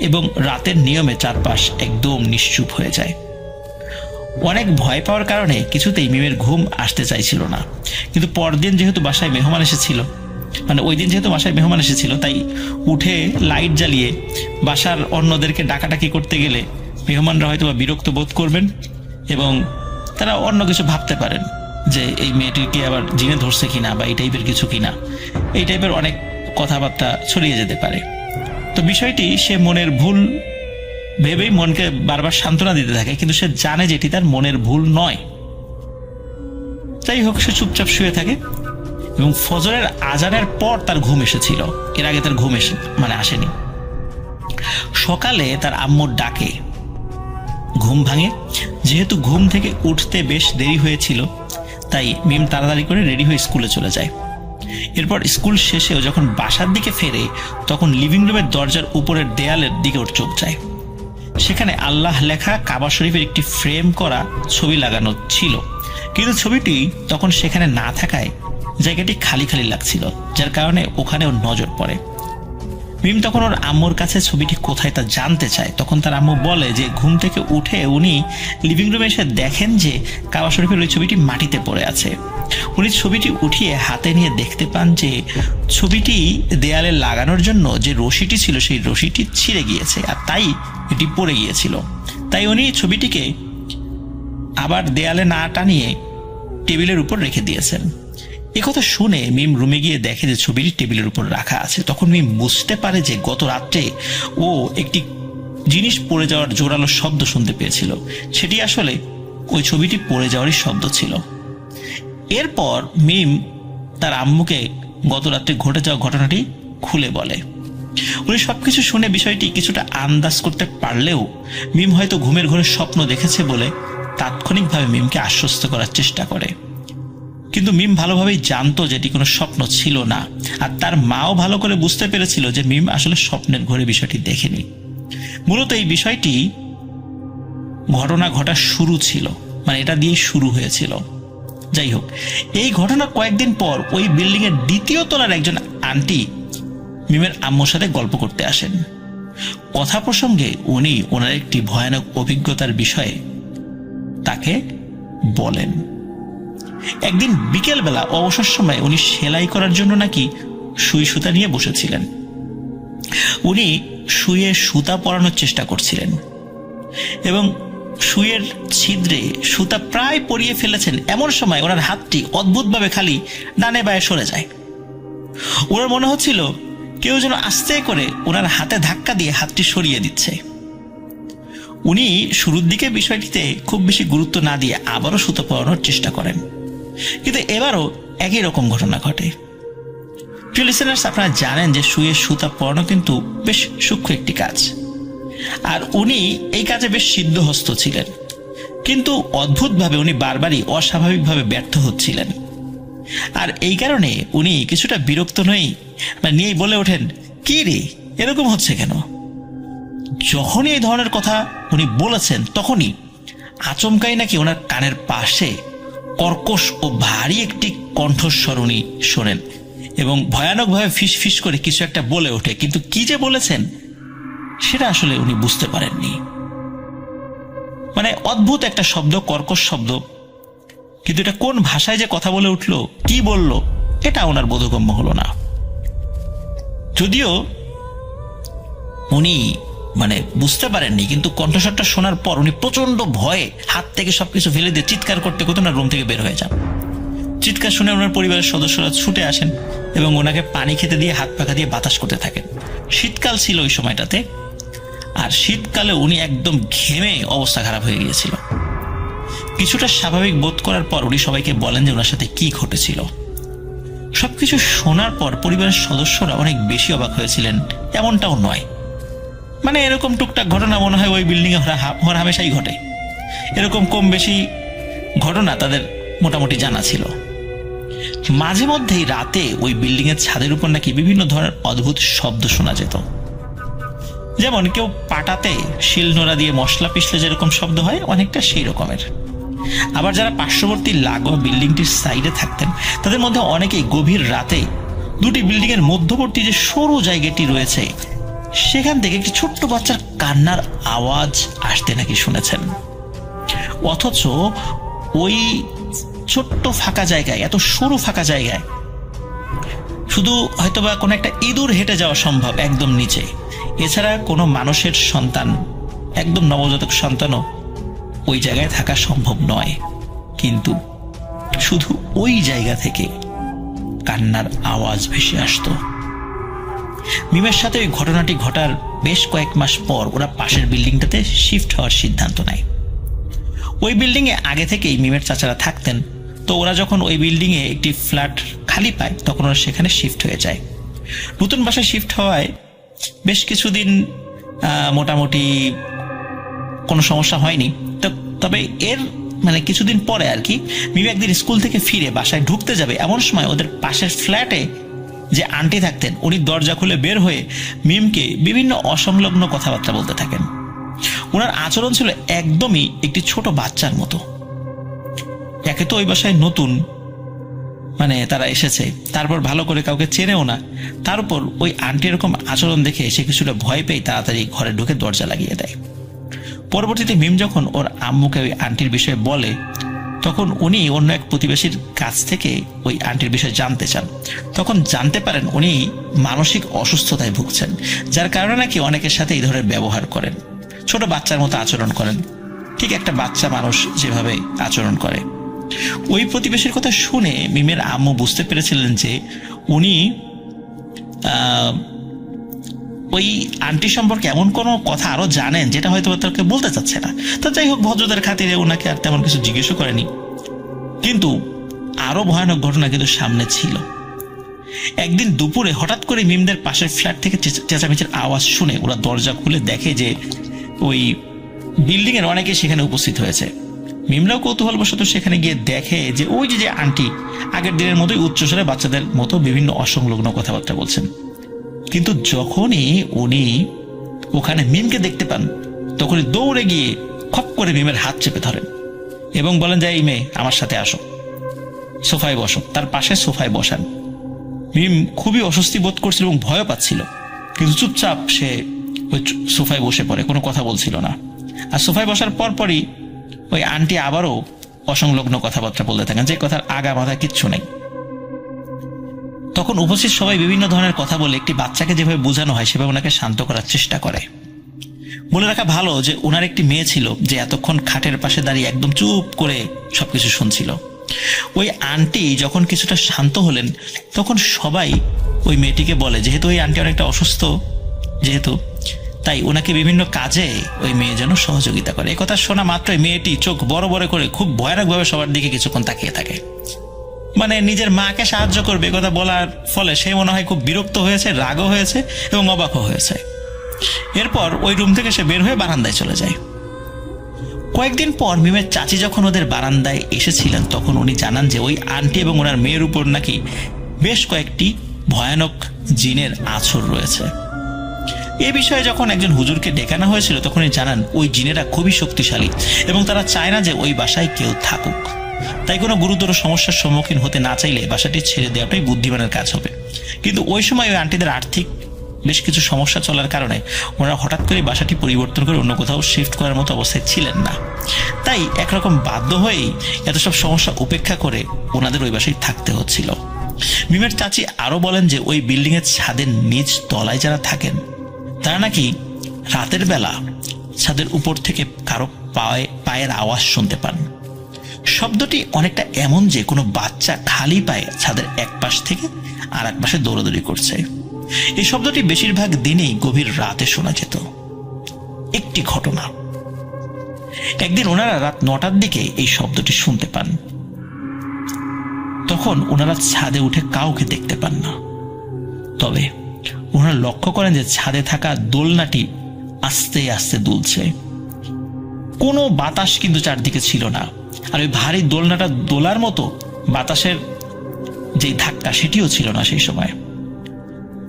এবং রাতের নিয়মে চারপাশ একদম নিশ্চুপ হয়ে যায়। অনেক ভয় পাওয়ার কারণে কিছুতেই মিমের ঘুম আসতে চাইছিল না, কিন্তু পরদিন যেহেতু বাসায় মেহমান এসেছিল, মানে ওই দিন যেহেতু বাসায় মেহমান এসেছিল, তাই উঠে লাইট জ্বালিয়ে বাসার অন্যদেরকে ডাকাডাকি করতে গেলে মেহমানরা হয়তো বা বিরক্ত বোধ করবেন এবং তারা অন্য কিছু ভাবতে পারেন যে এই মেয়েটিকে আবার জিনে ধরছে কিনা বা এই টাইপের কিছু কিনা, এই টাইপের অনেক কথাবার্তা ছড়িয়ে যেতে পারে। তো বিষয়টি সে মনের ভুল ভেবেই মনকে বারবার সান্ত্বনা দিতে থাকে, কিন্তু সে জানে যে এটি তার মনের ভুল নয়। যাই হোক, সে চুপচাপ শুয়ে থাকে এবং ফজরের আজানের পর তার ঘুম এসেছিল, এর আগে তার ঘুম আসেনি। সকালে তার আম্মুর ডাকে ঘুম ভাঙে। যেহেতু ঘুম থেকে উঠতে বেশ দেরি হয়েছিল, তাই মিম তাড়াতাড়ি করে রেডি হয়ে স্কুলে চলে যায়। এরপর স্কুল শেষেও যখন বাসার দিকে ফেরে তখন লিভিং রুমের দরজার উপরের দেয়ালের দিকে ওর চোখ যায়। সেখানে আল্লাহ লেখা কাবা শরীফের একটি ফ্রেম করা ছবি লাগানো ছিল, কিন্তু ছবিটি তখন সেখানে না থাকায় জায়গাটি খালি খালি লাগছিল, যার কারণে ওখানে ওর নজর পড়ে। মিম তখন ওর আম্মুর কাছে ছবিটি কোথায় তা জানতে চায়। তখন তার আম্মু বলে যে ঘুম থেকে উঠে উনি লিভিং রুমে এসে দেখেন যে কাবা শরীফের ওই ছবিটি মাটিতে পড়ে আছে। উনি ছবিটি উঠিয়ে হাতে নিয়ে দেখতে পান যে ছবিটি দেয়ালে লাগানোর জন্য যে রশিটি ছিল সেই রশিটি ছিঁড়ে গিয়েছে, আর তাই এটি পড়ে গিয়েছিল। তাই উনি ছবিটিকে আবার দেয়ালে না টানিয়ে টেবিলের উপর রেখে দিয়েছেন। একথা শুনে মিম রুমে গিয়ে দেখে যে ছবিটি টেবিলের উপর রাখা আছে। তখন মিম বুঝতে পারে যে গত রাত্রে ও একটি জিনিস পড়ে যাওয়ার জোরালো শব্দ শুনতে পেয়েছিল, সেটি আসলে ওই ছবিটি পড়ে যাওয়ারই শব্দ ছিল। এরপর মিম তার আম্মুকে গত রাত্রে ঘটে যাওয়া ঘটনাটি খুলে বলে। উনি সবকিছু শুনে বিষয়টি কিছুটা আন্দাজ করতে পারলেও মিম হয়তো ঘুমের ঘরে স্বপ্ন দেখেছে বলে তাৎক্ষণিকভাবে মিমকে আশ্বস্ত করার চেষ্টা করে, কিন্তু মিম ভালোভাবেই জানতো যে এটি কোনো স্বপ্ন ছিল না, আর তার মাও ভালো করে বুঝতে পেরেছিল যে মিম আসলে স্বপ্নের ঘরে বিষয়টি দেখেনি। মূলত এই বিষয়টি ঘটনা ঘটার শুরু ছিল, মানে এটা দিয়ে শুরু হয়েছিল। যাই হোক, এই ঘটনা কয়েকদিন পর ওই বিল্ডিং এর দ্বিতীয় তলার একজন আন্টি মিমের আম্মুর সাথে গল্প করতে আসেন। কথা প্রসঙ্গে উনি ওনার একটি ভয়ানক অভিজ্ঞতার বিষয়ে তাকে বলেন। একদিন বিকেলবেলা অবসর সময় উনি সেলাই করার জন্য নাকি সুই সুতা নিয়ে বসেছিলেন। উনি সুইয়ে সুতা পরানোর চেষ্টা করছিলেন এবং সুইয়ের ছিদ্রে সুতা প্রায় পরিয়ে ফেলেছেন। এমন সময় ওনার হাতটি অদ্ভুতভাবে খালি ডানে বায়ে সরে যায়। ওনার মনে হচ্ছিল কেউ যেন আস্তে করে ওনার হাতে ধাক্কা দিয়ে হাতটি সরিয়ে দিচ্ছে। উনি শুরুর দিকে বিষয়টিতে খুব বেশি গুরুত্ব না দিয়ে আবারও সুতা পরানোর চেষ্টা করেন, কিন্তু এবারও একই রকম ঘটনা ঘটে। প্রিয় লিসেনার্স, আপনারা জানেন যে সুইয়ের সুতা পরানো কিন্তু বেশ সূক্ষ্ম একটি কাজ, আর উনি এই কাজে বেশ সিদ্ধহস্ত ছিলেন, কিন্তু অদ্ভুতভাবে উনি বারবারই অস্বাভাবিকভাবে ব্যর্থ হচ্ছিলেন। আর এই কারণে উনি কিছুটা বিরক্ত নিয়েই বলে ওঠেন, কি রে, এরকম হচ্ছে কেন? যখনই এই ধরনের কথা উনি বলেছেন তখনই আচমকাই নাকি ওনার কানের পাশে কর্কশ ও ভারী একটি কণ্ঠস্বর উনি শোনেন এবং ভয়ানকভাবে ফিস ফিস করে কিছু একটা বলে ওঠে, কিন্তু কি যে বলেছেন সেটা আসলে উনি বুঝতে পারেননি। মানে অদ্ভুত একটা শব্দ, কর্কশ শব্দ, কিন্তু এটা কোন ভাষায় যে কথা বলে উঠলো, কি বলল, এটা ওনার বোধগম্য হলো না। যদিও উনি বুঝতে পারেননি, কিন্তু কণ্ঠস্বরটা শোনার পর উনি প্রচন্ড ভয়ে হাত থেকে সবকিছু ফেলে দিয়ে চিৎকার করতে করতে ওনার রুম থেকে বের হয়ে যান। চিৎকার শুনে ওনার পরিবারের সদস্যরা ছুটে আসেন এবং ওনাকে পানি খেতে দিয়ে হাত পাখা দিয়ে বাতাস করতে থাকেন। শীতকাল ছিল ওই সময়টাতে, আর শীতকালে উনি একদম ঘেমে অবস্থা খারাপ হয়ে গিয়েছিল। কিছুটা স্বাভাবিক বোধ করার পর উনি সবাইকে বলেন যে ওনার সাথে কি ঘটেছিল। সবকিছু শোনার পর পরিবারের সদস্যরা অনেক বেশি অবাক হয়েছিলেন এমনটাও নয়, এরকম টুকটাক ঘটনা মনে হয় ওই বিল্ডিং এ হামেশাই ঘটে, এরকম কম বেশি ঘটনা তাদের মোটামুটি জানা ছিল। মাঝে মধ্যেই রাতে ওই বিল্ডিং এর ছাদের উপর নাকি বিভিন্ন ধরনের অদ্ভুত শব্দ শোনা যেত, যেমন কেউ পাটাতে শিলনোড়া দিয়ে মশলা পিষলে যেরকম শব্দ হয়, অনেকটা সেই রকমের। আবার যারা পার্শ্ববর্তী লাগোয়া বিল্ডিংটির সাইডে থাকতেন তাদের মধ্যে অনেকেই গভীর রাতে দুটি বিল্ডিং এর মধ্যবর্তী যে সরু জায়গাটি রয়েছে সেখান থেকে একটি ছোট্ট বাচ্চার কান্নার আওয়াজ আসতে নাকি শুনেছেন। অথচ ওই ছোট্ট ফাঁকা জায়গায়, এত সরু ফাঁকা জায়গায় শুধু হয়তোবা কোনো একটা ইঁদুর হেঁটে যাওয়া সম্ভব একদম নিচে, এছাড়া কোনো মানুষের সন্তান, একদম নবজাতক সন্তানও ওই জায়গায় থাকা সম্ভব নয়। কিন্তু শুধু ওই জায়গা থেকে কান্নার আওয়াজ ভেসে আসতো। মিমের সাথে ওই ঘটনাটি ঘটার বেশ কয়েক মাস পর ওরা পাশের বিল্ডিংটাতে শিফট হওয়ার সিদ্ধান্ত নেয়। ওই বিল্ডিং এ আগে থেকেই মিমের চাচারা থাকতেন, তো ওরা যখন ওই বিল্ডিং এ একটি ফ্ল্যাট খালি পায় তখন ওরা সেখানে শিফট হয়ে যায়। নতুন বাসায় শিফট হওয়ায় বেশ কিছুদিন মোটামুটি কোনো সমস্যা হয়নি। তবে এর কিছুদিন পরে আর কি, মিম একদিন স্কুল থেকে ফিরে বাসায় ঢুকতে যাবে, এমন সময় ওদের পাশের ফ্ল্যাটে যে আন্টি থাকতেন উনি দরজা খুলে বের হয়ে মিমকে বিভিন্ন অসংলগ্ন কথাবার্তা বলতে থাকেন। ওনার আচরণ ছিল একদমই একটি ছোট বাচ্চার মতো। একে তো ওই বাসায় নতুন, তারা এসেছে, তারপর ভালো করে কাউকে চেনেও না, তার উপর ওই আন্টি এরকম আচরণ দেখে সে কিছুটা ভয় পেয়ে তাড়াতাড়ি ঘরে ঢুকে দরজা লাগিয়ে দেয়। পরবর্তীতে মিম যখন ওর আম্মুকে ওই আন্টির বিষয়ে বলে তখন উনি অন্য এক প্রতিবেশীর কাছ থেকে ওই আন্টির বিষয়ে জানতে চান। তখন জানতে পারেন উনি মানসিক অসুস্থতায় ভুগছেন, যার কারণে নাকি অনেকের সাথে এই ধরনের ব্যবহার করেন, ছোট বাচ্চার মতো আচরণ করেন, ঠিক একটা বাচ্চা মানুষ যেভাবে আচরণ করে। ওই প্রতিবেশীর কথা শুনে মিমের আম্মু বুঝতে পেরেছিলেন যে উনি ওই আন্টি সম্পর্কে এমন কোনো কথা আরো জানেন যেটা হয়তো তাকে বলতে চাচ্ছে না। তো যাই হোক, ভদ্রতার খাতিরে ওনাকে আর তেমন কিছু জিজ্ঞেসও করেনি। কিন্তু আরো ভয়ানক ঘটনা কিন্তু সামনে ছিল। একদিন দুপুরে হঠাৎ করে মিমদের পাশের ফ্ল্যাট থেকে চেঁচামেচির আওয়াজ শুনে ওরা দরজা খুলে দেখে যে ওই বিল্ডিং এর অনেকে সেখানে উপস্থিত হয়েছে। মিমরাও কৌতূহলবশত সেখানে গিয়ে দেখে যে ওই যে আন্টি আগের দিনের মতোই উচ্চস্বরে বাচ্চাদের মতো বিভিন্ন অসংলগ্ন কথাবার্তা বলছেন। কিন্তু যখনই উনি ওখানে মিমকে দেখতে পান তখনই দৌড়ে গিয়ে খপ করে মিমের হাত চেপে ধরেন এবং বলেন যে, এই মেয়ে আমার সাথে আসো, সোফায় বসো। তার পাশে সোফায় বসান। মিম খুবই অস্বস্তি বোধ করছিল এবং ভয় পাচ্ছিল, কিন্তু চুপচাপ সে ওই সোফায় বসে পড়ে, কোনো কথা বলছিল না। আর সোফায় বসার পরপরই ওই আন্টি আবারও অসংলগ্ন কথাবার্তা বলতে থাকেন, যে কথার আগা মাথা কিচ্ছু নেই। তখন উপস্থিত সবাই বিভিন্ন ধরনের কথা বলে একটি বাচ্চাকে যেভাবে বোঝানো হয় সেভাবে ওনাকে শান্ত করার চেষ্টা করে। বলে রাখা ভালো যে ওনার একটি মেয়ে ছিল যে এতক্ষণ খাটের পাশে দাঁড়িয়ে একদম চুপ করে সবকিছু শুনছিল। ওই আন্টি যখন কিছুটা শান্ত হলেন তখন সবাই ওই মেয়েটিকে বলে, যেহেতু ওই আন্টি অনেকটা অসুস্থ যেহেতু, তাই ওনাকে বিভিন্ন কাজে ওই মেয়ে যেন সহযোগিতা করে। এই কথা শোনা মাত্রই মেয়েটি চোখ বড় বড় করে খুব ভয়ানকভাবে সবার দিকে কিছুক্ষণ তাকিয়ে থাকে। মানে নিজের মাকে সাহায্য করবে কথা বলার ফলে সে মনে হয় খুব বিরক্ত হয়েছে, রাগও হয়েছে এবং অবাকও হয়েছে। এরপর ওই রুম থেকে সে বের হয়ে বারান্দায় চলে যায়। কয়েকদিন পর মিমের চাচি যখন ওদের বারান্দায় এসেছিলেন তখন উনি জানান যে ওই আন্টি এবং ওনার মেয়ের উপর নাকি বেশ কয়েকটি ভয়ানক জিনের আছর রয়েছে। এ বিষয়ে যখন একজন হুজুরকে ডেকানো হয়েছিল তখন উনি জানান ওই জিনেরা খুবই শক্তিশালী এবং তারা চায় না যে ওই বাসায় কেউ থাকুক। তাই কোনো গুরুতর সমস্যার সম্মুখীন হতে না চাইলে বাসাটি ছেড়ে দেওয়াটাই বুদ্ধিমানের কাজ হবে। কিন্তু ওই সময় ওই আন্টিদের আর্থিক বেশ কিছু সমস্যা চলার কারণে ওনারা হঠাৎ করে বাসাটি পরিবর্তন করে অন্য কোথাও শিফট করার মতো অবস্থায় ছিলেন না। তাই একরকম বাধ্য হয়েই এত সব সমস্যা উপেক্ষা করে ওনাদের ওই বাসায় থাকতে হচ্ছিল। মিমের চাচি আরো বলেন যে ওই বিল্ডিং এর ছাদের নিচ তলায় যারা থাকেন তারা নাকি রাতের বেলা ছাদের উপর থেকে কারো পায়ের আওয়াজ শুনতে পান। শব্দটি অনেকটা এমন যে কোনো বাচ্চা খালি পায়ে ছাদের এক পাশ থেকে আর এক পাশে দৌড়াদৌড়ি করছে। এই শব্দটি বেশিরভাগ দিনেই গভীর রাতে শোনা যেত। একটি ঘটনা, একদিন ওনারা রাত 9টার দিকে এই শব্দটি শুনতে পান। তখন ওনারা ছাদে উঠে কাউকে দেখতে পান না, তবে ওনারা লক্ষ্য করেন যে ছাদে থাকা দোলনাটি আস্তে আস্তে দুলছে। কোনো বাতাস কিন্তু চারদিকে ছিল না, আর ওই ভারী দোলনাটা দোলার মতো বাতাসের যে ধাক্কা সেটিও ছিল না সেই সময়।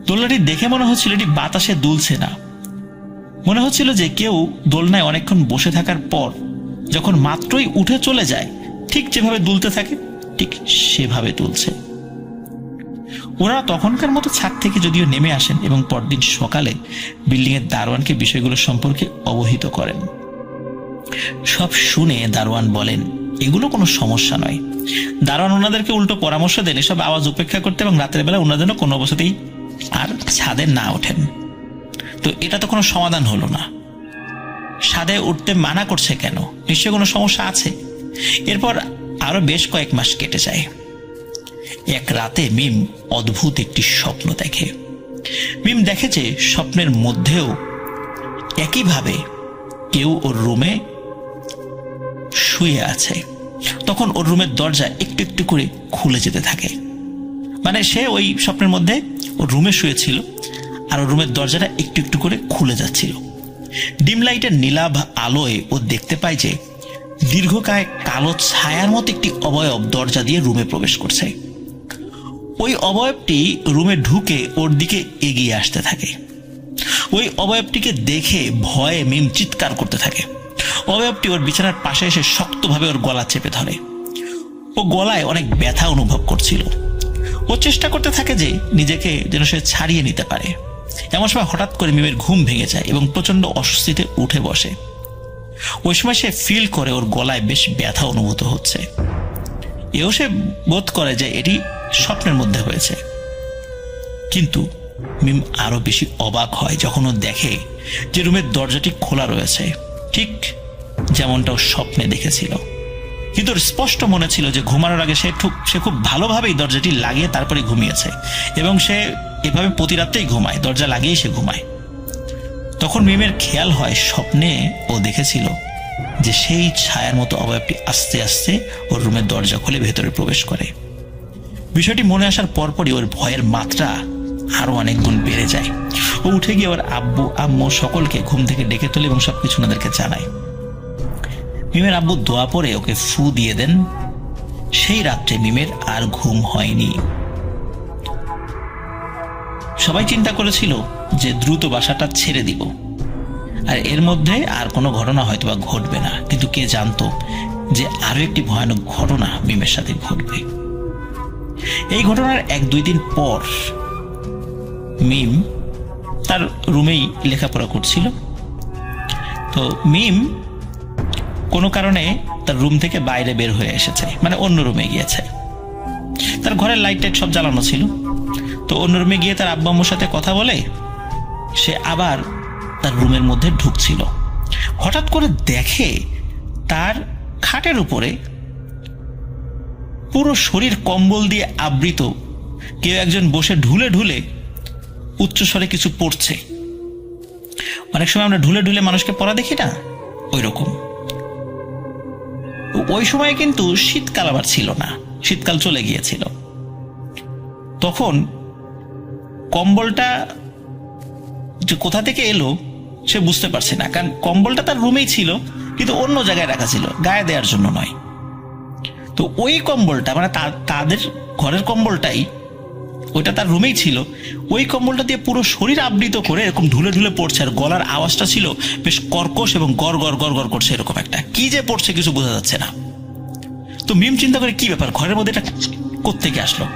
দোলনাটি দেখে মনে হচ্ছিল এটি বাতাসে দুলছে না, মনে হচ্ছিল যে কেউ দোলনায় অনেকক্ষণ বসে থাকার পর যখন মাত্রই উঠে চলে যায় ঠিক যেভাবে দুলতে থাকে ঠিক সেভাবে দুলছে। ওরা তখনকার মতো ছাদ থেকে যদিও নেমে আসেন এবং পরদিন সকালে বিল্ডিং এর দারোয়ানকে বিষয়গুলো সম্পর্কে অবহিত করেন। সব শুনে দারোয়ান বলেন এগুলো কোনো সমস্যা নয়। দারোয়ান ওনাদেরকে উল্টো পরামর্শ দেন এসব আওয়াজ উপেক্ষা করতে এবং রাতের বেলা ওনারা যেন কোনো অবস্থাতেই আর ছাদে না ওঠেন। তো এটা তো কোনো সমাধান হলো না, ছাদে উঠতে মানা করছে কেন? নিশ্চয়ই কোনো সমস্যা আছে। এরপর আরো বেশ কয়েক মাস কেটে যায়। এক রাতে মিম অদ্ভুত একটি স্বপ্ন দেখে। মিম দেখে যে স্বপ্নের মধ্যেও একইভাবে কেউ ওর রুমে শুয়ে আছে। তখন ওর রুমের দরজা একটু একটু করে খুলে যেতে থাকে। মানে সে ওই স্বপ্নের মধ্যে ওর রুমে শুয়েছিল আর ওর রুমের দরজাটা একটু একটু করে খুলে যাচ্ছিল। ডিম লাইটের নীলাভ আলোয় ও দেখতে পায় যে দীর্ঘকায় কালো ছায়ার মতো একটি অবয়ব দরজা দিয়ে রুমে প্রবেশ করছে। ওই অবয়বটি রুমে ঢুকে ওর দিকে এগিয়ে আসতে থাকে। ওই অবয়বটিকে দেখে ভয়ে মিম চিৎকার করতে থাকে। অবয়বটি ওর বিছানার পাশে এসে শক্তভাবে ওর গলা চেপে ধরে। ও গলায় অনেক ব্যথা অনুভব করছিল। ও চেষ্টা করতে থাকে যে নিজেকে যেন সে ছাড়িয়ে নিতে পারে। এমন সময় হঠাৎ করে মিমের ঘুম ভেঙে যায় এবং প্রচন্ড অস্বস্তিতে উঠে বসে। ওই সময় সে ফিল করে ওর গলায় বেশ ব্যথা অনুভূত হচ্ছে। এও সে বোধ করে যে এটি স্বপ্নের মধ্যে হয়েছে। কিন্তু মিম আরো বেশি অবাক হয় যখন ও দেখে যে রুমের দরজাটি খোলা রয়েছে, ঠিক যেমনটা ও স্বপ্নে দেখেছিল। কিন্তু ওর স্পষ্ট মনে ছিল যে ঘুমানোর আগে সে খুব ভালোভাবেই দরজাটি লাগিয়ে তারপরে ঘুমিয়েছে এবং সে এভাবে প্রতি রাতেই ঘুমায়, দরজা লাগিয়েই সে ঘুমায়। তখন মিমের খেয়াল হয় স্বপ্নে ও দেখেছিল যে সেই ছায়ার মতো অবয়বটি আস্তে আস্তে ওর রুমের দরজা খুলে ভেতরে প্রবেশ করে। বিষয়টি মনে আসার পরপরই ওর ভয়ের মাত্রা আরো অনেক গুণ বেড়ে যায়। ও উঠে গিয়ে ওর আব্বু আম্মু সকলকে ঘুম থেকে ডেকে তোলে এবং সবকিছু ওনাদেরকে জানায়। মিমের আব্বু দোয়া পড়ে ওকে ফু দিয়ে দেন। সেই রাত্রে মিমের আর ঘুম হয়নি। সবাই চিন্তা করেছিল যে দ্রুত বাসাটা ছেড়ে দিব, আর এর মধ্যে আর কোনো ঘটনা হয়তো বা ঘটবে না। কিন্তু কে জানতো যে আরো একটি ভয়ানক ঘটনা মিমের সাথে ঘটবে। এই ঘটনার 1-2 দিন পর মিম তার রুমেই লেখাপড়া করছিল। তো মিম কোনো কারণে তার রুম থেকে বাইরে বের হয়ে এসেছে, মানে অন্য রুমে গিয়েছে। তার ঘরের লাইট টাইট সব জ্বালানো ছিল। তো অন্য রুমে গিয়ে তার আব্বা আম্মুর সাথে কথা বলে সে আবার তার রুমের মধ্যে ঢুকছিল। হঠাৎ করে দেখে তার খাটের উপরে পুরো শরীর কম্বল দিয়ে আবৃত কেউ একজন বসে ঢুলে ঢুলে উচ্চস্বরে কিছু পড়ছে। অনেক সময় আমরা ঢুলে ঢুলে মানুষকে পড়া দেখি না, ওই রকম। ওই সময় কিন্তু শীতকাল আবার ছিল না, শীতকাল চলে গিয়েছিল। তখন কম্বলটা যে কোথা থেকে এলো সে বুঝতে পারছে না, কারণ কম্বলটা তার রুমেই ছিল কিন্তু অন্য জায়গায় রাখা ছিল, গায়ে দেওয়ার জন্য নয়। তো ওই কম্বলটা মানে তাদের ঘরের কম্বলটাই, ওইটা তার রুমেই ছিল। ওই কম্বলটা দিয়ে পুরো শরীর আবৃত করে এরকম ঢুলে ঢুলে পড়ছে, আর গলার আওয়াজটা ছিল বেশ কর্কশ এবং গড় গড় গড় গড় করছে, এরকম একটা কি যে পড়ছে কিছু বোঝা যাচ্ছে না। তো মিম চিন্তা করে কি ব্যাপার, ঘরের মধ্যে এটা কোত্থেকে আসলো।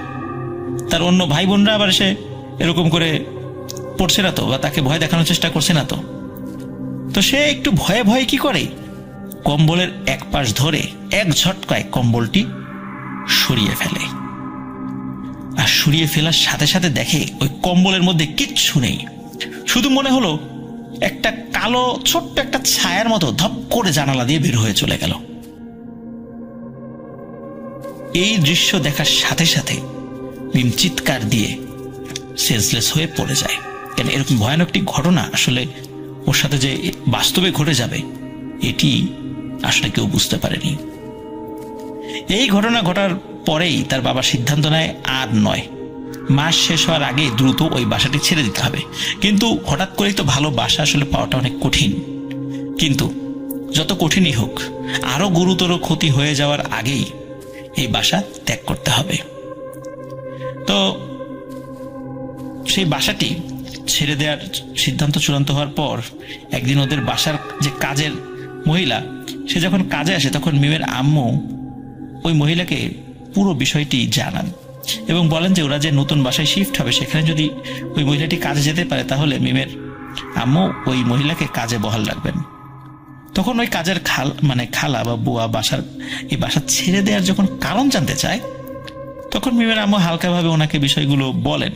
তার অন্য ভাই বোনরা আবার এসে এরকম করে পড়ছে না তো, বা তাকে ভয় দেখানোর চেষ্টা করছে না তো। তো সে একটু ভয়ে ভয়ে কি করে, কম্বলের এক পাশ ধরে এক ঝটকায় কম্বলটি সরিয়ে ফেলে। আর সরিয়ে ফেলার সাথে সাথে দেখে ওই কম্বলের মধ্যে কিচ্ছু নেই, শুধু মনে হলো একটা কালো ছোট্ট একটা ছায়ার মতো ধপ করে জানালা দিয়ে বের হয়ে চলে গেল। এই দৃশ্য দেখার সাথে সাথে মিম চিৎকার দিয়ে সেন্সলেস হয়ে পড়ে যায়। কেন এরকম ভয়ানক একটি ঘটনা আসলে ওর সাথে যে বাস্তবে ঘটে যাবে এটি আসলে কেউ বুঝতে পারেনি। এই ঘটনা ঘটার পরেই তার বাবা সিদ্ধান্ত নেয় আর নয়, মাস শেষ হওয়ার আগে দ্রুত ওই বাসাটি ছেড়ে দিতে হবে। কিন্তু হঠাৎ করেই তো ভালো বাসা আসলে পাওয়াটা অনেক কঠিন। কিন্তু যত কঠিনই হোক, আরো গুরুতর ক্ষতি হয়ে যাওয়ার আগেই এই বাসা ত্যাগ করতে হবে। তো সেই বাসাটি ছেড়ে দেওয়ার সিদ্ধান্ত চূড়ান্ত হওয়ার পর একদিন ওদের বাসার যে কাজের মহিলা, সে যখন কাজে আসে তখন মিমের আম্মু ওই মহিলাকে পুরো বিষয়টি জানান এবং বলেন যে ওরা যে নতুন বাসায় শিফট হবে সেখানে যদি ওই মহিলাটি কাজে যেতে পারে তাহলে মিমের আম্মু ওই মহিলাকে কাজে বহাল রাখবেন। তখন ওই কাজের খালা বা বুয়া এই বাসা ছেড়ে দেওয়ার যখন কারণ জানতে চায় তখন মিমের আম্মু হালকাভাবে ওনাকে বিষয়গুলো বলেন।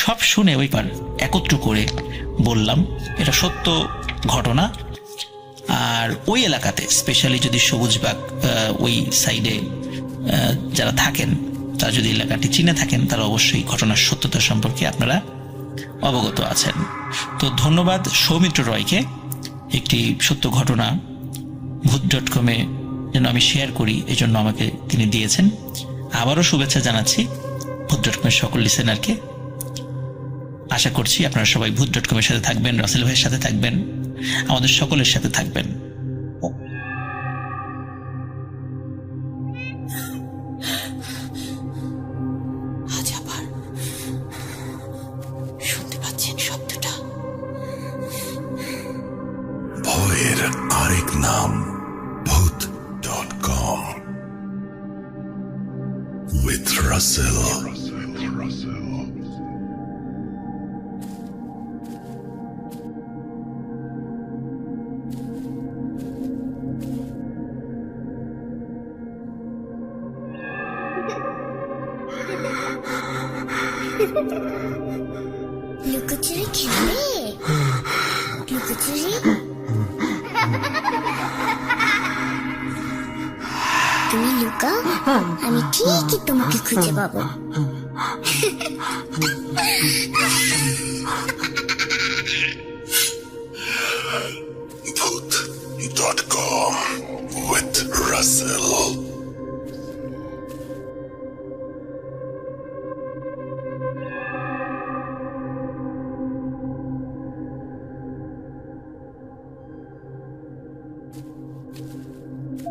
সব শুনে ওইবার একত্র করে বললাম এটা সত্য ঘটনা। আর ওই এলাকাতে স্পেশালি যদি সবুজবাগ ওই সাইডে যারা থাকেন তারা যদি এলাকাটি চিনে থাকেন তারা অবশ্যই ঘটনার সত্যতা সম্পর্কে আপনারা অবগত আছেন। তো ধন্যবাদ সৌমিত্র রয়কে, একটি সত্য ঘটনা ভূত.com-এ যেন আমি শেয়ার করি এই জন্য আমাকে তিনি দিয়েছেন। আবারও শুভেচ্ছা জানাচ্ছি ভূত.com-এর সকল লিসেনারকে। আশা করছি আপনারা সবাই ভূত.com-এর সাথে থাকবেন, রাসেল ভাইয়ের সাথে থাকবেন, আমাদের সকলের সাথে থাকবেন। আজ আবার শুনতে পাচ্ছেন শব্দটা? ভয়ের আরেক নাম ভূত.com with Russell. লুকোচুরি খেলবে? লুকোচুরি তুমি লুকাও, আমি ঠিকই তোমাকে খুঁজে পাবো। Voot.com with Russell. আপনাদের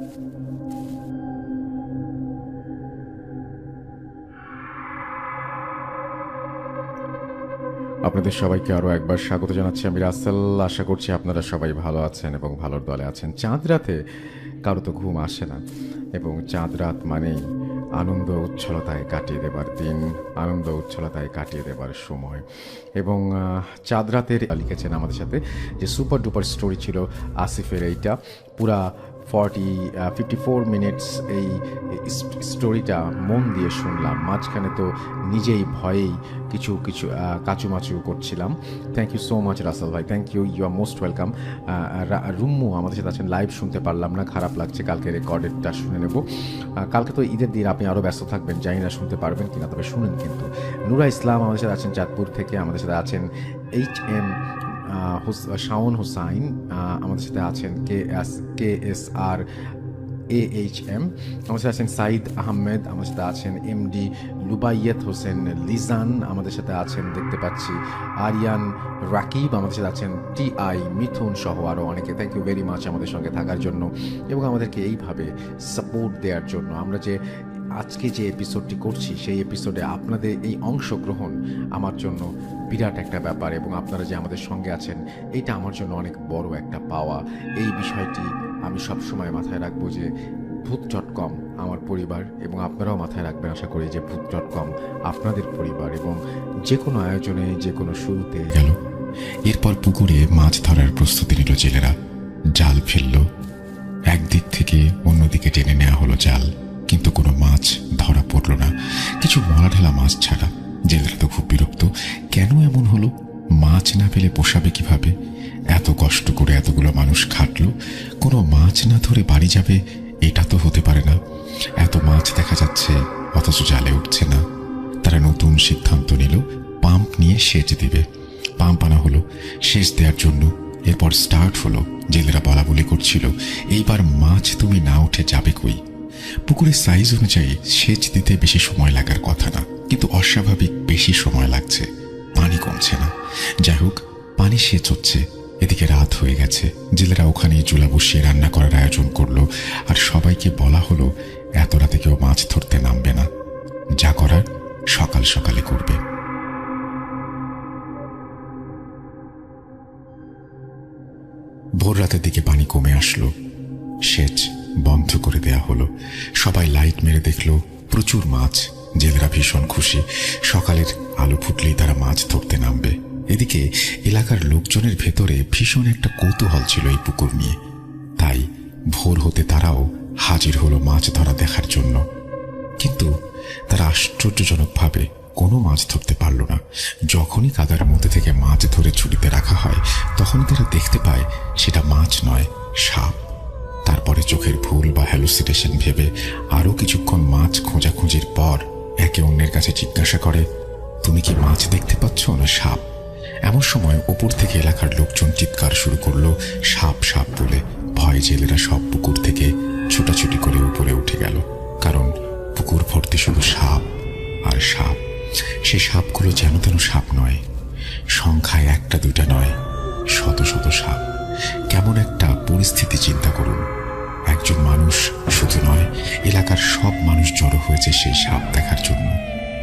সবাইকে আরও একবার স্বাগত জানাচ্ছি। আমি রাসেল। আশা করছি আপনারা সবাই ভালো আছেন এবং ভালোর দলে আছেন। চাঁদ রাতে কারো তো ঘুম আসে না, এবং চাঁদ রাত মানেই আনন্দ উচ্ছলতায় কাটিয়ে দেবার দিন, আনন্দ উচ্ছলতায় কাটিয়ে দেবার সময়। এবং চাঁদ রাতের লিখেছেন আমাদের সাথে যে সুপার ডুপার স্টোরি ছিল আসিফের। এইটা পুরা 54 মিনিটস এই স্টোরিটা মন দিয়ে শুনলাম। মাঝখানে তো নিজেই ভয়েই কিছু কাচুমাচু করছিলাম। Thank you so much Rasel ভাই, thank you, you are most welcome. Rummu আমাদের সাথে আছেন। লাইভ শুনতে পারলাম না, খারাপ লাগছে, কালকে রেকর্ডেডটা শুনে নেব। কালকে তো ঈদের দিন, আপনি আরও ব্যস্ত থাকবেন, জানি না শুনতে পারবেন কিনা, তবে শুনেন কিন্তু। নুরা ইসলাম আমাদের সাথে আছেন চাঁদপুর থেকে। আমাদের সাথে আছেন HM শাওন হুসাইন, আমাদের সাথে আছেন KSR AHM, আমাদের সাথে আছেন সাইদ আহমেদ, আমাদের সাথে আছেন MD লুবাইয়েত হোসেন লিজান, আমাদের সাথে আছেন দেখতে পাচ্ছি আরিয়ান রাকিব, আমাদের সাথে আছেন TI মিথুন সহ আরও অনেকে। থ্যাংক ইউ ভেরি মাচ আমাদের সঙ্গে থাকার জন্য এবং আমাদেরকে এইভাবে সাপোর্ট দেওয়ার জন্য। আমরা যে আজকে যে এপিসোডটি করছি, সেই এপিসোডে আপনাদের এই অংশগ্রহণ আমার জন্য বিরাট একটা ব্যাপার, এবং আপনারা যে আমাদের সঙ্গে আছেন এইটা আমার জন্য অনেক বড় একটা পাওয়া। এই বিষয়টি আমি সবসময় মাথায় রাখবো যে ভূত.com আমার পরিবার, এবং আপনারাও মাথায় রাখবেন আশা করি যে ভূত.com আপনাদের পরিবার। এবং যে কোনো আয়োজনে, যে কোনো শুরুতে গেল। এরপর পুকুরে মাছ ধরার প্রস্তুতি নিল জেলেরা। জাল ফেলল, একদিক থেকে অন্যদিকে টেনে নেওয়া হলো জাল, কিন্তু কোনো মাছ ধরা পড়ল না, কিছু মরা ঢালা মাছ ছাড়া। জেলেরা তো খুব বিরক্ত, কেন এমন হলো? মাছ না পেলে পোষাবে কিভাবে? এত কষ্ট করে এতগুলো মানুষ খাটলো, কোনো মাছ না ধরে বাড়ি যাবে, এটা তো হতে পারে না। এত মাছ দেখা যাচ্ছে অথচ জালে উঠছে না। তারা নতুন সিদ্ধান্ত নিল, পাম্প নিয়ে সেচ দিবে। পাম্প আনা হলো সেচ দেওয়ার জন্য। এরপর স্টার্ট হলো। জেলেরা বলা বলি করছিল, এইবার মাছ তুমি না উঠে যাবে কই? পুকুরের সাইজ অনুযায়ী সেচ দিতে বেশি সময় লাগার কথা না, কিন্তু অস্বাভাবিক বেশি সময় লাগছে, পানি কমছে না। যাই হোক, পানি সেচ হচ্ছে। এদিকে রাত হয়ে গেছে। জেলেরা ওখানে চুলা বসিয়ে রান্না করার আয়োজন করলো, আর সবাইকে বলা হলো এত রাতে কেউ মাছ ধরতে নামবে না, যা করার সকাল সকালে করবে। ভোর রাতের দিকে পানি কমে আসলো, সেচ বন্ধ করে দেয়া হলো। সবাই লাইট মেরে দেখলো প্রচুর মাছ। জেলেরা ভীষণ খুশি, সকালের আলো ফুটলেই তারা মাছ ধরতে নামবে। এদিকে এলাকার লোকজনের ভেতরে ভীষণ একটা কৌতূহল ছিল এই পুকুর নিয়ে, তাই ভোর হতে তারাও হাজির হলো মাছ ধরা দেখার জন্য। কিন্তু তারা আশ্চর্যজনকভাবে কোনো মাছ ধরতে পারল না। যখনই কাদার মধ্যে থেকে মাছ ধরে ঝুড়িতে রাখা হয়, তখনই তারা দেখতে পায় সেটা মাছ নয়, সাপ। তারপরে চোখের ভুল বা হ্যালুসিনেশন ভেবে আরও কিছুক্ষণ মাছ খোঁজাখুঁজির পর একে অন্যের কাছে জিজ্ঞাসা করে, তুমি কি মাছ দেখতে পাচ্ছ না সাপ? এমন সময় ওপর থেকে এলাকার লোকজন চিৎকার শুরু করলো, সাপ সাপ বলে। ভয়ে জেলেরা সব পুকুর থেকে ছোটাছুটি করে উপরে উঠে গেল, কারণ পুকুর ভর্তি শুধু সাপ আর সাপ। সেই সাপগুলো যেন তেন সাপ নয়, সংখ্যায় একটা দুইটা নয়, শত শত সাপ। কেমন একটা পরিস্থিতি চিন্তা করুন। একজন মানুষ শুধু নয়, এলাকার সব মানুষ জড়ো হয়েছে সেই সাপ দেখার জন্য।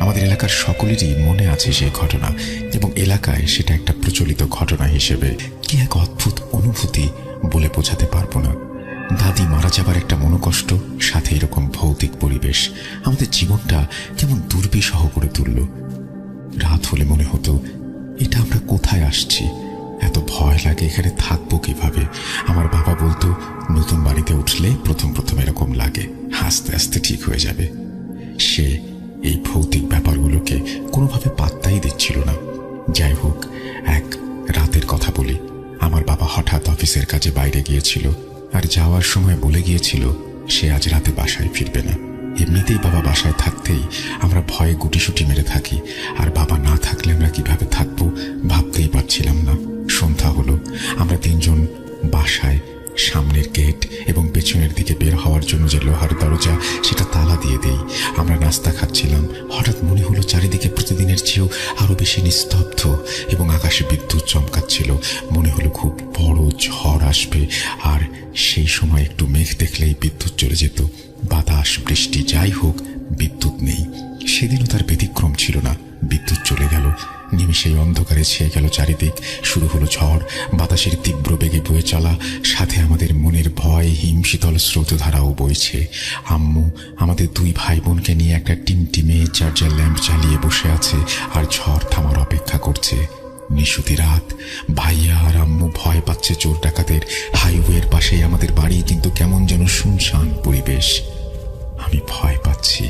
আমাদের এলাকার সকলেরই মনে আছে সেই ঘটনা, এবং এলাকায় সেটা একটা প্রচলিত ঘটনা হিসেবে কি এক অদ্ভুত অনুভূতি বলে বোঝাতে পারবো না। দাদি মারা যাবার একটা মনোকষ্ট, সাথে এরকম ভৌতিক পরিবেশ আমাদের জীবনটা কেমন দুর্বিষহ করে তুলল। রাত হলে মনে হতো, এটা আমরা কোথায় আসছি? এত ভয় লাগে, এখানে থাকবো কিভাবে? আমার বাবা বলতো, নতুন বাড়িতে উঠলে প্রথম প্রথম এরকম লাগে, আস্তে আস্তে ঠিক হয়ে যাবে। সে এই ভৌতিক ব্যাপারগুলোকে কোনোভাবে পাত্তাই দিচ্ছিল না। যাই হোক, এক রাতের কথা বলি। আমার বাবা হঠাৎ অফিসের কাজে বাইরে গিয়েছিল, আর যাওয়ার সময় বলে গিয়েছিল সে আজ রাতে বাসায় ফিরবে না। এমনিতেই বাবা বাসায় থাকতেই আমরা ভয়ে গুটিসুটি মেরে থাকি, আর বাবা না থাকলে আমরা কিভাবে থাকবো ভাবতেই পারছিলাম না। সন্ধ্যা হলো, আমরা তিনজন বাসায় সামনের গেট এবং পেছনের দিকে বের হওয়ার জন্য যে লোহার দরজা, সেটা তালা দিয়ে দেই। আমরা নাস্তা খাচ্ছিলাম, হঠাৎ মনে হলো চারিদিকে প্রতিদিনের চেয়েও আরো বেশি নিস্তব্ধ এবং আকাশে বিদ্যুৎ চমকাচ্ছিল। মনে হলো খুব বড় ঝড় আসবে, আর সেই সময় একটু মেঘ দেখলেই বিদ্যুৎ চলে যেত। বাতাস, বৃষ্টি যাই হোক, বিদ্যুৎ নেই। সেদিনও তার ব্যতিক্রম ছিল না, বিদ্যুৎ চলে গেল। নিমেষেই অন্ধকারে ছেয়ে গেল চারিদিক। শুরু হলো ঝড়, বাতাসের তীব্র বেগে বয়ে চলা, সাথে আমাদের মনের ভয় হিমশীতল স্রোতধারাও বইছে। আম্মু আমাদের দুই ভাই বোনকে নিয়ে একটা টিমটিমে চার্জার ল্যাম্প জ্বালিয়ে বসে আছে আর ঝড় থামার অপেক্ষা করছে। নিশুতি রাত, ভাইয়া আর আম্মু ভয় পাচ্ছে চোর ডাকাতের। হাইওয়ের পাশেই আমাদের বাড়ি, কিন্তু কেমন যেন শুনশান পরিবেশ। আমি ভয় পাচ্ছি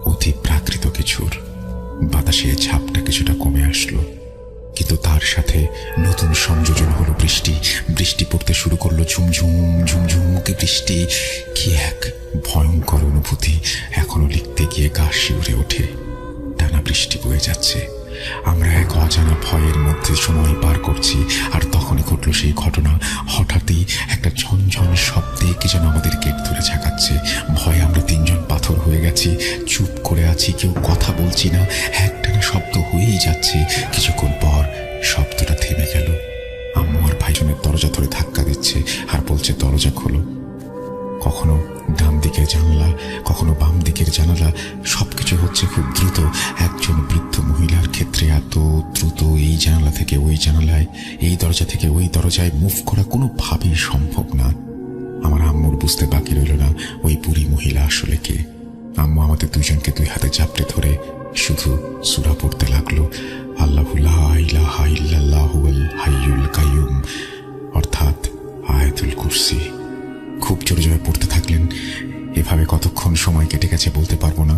অতি প্রাকৃত কিছুর। বাতাসে ঝাপটা কিছুটা কমে আসলো, কিন্তু তার সাথে নতুন সংযোজন হলো বৃষ্টি। বৃষ্টি পড়তে শুরু করলো, ঝুমঝুম ঝুমঝুমুকে বৃষ্টি। কি এক ভয়ঙ্কর অনুভূতি! এখনো লিখতে গিয়ে গা শিউরে ওঠে। টানা বৃষ্টি বয়ে যাচ্ছে, আমরা এক অজানা ভয়ের মধ্যে সময় পার করছি। আর তখনই ঘটল সেই ঘটনা। হঠাৎই একটা ঝনঝন শব্দে কি যেন আমাদের গেট ধরে ঝাঁকাচ্ছে। ভয়ে আমরা তিনজন পাথর হয়ে গেছি, চুপ করে আছি, কেউ কথা বলছি না। একটানা শব্দ হয়েই যাচ্ছে। কিছুক্ষণ পর শব্দটা থেমে গেল। আম্মু আর ভাইজনের দরজা ধরে ধাক্কা দিচ্ছে আর বলছে, দরজা খোলো। কখনো ডান দিকের জানালা, কখনো বাম দিকের জানালা, সবকিছু হচ্ছে খুব দ্রুত। একজন বৃদ্ধ মহিলার ক্ষেত্রে এত দ্রুত এই জানালা থেকে ওই জানালায়, এই দরজা থেকে ওই দরজায় মুভ করা কোনোভাবেই সম্ভব না। আমার আম্মুর বুঝতে বাকি রইল না ওই বুড়ি মহিলা আসলে কে। আম্মু আমাদের দুজনকে দুই হাতে চাপড়ে ধরে শুধু সূরা পড়তে লাগলো, আল্লাহু লা ইলাহা ইল্লাল্লাহুল হাইয়ুল কাইয়ুম, অর্থাৎ আয়াতুল কুরসি। খুব জোরে জোরে পড়তে থাকলেন। এভাবে কতক্ষণ সময় কেটে গেছে বলতে পারবো না।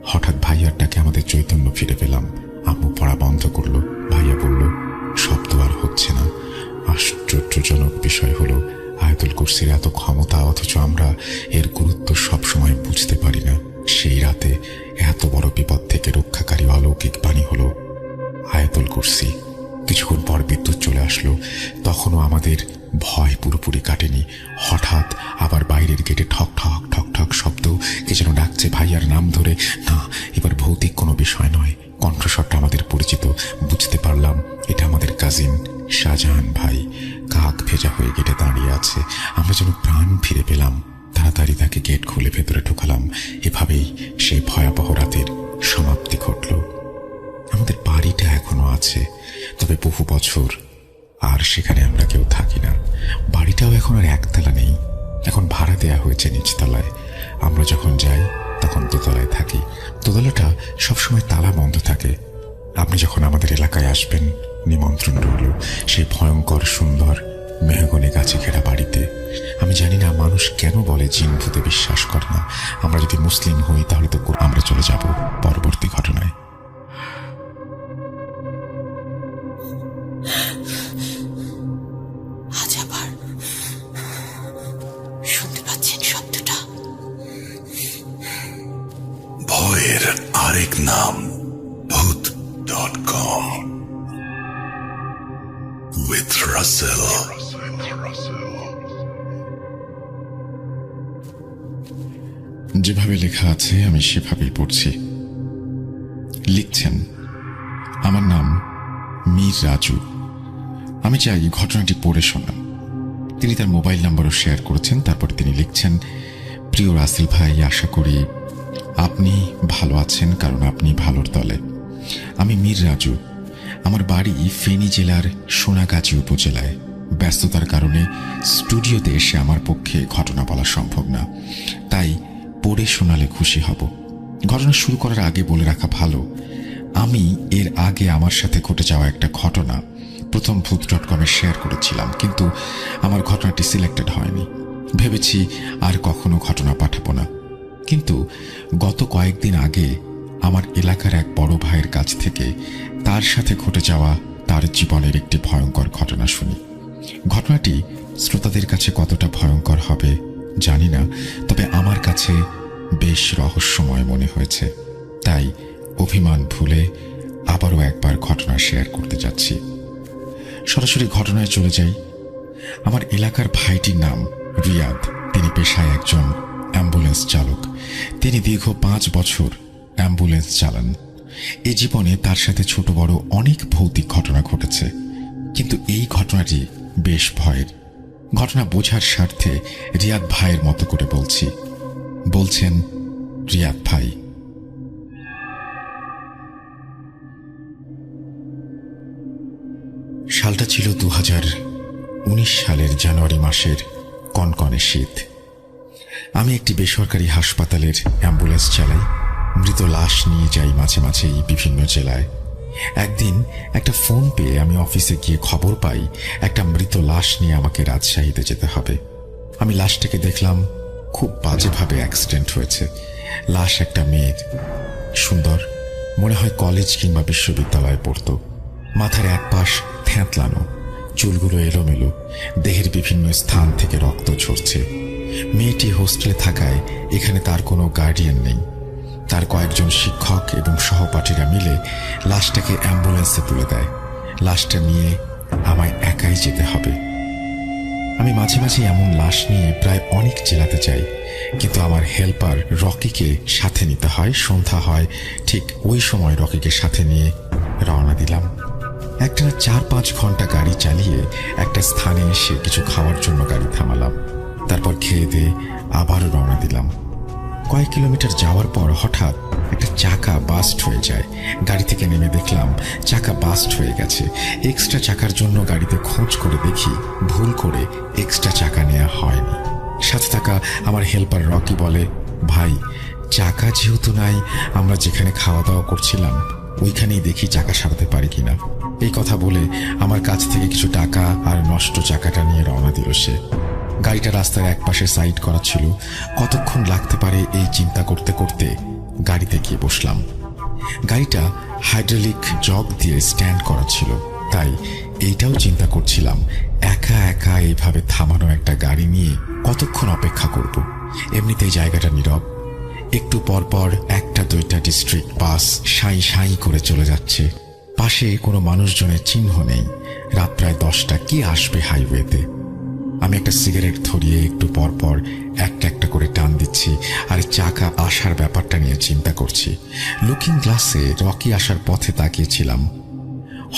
হঠাৎ ভাইয়ার ডাকে আমাদের চৈতন্য ফিরে পেলাম। আম্মু পড়া বন্ধ করলো। ভাইয়া বলল, শব্দ আর হচ্ছে না। আশ্চর্যজনক বিষয় হলো, আয়াতুল কুরসির এত ক্ষমতা, অথচ আমরা এর গুরুত্ব সবসময় বুঝতে পারি না। সেই রাতে এত বড় বিপদ থেকে রক্ষাকারী অলৌকিক বাণী হলো আয়াতুল কুরসি। কিছুক্ষণ পর বিদ্যুৎ চলে আসলো। তখনও আমাদের ভয় পুরোপুরি কাটেনি। হঠাৎ আবার বাইরের গেটে ঠক ঠক ঠক ঠক শব্দ, কে যেন ডাকছে ভাইয়ার নাম ধরে। না, এবার ভৌতিক কোনো বিষয় নয়। কণ্ঠস্বরটা আমাদের পরিচিত। বুঝতে পারলাম এটা আমাদের কাজিন শাহজাহান ভাই। কাক ভেজা হয়ে গেটে দাঁড়িয়ে আছে। আমরা যেন প্রাণ ফিরে পেলাম। তাড়াতাড়ি তাকে গেট খুলে ভেতরে ঢোকালাম। এভাবেই সেই ভয়াবহ রাতের সমাপ্তি ঘটল। আমাদের বাড়িটা এখনো আছে, তবে বহু বছর আর সেখানে আমরা কেউ থাকি না। বাড়িটাও এখন আর একতলা নেই, এখন ভাড়া দেয়া হয়েছে নিচতলায়। আমরা যখন যাই তখন দোতলায় থাকি। দোতলাটা সবসময় তালা বন্ধ থাকে। আপনি যখন আমাদের এলাকায় আসবেন, নিমন্ত্রণ রইল সেই ভয়ঙ্কর সুন্দর মেহগনি গাছে ঘেরা বাড়িতে। আমি জানি না মানুষ কেন বলে জিন ভূতে বিশ্বাস করে না। আমরা যদি মুসলিম হই তাহলে তো আমরা চলে যাব পরবর্তী ঘটনায়। আজ আবার শুনতে পাচ্ছেন শব্দটা? ভয়ের আরেক নাম ভূত.com with Russell. যেভাবে লেখা আছে আমি সেভাবেই পড়ছি। লিখছেন, আমার নাম মীর রাজু। আমি চাই ঘটনাটি পড়ে শোনান। তিনি তার মোবাইল নাম্বারও শেয়ার করেছেন। তারপর তিনি লিখছেন, প্রিয় রাসেল ভাই, আশা করি আপনি ভালো আছেন, কারণ আপনি ভালোর দলে। আমি মীর রাজু। আমার বাড়ি ফেনী জেলার সোনাগাজী উপজেলায়। ব্যস্ততার কারণে স্টুডিওতে এসে আমার পক্ষে ঘটনা বলা সম্ভব না, তাই পড়ে শোনালে খুশি হব। ঘটনা শুরু করার আগে বলে রাখা ভালো, আমি এর আগে আমার সাথে ঘটে যাওয়া একটা ঘটনা প্রথম ভূত.com-এ শেয়ার করেছিলাম, কিন্তু আমার ঘটনাটি সিলেক্টেড হয়নি। ভেবেছি আর কখনো ঘটনা পাঠাবো না। কিন্তু গত কয়েকদিন আগে আমার এলাকার এক বড় ভাইয়ের কাছ থেকে তার সাথে ঘটে যাওয়া তার জীবনের একটি ভয়ঙ্কর ঘটনা শুনি। ঘটনাটি শ্রোতাদের কাছে কতটা ভয়ঙ্কর হবে জানি না, তবে আমার কাছে বেশ রহস্যময় মনে হয়েছে। তাই অভিমান ভুলে আবারও একবার ঘটনা শেয়ার করতে যাচ্ছি। সরাসরি ঘটনায় চলে যাই। আমার এলাকার ভাইটির নাম রিয়াদ। তিনি পেশায় একজন অ্যাম্বুলেন্স চালক। তিনি দীর্ঘ 5 বছর অ্যাম্বুলেন্স চালান। এ জীবনে তার সাথে ছোট বড় অনেক ভৌতিক ঘটনা ঘটেছে, কিন্তু এই ঘটনাটি বেশ ভয়ের। ঘটনা বোঝার স্বার্থে রিয়াদ ভাইয়ের মতো করে বলছেন রিয়াদ ভাই। সালটা ছিল 2019 সালের জানুয়ারি মাসের কনকনে শীত। আমি একটি বেসরকারি হাসপাতালের অ্যাম্বুলেন্স চালাই। মৃত লাশ নিয়ে যাই মাঝে মাঝেই বিভিন্ন জেলায়। একদিন একটা ফোন পেয়ে আমি অফিসে গিয়ে খবর পাই একটা মৃত লাশ নিয়ে আমাকে রাজশাহীতে যেতে হবে। আমি লাশটাকে দেখলাম, খুব বাজেভাবে অ্যাক্সিডেন্ট হয়েছে। লাশ একটা মেয়ের, সুন্দর, মনে হয় কলেজ কিংবা বিশ্ববিদ্যালয়ে পড়তো। মাথার এক পাশ থ্যাঁতলানো, চুলগুলো এলোমেলো, দেহের বিভিন্ন স্থান থেকে রক্ত ঝরছে। মেয়েটি হোস্টেলে থাকায় এখানে তার কোনো গার্ডিয়ান নেই। তার কয়েকজন শিক্ষক এবং সহপাঠীরা মিলে লাশটাকে অ্যাম্বুলেন্সে তুলে দেয়। লাশটা নিয়ে আমায় একাই যেতে হবে। আমি মাঝে মাঝে এমন লাশ নিয়ে প্রায় অনেক জেলাতে যাই, কিন্তু আমার হেল্পার রকিকে সাথে নিতে হয়। সন্ধ্যা হয়, ঠিক ওই সময় রকিকে সাথে নিয়ে রওনা দিলাম। একটা 4-5 ঘন্টা গাড়ি চালিয়ে একটা স্থানে এসে কিছু খাওয়ার জন্য গাড়ি থামালাম। তারপর খেয়ে দিয়ে আবারও রওনা দিলাম। কয়েক কিলোমিটার যাওয়ার পর হঠাৎ একটা চাকা বাস্ট হয়ে যায়। গাড়ি থেকে নেমে দেখলাম চাকা বাস্ট হয়ে গেছে। এক্সট্রা চাকার জন্য গাড়িতে খোঁজ করে দেখি ভুল করে এক্সট্রা চাকা নেওয়া হয়নি। সাথে থাকা আমার হেল্পার রকি বলে, ভাই, চাকা যেহেতু নাই, আমরা যেখানে খাওয়া দাওয়া করছিলাম ওইখানেই দেখি চাকা সারাতে পারি কিনা। এই কথা বলে আমার কাছ থেকে কিছু টাকা আর নষ্ট চাকাটা নিয়ে রওনা দিল সে। গাড়িটা রাস্তার এক পাশে সাইড করা ছিল। কতক্ষণ লাগতে পারে এই চিন্তা করতে করতে গাড়িতে গিয়ে বসলাম। গাড়িটা হাইড্রোলিক জগ দিয়ে স্ট্যান্ড করা ছিল, তাই এইটাও চিন্তা করছিলাম একা একা এইভাবে থামানো একটা গাড়ি নিয়ে কতক্ষণ অপেক্ষা করব। এমনিতেই জায়গাটা নীরব। একটু পরপর 1-2টা ডিস্ট্রিক্ট বাস সাঁই সাঁই করে চলে যাচ্ছে। পাশে কোনো মানুষজনের চিহ্ন নেই। রাত প্রায় 10টা, কি আসবে হাইওয়েতে। আমি একটা সিগারেট ধরিয়ে একটু পরপর একটা একটা করে টান দিচ্ছি আর চাকা আসার ব্যাপারটা নিয়ে চিন্তা করছি। লুকিং গ্লাসে রকি আসার পথে তাকিয়েছিলাম।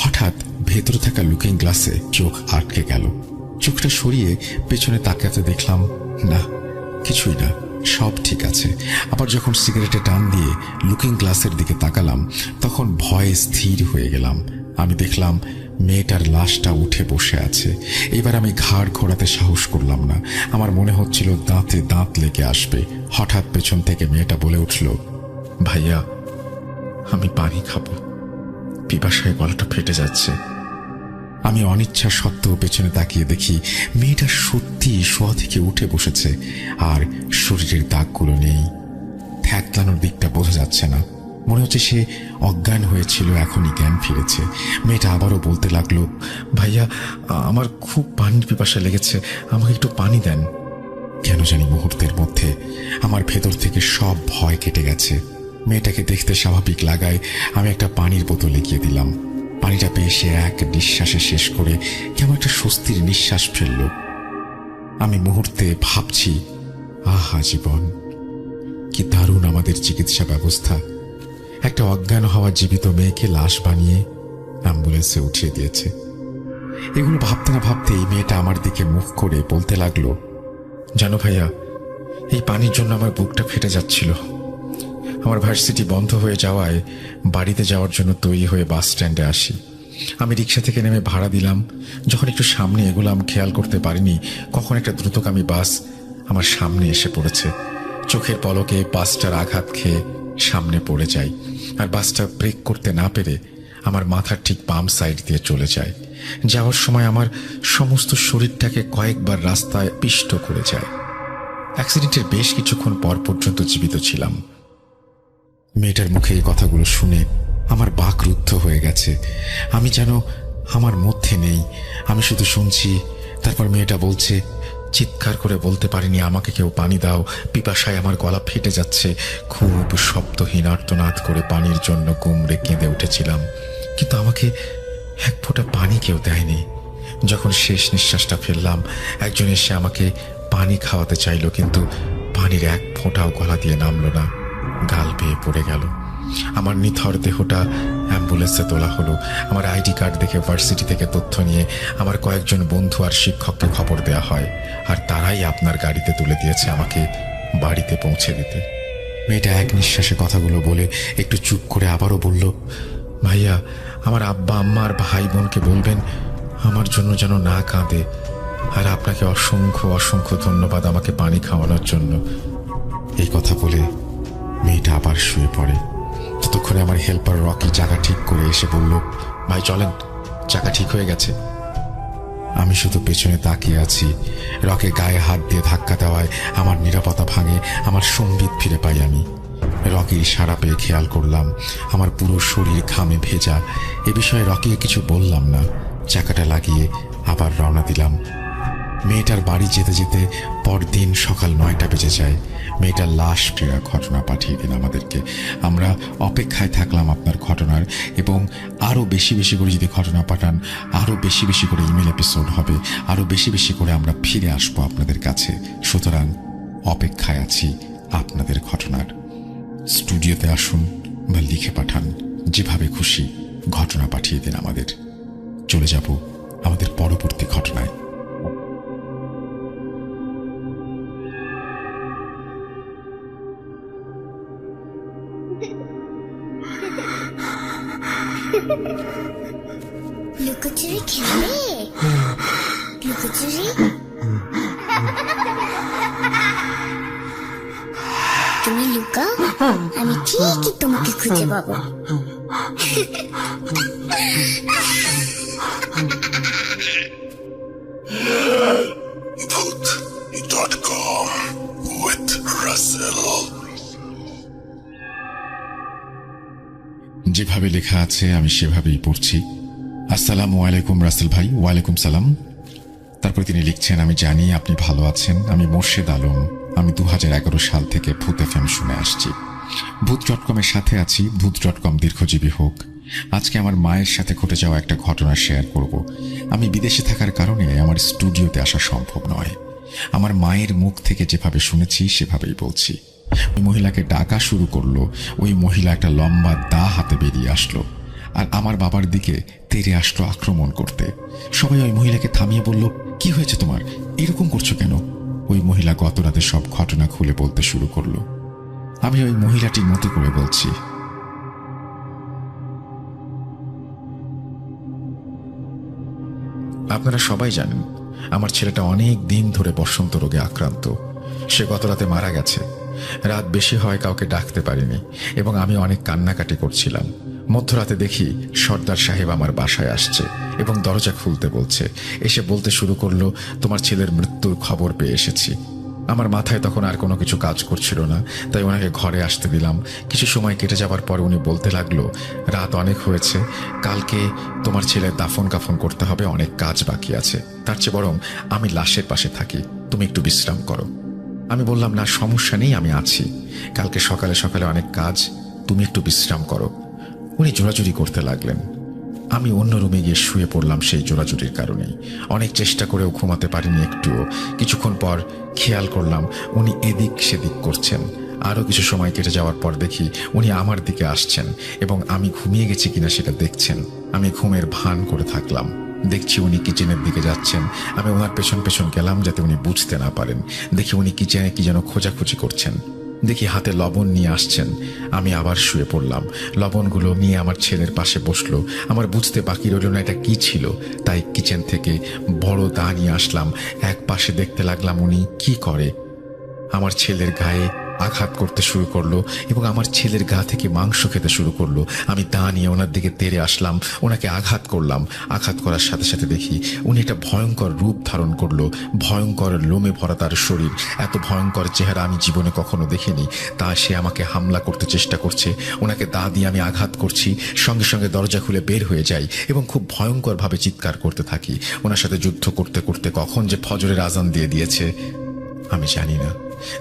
হঠাৎ ভেতরে থাকা লুকিং গ্লাসে চোখ আটকে গেল। চোখটা সরিয়ে পেছনে তাকাতে দেখলাম না, কিছুই না, সব ঠিক আছে। আবার যখন সিগারেটে টান দিয়ে লুকিং গ্লাসের দিকে তাকালাম তখন ভয়ে স্থির হয়ে গেলাম। আমি দেখলাম মেয়েটার লাশটা উঠে বসে আছে। এবার আমি ঘাড় ঘোরাতে সাহস করলাম না। আমার মনে হচ্ছিল দাঁতে দাঁত লেগে আসবে। হঠাৎ পেছন থেকে মেয়েটা বলে উঠল, ভাইয়া, আমি পানি খাবো, পিপাসায় গলাটা ফেটে যাচ্ছে। আমি অনিচ্ছা সত্ত্বেও পেছনে তাকিয়ে দেখি মেয়েটা সত্যি শোয়া থেকে উঠে বসেছে আর শরীরের দাগগুলো নেই। থ্যাতলানোর দিকটা বোঝা যাচ্ছে না। মনে হচ্ছে সে অজ্ঞান হয়েছিল, এখনই জ্ঞান ফিরেছে। মেয়েটা আবারও বলতে লাগলো, ভাইয়া, আমার খুব পানির পিপাসা লেগেছে, আমাকে একটু পানি দেন। কেন জানি মুহূর্তের মধ্যে আমার ভেতর থেকে সব ভয় কেটে গেছে। মেয়েটাকে দেখতে স্বাভাবিক লাগায় আমি একটা পানির বোতল এগিয়ে দিলাম। পানিটা পেয়ে সে এক নিঃশ্বাসে শেষ করে কেমন একটা স্বস্তির নিঃশ্বাস ফেলল। আমি মুহূর্তে ভাবছি, আহা জীবন, কি দারুণ আমাদের চিকিৎসা ব্যবস্থা। একটা অজ্ঞান হওয়া জীবিত মেয়েকে লাশ বানিয়ে অ্যাম্বুলেন্সে উঠিয়ে দিয়েছে। এগুলো ভাবতে না ভাবতেই মেয়েটা আমার দিকে মুখ করে বলতে লাগলো, জানো ভাইয়া, এই পানির জন্য আমার বুকটা ফেটে যাচ্ছিল। আমার ভার্সিটি বন্ধ হয়ে যাওয়ায় বাড়িতে যাওয়ার জন্য তৈরি হয়ে বাস স্ট্যান্ডে আসি। আমি রিক্সা থেকে নেমে ভাড়া দিলাম। যখন একটু সামনে এগোলাম খেয়াল করতে পারিনি কখন একটা দ্রুতগামী বাস আমার সামনে এসে পড়েছে। চোখের পলকে বাসটার আঘাত খেয়ে সামনে পড়ে যাই আর বাসটা ব্রেক করতে না পেরে আমার মাথার ঠিক বাম সাইড দিয়ে চলে যায়। যাওয়ার সময় আমার সমস্ত শরীরটাকে কয়েকবার রাস্তায় পিষ্ট করে যায়। অ্যাক্সিডেন্টের বেশ কিছুক্ষণ পর পর্যন্ত জীবিত ছিলাম। মেয়েটার মুখে এই কথাগুলো শুনে আমার বাক রুদ্ধ হয়ে গেছে। আমি যেন আমার মধ্যে নেই, আমি শুধু শুনছি। তারপর মেয়েটা বলছে, চিৎকার করে বলতে পারিনি, আমাকে কেউ পানি দাও, পিপাসায় আমার গলা ফেটে যাচ্ছে। খুব শব্দহীন আর্তনাদ করে পানির জন্য গুমড়ে কেঁদে উঠেছিলাম, কিন্তু আমাকে এক ফোঁটা পানি কেউ দেয়নি। যখন শেষ নিঃশ্বাসটা ফেললাম, একজন এসে আমাকে পানি খাওয়াতে চাইলো, কিন্তু পানির এক ফোঁটাও গলা দিয়ে নামলো না, গাল বেয়ে পড়ে গেল। আমার নিথর দেহটা অ্যাম্বুলেন্সে তোলা হলো। আমার আইডি কার্ড দেখে ভার্সিটি থেকে তথ্য নিয়ে আমার কয়েকজন বন্ধু আর শিক্ষককে খবর দেওয়া হয়, আর তারাই আপনার গাড়িতে তুলে দিয়েছে আমাকে বাড়িতে পৌঁছে দিতে। মেয়েটা এক নিঃশ্বাসে কথাগুলো বলে একটু চুপ করে আবারও বলল, ভাইয়া, আমার আব্বা আম্মা আর ভাই বোনকে বলবেন আমার জন্য যেন না কাঁদে, আর আপনাকে অসংখ্য অসংখ্য ধন্যবাদ আমাকে পানি খাওয়ানোর জন্য। এই কথা বলে মেয়েটা আবার শুয়ে পড়ে। ততক্ষণে আমার হেল্পার রকি চাকা ঠিক করে এসে বলল, ভাই চলেন, চাকা ঠিক হয়ে গেছে। আমি শুধু পেছনে তাকিয়ে আছি। রকে গায়ে হাত দিয়ে ধাক্কা দেওয়ায় আমার নিরাপত্তা ভাঙে, আমার সম্বিত ফিরে পাই আমি। রকির ইশারা পেয়ে খেয়াল করলাম আমার পুরো শরীর ঘামে ভেজা। এ বিষয়ে রকিকে কিছু বললাম না, চাকাটা লাগিয়ে আবার রওনা দিলাম। মেয়েটার বাড়ি যেতে যেতে পরদিন সকাল 9টা বেজে যায়। মেয়েটার লাশ ফেরার ঘটনা পাঠিয়ে দিন আমাদেরকে। আমরা অপেক্ষায় থাকলাম আপনার ঘটনার, এবং আরও বেশি বেশি করে যদি ঘটনা পাঠান, আরও বেশি বেশি করে ইমেল এপিসোড হবে, আরও বেশি বেশি করে আমরা ফিরে আসবো আপনাদের কাছে। সুতরাং অপেক্ষায় আছি আপনাদের ঘটনার। স্টুডিওতে আসুন বা লিখে পাঠান, যেভাবে খুশি ঘটনা পাঠিয়ে দিন আমাদের। চলে যাব আমাদের পরবর্তী ঘটনায়। লুকোচুরি খেলবে? লুকোচুরি? তুমি লুকাও, আমি ঠিকই তোমাকে খুঁজে পাবো। Bhoot.com with Russell. যেভাবে লেখা আছে আমি সেভাবেই পড়ছি। আসসালামু আলাইকুম রাসেল ভাই। ওয়ালাইকুম সালাম। তারপর তিনি লিখছেন, আমি জানি আপনি ভালো আছেন। আমি মোর্শেদ আলম। আমি 2011 সাল থেকে ভূত এফএম শুনে আসছি। ভূত.কমের সাথে আছি। ভূত.কম দীর্ঘজীবী হোক। আজকে আমার মায়ের সাথে ঘটে যাওয়া একটা ঘটনা শেয়ার করব। আমি বিদেশে থাকার কারণে আমার স্টুডিওতে আসা সম্ভব নয়। আমার মায়ের মুখ থেকে যেভাবে শুনেছি সেভাবেই বলছি। ওই মহিলাকে ডাকা শুরু করলো। ওই মহিলা একটা লম্বা দা হাতে বেরিয়ে আসলো আর আমার বাবার দিকে তেড়ে আসলো আক্রমণ করতে। সবাই ওই মহিলাকে থামিয়ে বলল, কি হয়েছে তোমার, এরকম করছো কেন? ওই মহিলা গত রাতে সব ঘটনা খুলে বলতে শুরু করলো। আমি ওই মহিলাটির মতো করে বলছি, আপনারা সবাই জানেন আমার ছেলেটা অনেক দিন ধরে বসন্ত রোগে আক্রান্ত। সে গত রাতে মারা গেছে। রাত বেশি হয়, কাউকে ডাকতে পারিনি এবং আমি অনেক কান্নাকাটি করছিলাম। মধ্যরাতে দেখি সর্দার সাহেব আমার বাসায় আসছে এবং দরজা খুলতে বলছে। এসে বলতে শুরু করলো, তোমার ছেলের মৃত্যুর খবর পেয়ে এসেছি। আমার মাথায় তখন আর কোনো কিছু কাজ করছিল না, তাই ওনাকে ঘরে আসতে দিলাম। কিছু সময় কেটে যাবার পর উনি বলতে লাগলো, রাত অনেক হয়েছে, কালকে তোমার ছেলের দাফন কাফন করতে হবে, অনেক কাজ বাকি আছে। তার চেয়ে বরং আমি লাশের পাশে থাকি, তুমি একটু বিশ্রাম করো। আমি বললাম, না সমস্যা নেই, আমি আছি। কালকে সকালে সকালে অনেক কাজ, তুমি একটু বিশ্রাম করো। উনি জোরাজুরি করতে লাগলেন। আমি অন্য রুমে গিয়ে শুয়ে পড়লাম সেই জোরাজুরির কারণেই। অনেক চেষ্টা করেও ঘুমাতে পারিনি একটুও। কিছুক্ষণ পর খেয়াল করলাম উনি এদিক সেদিক করছেন। আরও কিছু সময় কেটে যাওয়ার পর দেখি উনি আমার দিকে আসছেন এবং আমি ঘুমিয়ে গেছি কিনা সেটা দেখছেন। আমি ঘুমের ভান করে থাকলাম। দেখছি উনি কিচেনের দিকে যাচ্ছেন। আমি ওনার পেছন পেছন গেলাম যাতে উনি বুঝতে না পারেন। দেখি উনি কিচেনে কি যেন খোঁজাখুঁজি করছেন। দেখি হাতে লবণ নিয়ে আসছেন। আমি আবার শুয়ে পড়লাম। লবণগুলো নিয়ে আমার ছেলের পাশে বসলো। আমার বুঝতে বাকি রইল না এটা কি ছিল, তাই কিচেন থেকে বড় দা নিয়ে আসলাম। এক পাশে দেখতে লাগলাম উনি কি করে। আমার ছেলের গায়ে আঘাত করতে শুরু করলো এবং আমার ছেলের গা থেকে মাংস খেতে শুরু করলো। আমি দা নিয়ে ওনার দিকে তেড়ে আসলাম, ওনাকে আঘাত করলাম। আঘাত করার সাথে সাথে দেখি উনি একটা ভয়ঙ্কর রূপ ধারণ করলো। ভয়ঙ্কর লোমে ভরা তার শরীর। এত ভয়ঙ্কর চেহারা আমি জীবনে কখনো দেখিনি। তা সে আমাকে হামলা করতে চেষ্টা করছে। ওনাকে দা দিয়ে আমি আঘাত করছি, সঙ্গে সঙ্গে দরজা খুলে বের হয়ে যাই এবং খুব ভয়ঙ্করভাবে চিৎকার করতে থাকি। ওনার সাথে যুদ্ধ করতে করতে কখন যে ফজরের আজান দিয়ে দিয়েছে আমি জানি না।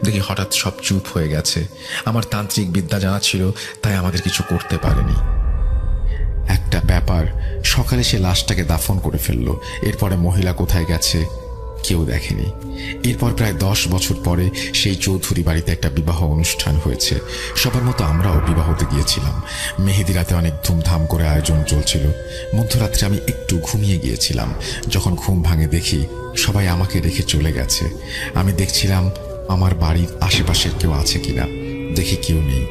দেখি হঠাৎ সব চুপ হয়ে গেছে। আমার তান্ত্রিক বিদ্যা জানা ছিল, তাই আমাদের কিছু করতে পারেনি। একটা ব্যাপার, সকালে সে লাশটাকে দাফন করে ফেললো। এরপরে মহিলা কোথায় গেছে কেউ দেখেনি। এরপর প্রায় 10 বছর পরে সেই চৌধুরী বাড়িতে একটা বিবাহ অনুষ্ঠান হয়েছে। সবার মতো আমরাও বিবাহতে গিয়েছিলাম। মেহেদি রাতে অনেক ধুমধাম করে আয়োজন চলছিল। মধ্যরাত্রে আমি একটু ঘুমিয়ে গিয়েছিলাম। যখন ঘুম ভাঙে দেখি সবাই আমাকে রেখে চলে গেছে। আমি দেখছিলাম আমার বাড়ির আশেপাশের কেউ আছে কিনা। দেখি কেউ নেই,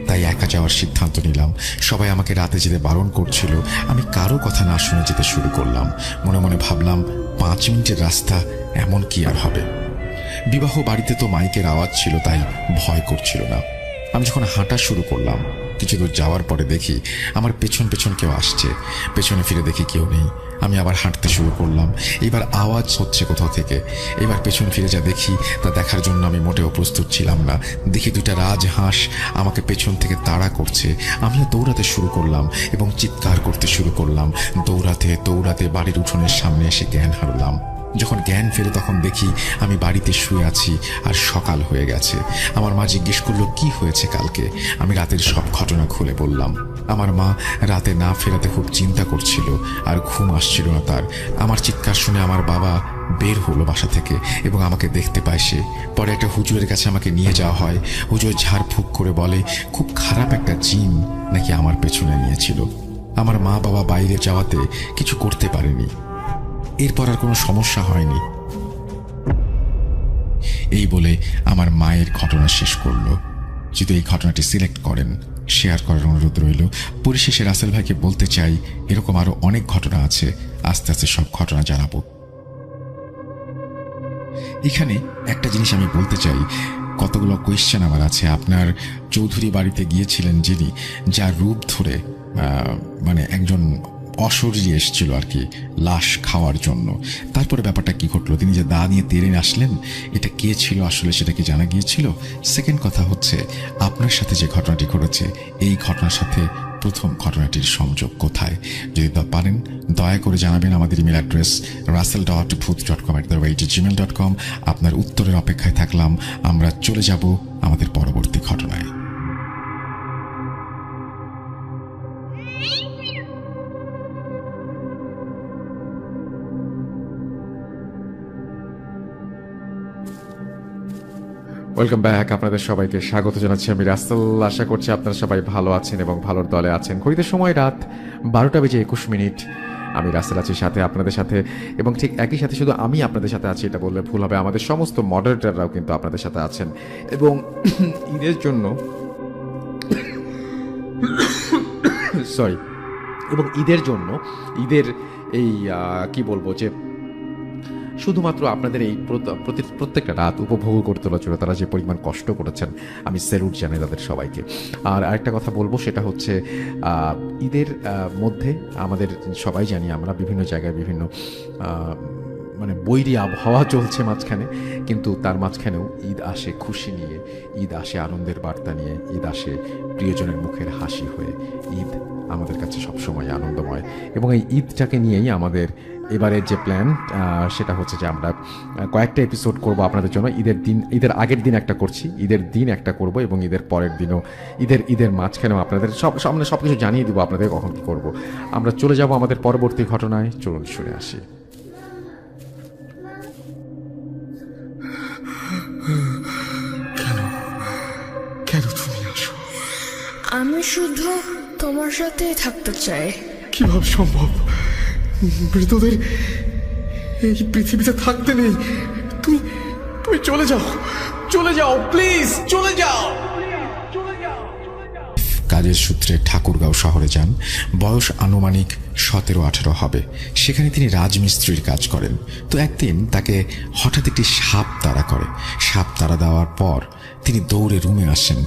তাই একা যাওয়ার সিদ্ধান্ত নিলাম। সবাই আমাকে রাতে যেতে বারণ করছিল, আমি কারো কথা না শুনে যেতে শুরু করলাম। মনে মনে ভাবলাম 5 মিনিটের রাস্তা, এমন কি আর হবে। বিবাহ বাড়িতে তো মাইকের আওয়াজ ছিল, তাই ভয় করছিল না। আমি যখন হাঁটা শুরু করলাম, কিছু দূর যাওয়ার পরে দেখি আমার পেছন পেছন কেউ আসছে। পেছনে ফিরে দেখি কেউ নেই। আমি আবার হাঁটতে শুরু করলাম। এবার আওয়াজ হচ্ছে কোথাও থেকে। এবার পেছন ফিরে যা দেখি তা দেখার জন্য আমি মোটেও প্রস্তুত ছিলাম না। দেখি 2টা রাজহাঁস আমাকে পেছন থেকে তাড়া করছে। আমিও দৌড়াতে শুরু করলাম এবং চিৎকার করতে শুরু করলাম। দৌড়াতে দৌড়াতে বাড়ির উঠোনের সামনে এসে জ্ঞান হারালাম। যখন জ্ঞান ফেরে তখন দেখি আমি বাড়িতে শুয়ে আছি আর সকাল হয়ে গেছে। আমার মা জিজ্ঞেস করলো কি হয়েছে কালকে। আমি রাতের সব ঘটনা খুলে বললাম। আমার মা রাতে না ফেরাতে খুব চিন্তা করছিল আর ঘুম আসছিল না তার। আমার চিৎকার শুনে আমার বাবা বের হলো বাসা থেকে এবং আমাকে দেখতে পায় সে। পরে একটা হুজুরের কাছে আমাকে নিয়ে যাওয়া হয়। হুজুর ঝাড়ফুঁক করে বলে খুব খারাপ একটা জিন নাকি আমার পেছনে নিয়েছিল। আমার মা বাবা বাইরে যাওয়াতে কিছু করতে পারেনি। এরপর আর কোনো সমস্যা হয়নি। এই বলে আমার মায়ের ঘটনা শেষ করলো। যদি এই ঘটনাটি সিলেক্ট করেন, শেয়ার করার অনুরোধ রইল। পরিশেষে রাসেল ভাইকে বলতে চাই, এরকম আরো অনেক ঘটনা আছে, আস্তে আস্তে সব ঘটনা জানাবো। এখানে একটা জিনিস আমি বলতে চাই, কতগুলো কোয়েশ্চেন আমার আছে। আপনার চৌধুরী বাড়িতে গিয়েছিলেন যিনি, যার রূপ ধরে মানে একজন অশরীরী এসেছিল আর কি লাশ খাওয়ার জন্য। তারপরে ব্যাপারটা কি ঘটলো, তিনি যে দা নিয়ে তেড়ে আসলেন, এটা কে ছিল আসলে সেটা কি জানা গিয়েছিল? সেকেন্ড কথা হচ্ছে, আপনার সাথে যে ঘটনাটি ঘটেছে এই ঘটনার সাথে প্রথম ঘটনাটির সংযোগ কোথায়? যদি পারেন দয়া করে জানাবেন। আমাদের ইমেল অ্যাড্রেস russell.booth.com@gmail.com। আপনার উত্তরের অপেক্ষায় থাকলাম। আমরা চলে যাব আমাদের পরবর্তী ঘটনায়। Welcome back. আপনাদের সবাইকে স্বাগত জানাচ্ছি আমি রাসেল। আশা করছি আপনারা সবাই ভালো আছেন এবং ভালোর দলে আছেন। ঘড়িতে সময় রাত 12:21। আমি রাসেল আছি সাথে আপনাদের সাথে, এবং ঠিক একই সাথে শুধু আমি আপনাদের সাথে আছি এটা বললে ভুল হবে, আমাদের সমস্ত মডারেটররাও কিন্তু আপনাদের সাথে আছেন। এবং ঈদের জন্য এবং ঈদের জন্য ঈদের এই কি বলবো যে শুধুমাত্র আপনাদের এই প্রত্যেকটা রাত উপভোগ করতে তোলার জন্য তারা যে পরিমাণ কষ্ট করেছেন, আমি স্যালুট জানাই তাদের সবাইকে। আর আরেকটা কথা বলবো, সেটা হচ্ছে ঈদের মধ্যে আমাদের সবাই জানি আমরা বিভিন্ন জায়গায় বিভিন্ন মানে বৈরী আবহাওয়া চলছে মাঝখানে, কিন্তু তার মাঝখানেও ঈদ আসে খুশি নিয়ে, ঈদ আসে আনন্দের বার্তা নিয়ে, ঈদ আসে প্রিয়জনের মুখের হাসি হয়ে। ঈদ আমাদের কাছে সবসময় আনন্দময়, এবং এই ঈদটাকে নিয়েই আমাদের এবারের যে প্ল্যান সেটা হচ্ছে যে আমরা কয়েকটা এপিসোড করব আপনাদের জন্য। ঈদের আগের দিন একটা করছি, ঈদের দিন একটা করব, এবং ঈদের পরের দিনও ঈদের মাঝখানেও আপনাদের সব কিছু জানিয়ে দিব আপনাদের কখন কী করব। আমরা চলে যাব আমাদের পরবর্তী ঘটনায়। চলুন শুনে আসি। কেন তুমি আসো? আমি শুধু তোমার সাথেই থাকতে চাই। কিভাবে সম্ভব? মৃতদের এই পৃথিবীতে থাকতে নেই। তুমি তুমি চলে যাও প্লিজ, চলে যাও। কাজের সূত্রে ঠাকুরগাঁও শহরে যান। বয়স আনুমানিক 17-18 হবে। সেখানে তিনি রাজমিস্ত্রির কাজ করেন। তো একদিন তাকে হঠাৎ একটি সাপ তাড়া করে। সাপ তাড়া দেওয়ার পর তিনি দৌড়ে রুমে আসেন।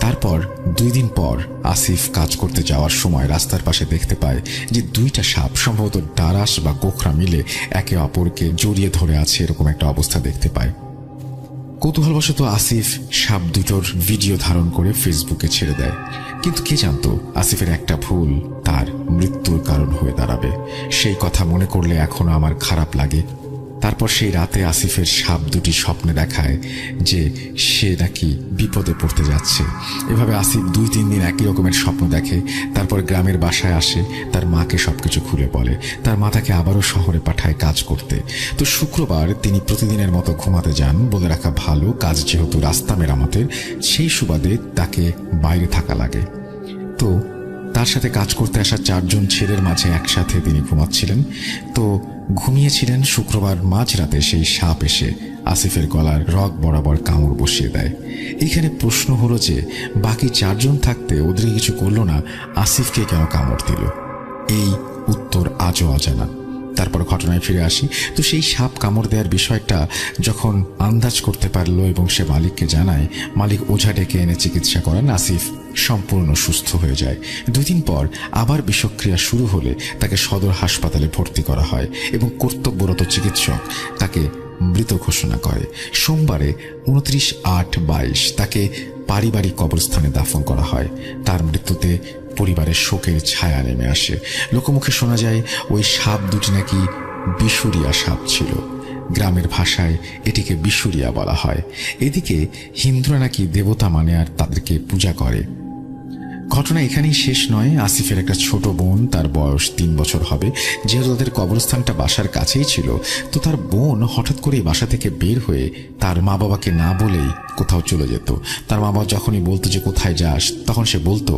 তারপর 2 দিন পর আসিফ কাজ করতে যাওয়ার সময় রাস্তার পাশে দেখতে পায় যে 2টা সাপ, সম্ভবত ডারাস বা গোখরা মিলে একে অপরকে জড়িয়ে ধরে আছে, এরকম একটা অবস্থা দেখতে পায়। কৌতূহলবশত আসিফ সাপ দুটোর ভিডিও ধারণ করে ফেসবুকে ছেড়ে দেয়। কিন্তু কে জানতো আসিফের একটা ভুল তার মৃত্যুর কারণ হয়ে দাঁড়াবে। সেই কথা মনে করলে এখনো আমার খারাপ লাগে। তারপর সেই রাতে আসিফের সাপ দুটি স্বপ্নে দেখায় যে সে নাকি বিপদে পড়তে যাচ্ছে। এভাবে আসিফ 2-3 দিন একই রকমের স্বপ্ন দেখে। তারপর গ্রামের বাসায় আসে, তার মাকে সবকিছু খুলে বলে। তার মা তাকে আবারও শহরে পাঠায় কাজ করতে। তো শুক্রবার তিনি প্রতিদিনের মতো ঘুমাতে যান। বলে রাখা ভালো, কাজ যেহেতু রাস্তা মেরামতের, সেই সুবাদে তাকে বাইরে থাকা লাগে। তো তার সাথে কাজ করতে আসা 4 জন ছেলের মাঝে একসাথে তিনি ঘুমাচ্ছিলেন। তো ঘুমিয়েছিলেন। শুক্রবার মাঝরাতে সেই সাপ এসে আসিফের গলার রগ বরাবর কামড় বসিয়ে দেয়। এখানে প্রশ্ন হলো যে বাকি 4 জন থাকতে ওদের কিছু করলো না, আসিফকে কেন কামড় দিল? এই উত্তর আজও অজানা। তারপর ঘটনায় ফিরে আসি। তো সেই সাপ কামড় দেওয়ার বিষয়টা যখন আন্দাজ করতে পারলো এবং সে মালিককে জানায়, মালিক ওঝা ডেকে এনে চিকিৎসা করেন। আসিফ সম্পূর্ণ সুস্থ হয়ে যায়। 2 দিন পর আবার বিষক্রিয়া শুরু হলে তাকে সদর হাসপাতালে ভর্তি করা হয় এবং কর্তব্যরত চিকিৎসক তাকে মৃত ঘোষণা করে। সোমবারে 29/8/22 তাকে পারিবারিক কবরস্থানে দাফন করা হয়। তার মৃত্যুতে পরিবারের শোকের ছায়া নেমে আসে। লোকমুখে শোনা যায় ওই সাপ দুটি নাকি বিশুরিয়া সাপ ছিল। গ্রামের ভাষায় এটিকে বিশুরিয়া বলা হয়। এদিকে হিন্দুরা নাকি দেবতা মানে আর তাদেরকে পূজা করে। ঘটনা এখানেই শেষ নয়। আসিফের একটা ছোট বোন, তার বয়স 3 বছর হবে। যেহেতু তাদের কবরস্থানটা বাসার কাছেই ছিল, তো তার বোন হঠাৎ করেই বাসা থেকে বের হয়ে তার মা বাবাকে না বলেই কোথাও চলে যেত। তার মা বাবা যখনই বলতো যে কোথায় যাস, তখন সে বলতো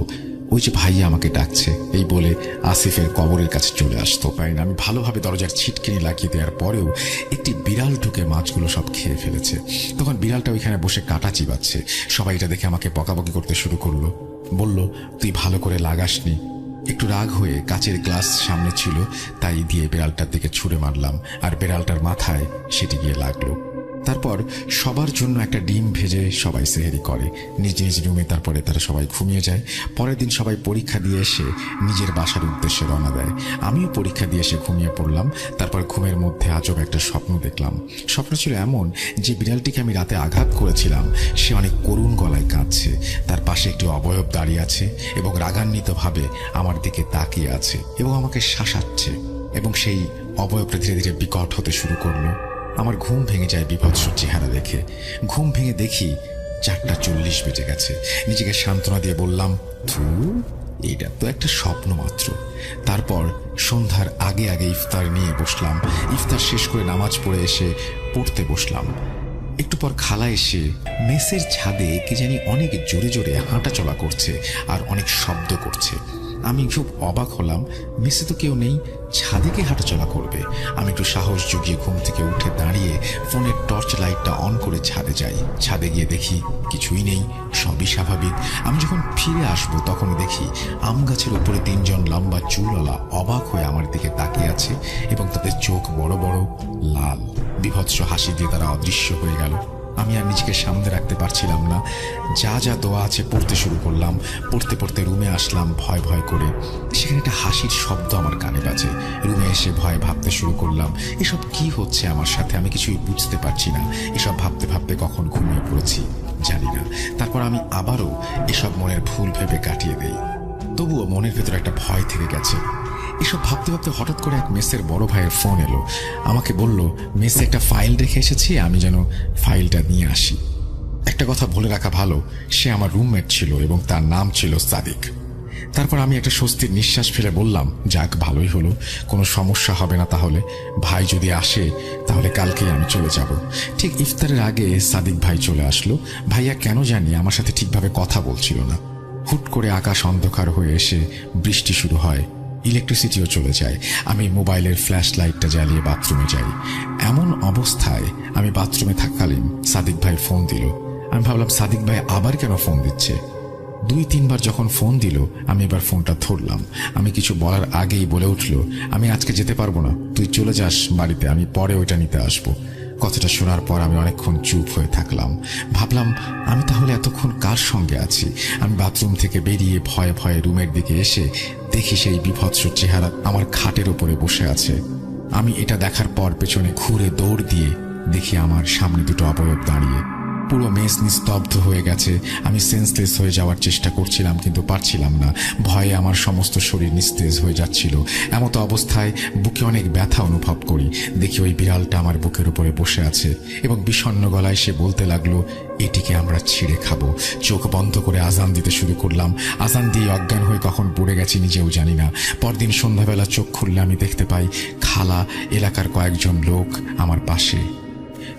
ওই যে ভাইয়া আমাকে ডাকছে, এই বলে আসিফের কবরের কাছে চলে আসতো। পারিনি আমি ভালোভাবে দরজার ছিটকিনি লাগিয়ে দেওয়ার পরেও একটি বিড়াল ঢুকে মাছগুলো সব খেয়ে ফেলেছে। তখন বিড়ালটা ওইখানে বসে কাটা চিবাচ্ছে। সবাই এটা দেখে আমাকে বকাবকি করতে শুরু করলো। বলল তুই ভালো করে লাগাসনি। একটু রাগ হয়ে কাচের গ্লাস সামনে ছিল, তাই দিয়ে বিড়ালটার দিকে ছুঁড়ে মারলাম, আর বিড়ালটার মাথায় সেটি গিয়ে লাগলো। তারপর সবার জন্য একটা ডিম ভেজে সবাই সেহেরি করে নিজ নিজ রুমে। তারপরে তারা সবাই ঘুমিয়ে যায়। পরের দিন সবাই পরীক্ষা দিয়ে এসে নিজের বাসার উদ্দেশ্যে রওনা দেয়। আমিও পরীক্ষা দিয়ে এসে ঘুমিয়ে পড়লাম। তারপর ঘুমের মধ্যে আজব একটা স্বপ্ন দেখলাম। স্বপ্ন ছিল এমন যে বিড়ালটিকে আমি রাতে আঘাত করেছিলাম সে অনেক করুণ গলায় কাঁদছে। তার পাশে একটি অবয়ব দাঁড়িয়ে আছে এবং রাগান্বিতভাবে আমার দিকে তাকিয়ে আছে এবং আমাকে শাসাচ্ছে, এবং সেই অবয়বটা ধীরে ধীরে বিকট হতে শুরু করলো। আমার ঘুম ভেঙে যায় বিভৎস চেহারা দেখে। ঘুম ভেঙে দেখি 4:40 বেজে গেছে। নিজেকে সান্ত্বনা দিয়ে বললাম, এইটা তো একটা স্বপ্ন মাত্র। তারপর সন্ধ্যার আগে আগে ইফতার নিয়ে বসলাম। ইফতার শেষ করে নামাজ পড়ে এসে পড়তে বসলাম। একটু পর খালা এসে মেসের ছাদে কি জানি অনেক জোরে জোরে হাঁটা চলা করছে আর অনেক শব্দ করছে। আমি খুব অবাক হলাম, মেসে তো কেউ নেই, ছাদে কে হাঁটাচলা করবে? আমি একটু সাহস জুগিয়ে ঘুম থেকে উঠে দাঁড়িয়ে ফোনের টর্চ লাইটটা অন করে ছাদে যাই। ছাদে গিয়ে দেখি কিছুই নেই, সবই স্বাভাবিক। আমি যখন ফিরে আসবো তখন দেখি আম গাছের উপরে 3 জন লম্বা চুলওয়ালা অবাক হয়ে আমার দিকে তাকিয়ে আছে এবং তাদের চোখ বড় বড় লাল। বিভৎস হাসি দিয়ে তারা অদৃশ্য হয়ে গেল। আমি আর নিজেকে সামনে রাখতে পারছিলাম না। যা যা দোয়া আছে পড়তে শুরু করলাম। পড়তে পড়তে রুমে আসলাম ভয় ভয় করে। সেখানে একটা হাসির শব্দ আমার কানে বাজে। রুমে এসে ভয় ভাবতে শুরু করলাম, এসব কি হচ্ছে আমার সাথে? আমি কিছুই বুঝতে পারছি না। এসব ভাবতে ভাবতে কখন ঘুমিয়ে পড়েছি জানি না। তারপর আমি আবারও এসব মনের ভুল ভেবে কাটিয়ে দেই। তবুও মনের ভেতরে একটা ভয় থেকে গেছে। এসব ভাবতে ভাবতে হঠাৎ করে এক মেসের বড় ভাইয়ের ফোন এলো। আমাকে বলল মেসে একটা ফাইল রেখে এসেছি, আমি যেন ফাইলটা নিয়ে আসি। একটা কথা বলে রাখা ভালো, সে আমার রুমমেট ছিল এবং তার নাম ছিল সাদিক। তারপর আমি একটা স্বস্তির নিঃশ্বাস ফেলে বললাম, যাক ভালোই হলো, কোনো সমস্যা হবে না। তাহলে ভাই যদি আসে তাহলে কালকেই আমি চলে যাব। ঠিক ইফতারের আগে সাদিক ভাই চলে আসলো। ভাইয়া কেন জানি আমার সাথে ঠিকভাবে কথা বলছিল না। হুট করে আকাশ অন্ধকার হয়ে এসে বৃষ্টি শুরু হয়, ইলেকট্রিসিটিও চলে যায়। আমি মোবাইলের ফ্ল্যাশ লাইটটা জ্বালিয়ে বাথরুমে যাই। এমন অবস্থায় আমি বাথরুমে থাকাকালীন সাদিক ভাই ফোন দিল। আমি ভাবলাম সাদিক ভাই আবার কেন ফোন দিচ্ছে। 2-3 বার যখন ফোন দিল আমি এবার ফোনটা ধরলাম। আমি কিছু বলার আগেই বলে উঠল, আমি আজকে যেতে পারবো না, তুই চলে যাস বাড়িতে, আমি পরে ওইটা নিতে আসবো। কথাটা শোনার পর আমি অনেকক্ষণ চুপ হয়ে থাকলাম। ভাবলাম আমি তাহলে এতক্ষণ কার সঙ্গে আছি। আমি বাথরুম থেকে বেরিয়ে ভয়ে ভয়ে রুমের দিকে এসে দেখি সেই বিভৎস চেহারা আমার খাটের উপরে বসে আছে। আমি এটা দেখার পর পেছনে ঘুরে দৌড় দিয়ে দেখি আমার সামনে 2টো অবয়ব দাঁড়িয়ে। পুরো মেস নিস্তব্ধ হয়ে গেছে। আমি সেন্সলেস হয়ে যাওয়ার চেষ্টা করছিলাম, কিন্তু পারছিলাম না। ভয়ে আমার সমস্ত শরীর নিস্তেজ হয়ে যাচ্ছিল। এমত অবস্থায় বুকে অনেক ব্যথা অনুভব করি। দেখি ওই বিড়ালটা আমার বুকের উপরে বসে আছে এবং বিষণ্ণ গলায় সে বলতে লাগলো, এটিকে আমরা ছিঁড়ে খাবো। চোখ বন্ধ করে আজান দিতে শুরু করলাম। আজান দিয়ে অজ্ঞান হয়ে কখন পড়ে গেছি নিজেও জানি না। পরদিন সন্ধ্যাবেলা চোখ খুললে আমি দেখতে পাই খালা, এলাকার কয়েকজন লোক আমার পাশে।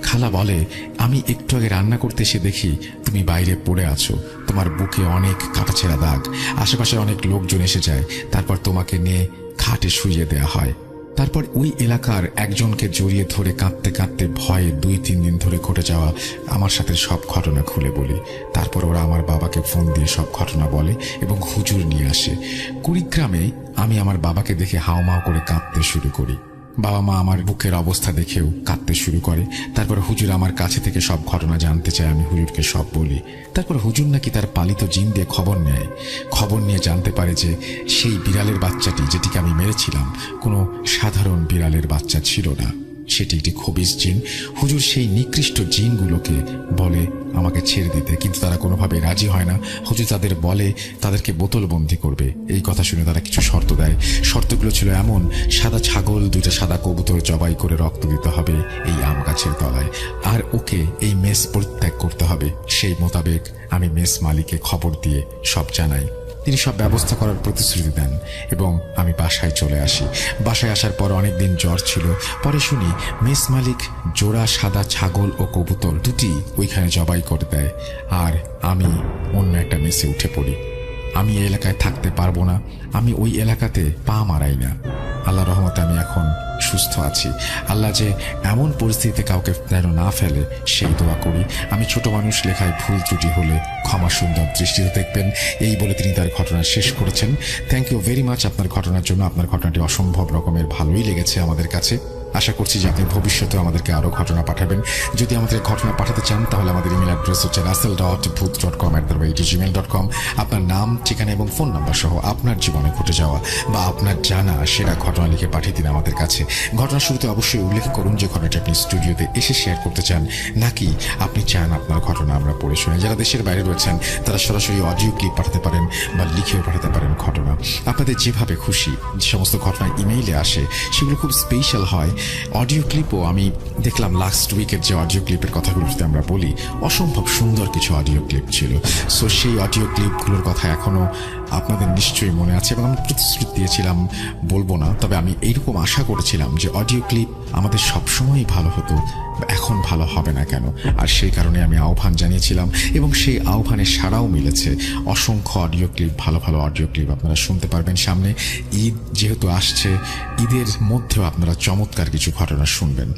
খালা বলে, আমি একটু আগে রান্না করতে এসে দেখি তুমি বাইরে পড়ে আছো, তোমার বুকে অনেক কাটাছেঁড়া দাগ। আশেপাশে অনেক লোকজন এসে যায়, তারপর তোমাকে নিয়ে খাটে শুইয়ে দেয়া হয়। তারপর ওই এলাকার একজনকে জড়িয়ে ধরে কাঁদতে কাঁদতে ভয়ে 2-3 দিন ধরে ঘটে যাওয়া আমার সাথে সব ঘটনা খুলে বলি। তারপর ওরা আমার বাবাকে ফোন দিয়ে সব ঘটনা বলে এবং হুজুর নিয়ে আসে। কুড়িগ্রামে আমি আমার বাবাকে দেখে হাউমাউ করে কাঁদতে শুরু করি। বাবা মা আমার বুকের অবস্থা দেখেও কাঁদতে শুরু করে। তারপর হুজুর আমার কাছে থেকে সব ঘটনা জানতে চায়, আমি হুজুরকে সব বলি। তারপর হুজুর নাকি তার পালিত জিন দিয়ে খবর নেয়। খবর নিয়ে জানতে পারে যে সেই বিড়ালের বাচ্চাটি যেটিকে আমি মেরেছিলাম কোনো সাধারণ বিড়ালের বাচ্চা ছিল না, সেটি একটি খবিস জিন। হুজুর সেই নিকৃষ্ট জিনগুলোকে বলে আমাকে ছেড়ে দিতে, কিন্তু তারা কোনোভাবে রাজি হয় না। হুজুর তাদের বলে তাদেরকে বোতলবন্দি করবে। এই কথা শুনে তারা কিছু শর্ত দেয়। শর্তগুলো ছিল এমন: সাদা ছাগল, 2টা সাদা কবুতর জবাই করে রক্ত দিতে হবে এই আম গাছের তলায়, আর ওকে এই মেস পরিত্যাগ করতে হবে। সেই মোতাবেক আমি মেস মালিককে খবর দিয়ে সব জানাই। তিনি সব ব্যবস্থা করার প্রতিশ্রুতি দেন এবং আমি বাসায় চলে আসি। বাসায় আসার পর অনেকদিন জ্বর ছিল। পরে শুনি মেস মালিক জোড়া সাদা ছাগল ও কবুতর 2টি ওইখানে জবাই করে দেয়, আর আমি অন্য একটা মেসে উঠে পড়ি। আমি এই এলাকায় থাকতে পারবো না, আমি ওই এলাকাতে পা মারাই না। আল্লাহ রহমতে আমি এখন সুস্থ আছি। আল্লাহ যে এমন পরিস্থিতিতে কাউকে যেন না ফেলে সেই দোয়া করি। আমি ছোট মানুষ, লেখায় ভুল ত্রুটি হলে ক্ষমা সুন্দর দৃষ্টিতে দেখবেন, এই বলে তিনি তার ঘটনা শেষ করেছেন। থ্যাংক ইউ ভেরি মাচ আপনার ঘটনার জন্য। আপনার ঘটনাটি অসম্ভব রকমের ভালোই লেগেছে আমাদের কাছে। আশা করছি যে আপনি ভবিষ্যতেও আমাদেরকে আরও ঘটনা পাঠাবেন। যদি আমাদের ঘটনা পাঠাতে চান তাহলে আমাদের ইমেল অ্যাড্রেস হচ্ছে russell.bhoot.com@gmail.com। আপনার নাম, ঠিকানা এবং ফোন নাম্বার সহ আপনার জীবনে ঘটে যাওয়া বা আপনার জানা সেরা ঘটনা লিখে পাঠিয়ে দিন আমাদের কাছে। ঘটনার শুরুতে অবশ্যই উল্লেখ করুন যে ঘটনাটি আপনি স্টুডিওতে এসে শেয়ার করতে চান, নাকি আপনি চান আপনার ঘটনা আমরা পড়ে শুনে। যারা দেশের বাইরে রয়েছেন তারা সরাসরি অডিও ক্লিপ পাঠাতে পারেন বা লিখেও পাঠাতে পারেন ঘটনা। আপনাদের যেভাবে খুশি। যে সমস্ত ঘটনা ইমেইলে আসে সেগুলো খুব স্পেশাল হয়। অডিও ক্লিপও আমি দেখলাম লাস্ট উইকের যে অডিও ক্লিপের কথাগুলো যদি আমরা বলি, অসম্ভব সুন্দর কিছু অডিও ক্লিপ ছিল। সো সেই অডিও ক্লিপগুলোর কথা এখনও আপনাদের নিশ্চয়ই মনে আছে এবং আমি প্রতিশ্রুতি দিয়েছিলাম বলবো না, তবে আমি এইরকম আশা করেছিলাম যে অডিও ক্লিপ আমাদের সবসময়ই ভালো হতো, এখন ভালো হবে না কেন। আর সেই কারণে আমি আহ্বান জানিয়েছিলাম এবং সেই আহ্বানের সাড়াও মিলেছে। অসংখ্য অডিও ক্লিপ, ভালো ভালো অডিও ক্লিপ আপনারা শুনতে পারবেন সামনে। ঈদ যেহেতু আসছে, ঈদের মধ্যেও আপনারা চমৎকার কিছু ঘটনা শুনবেন।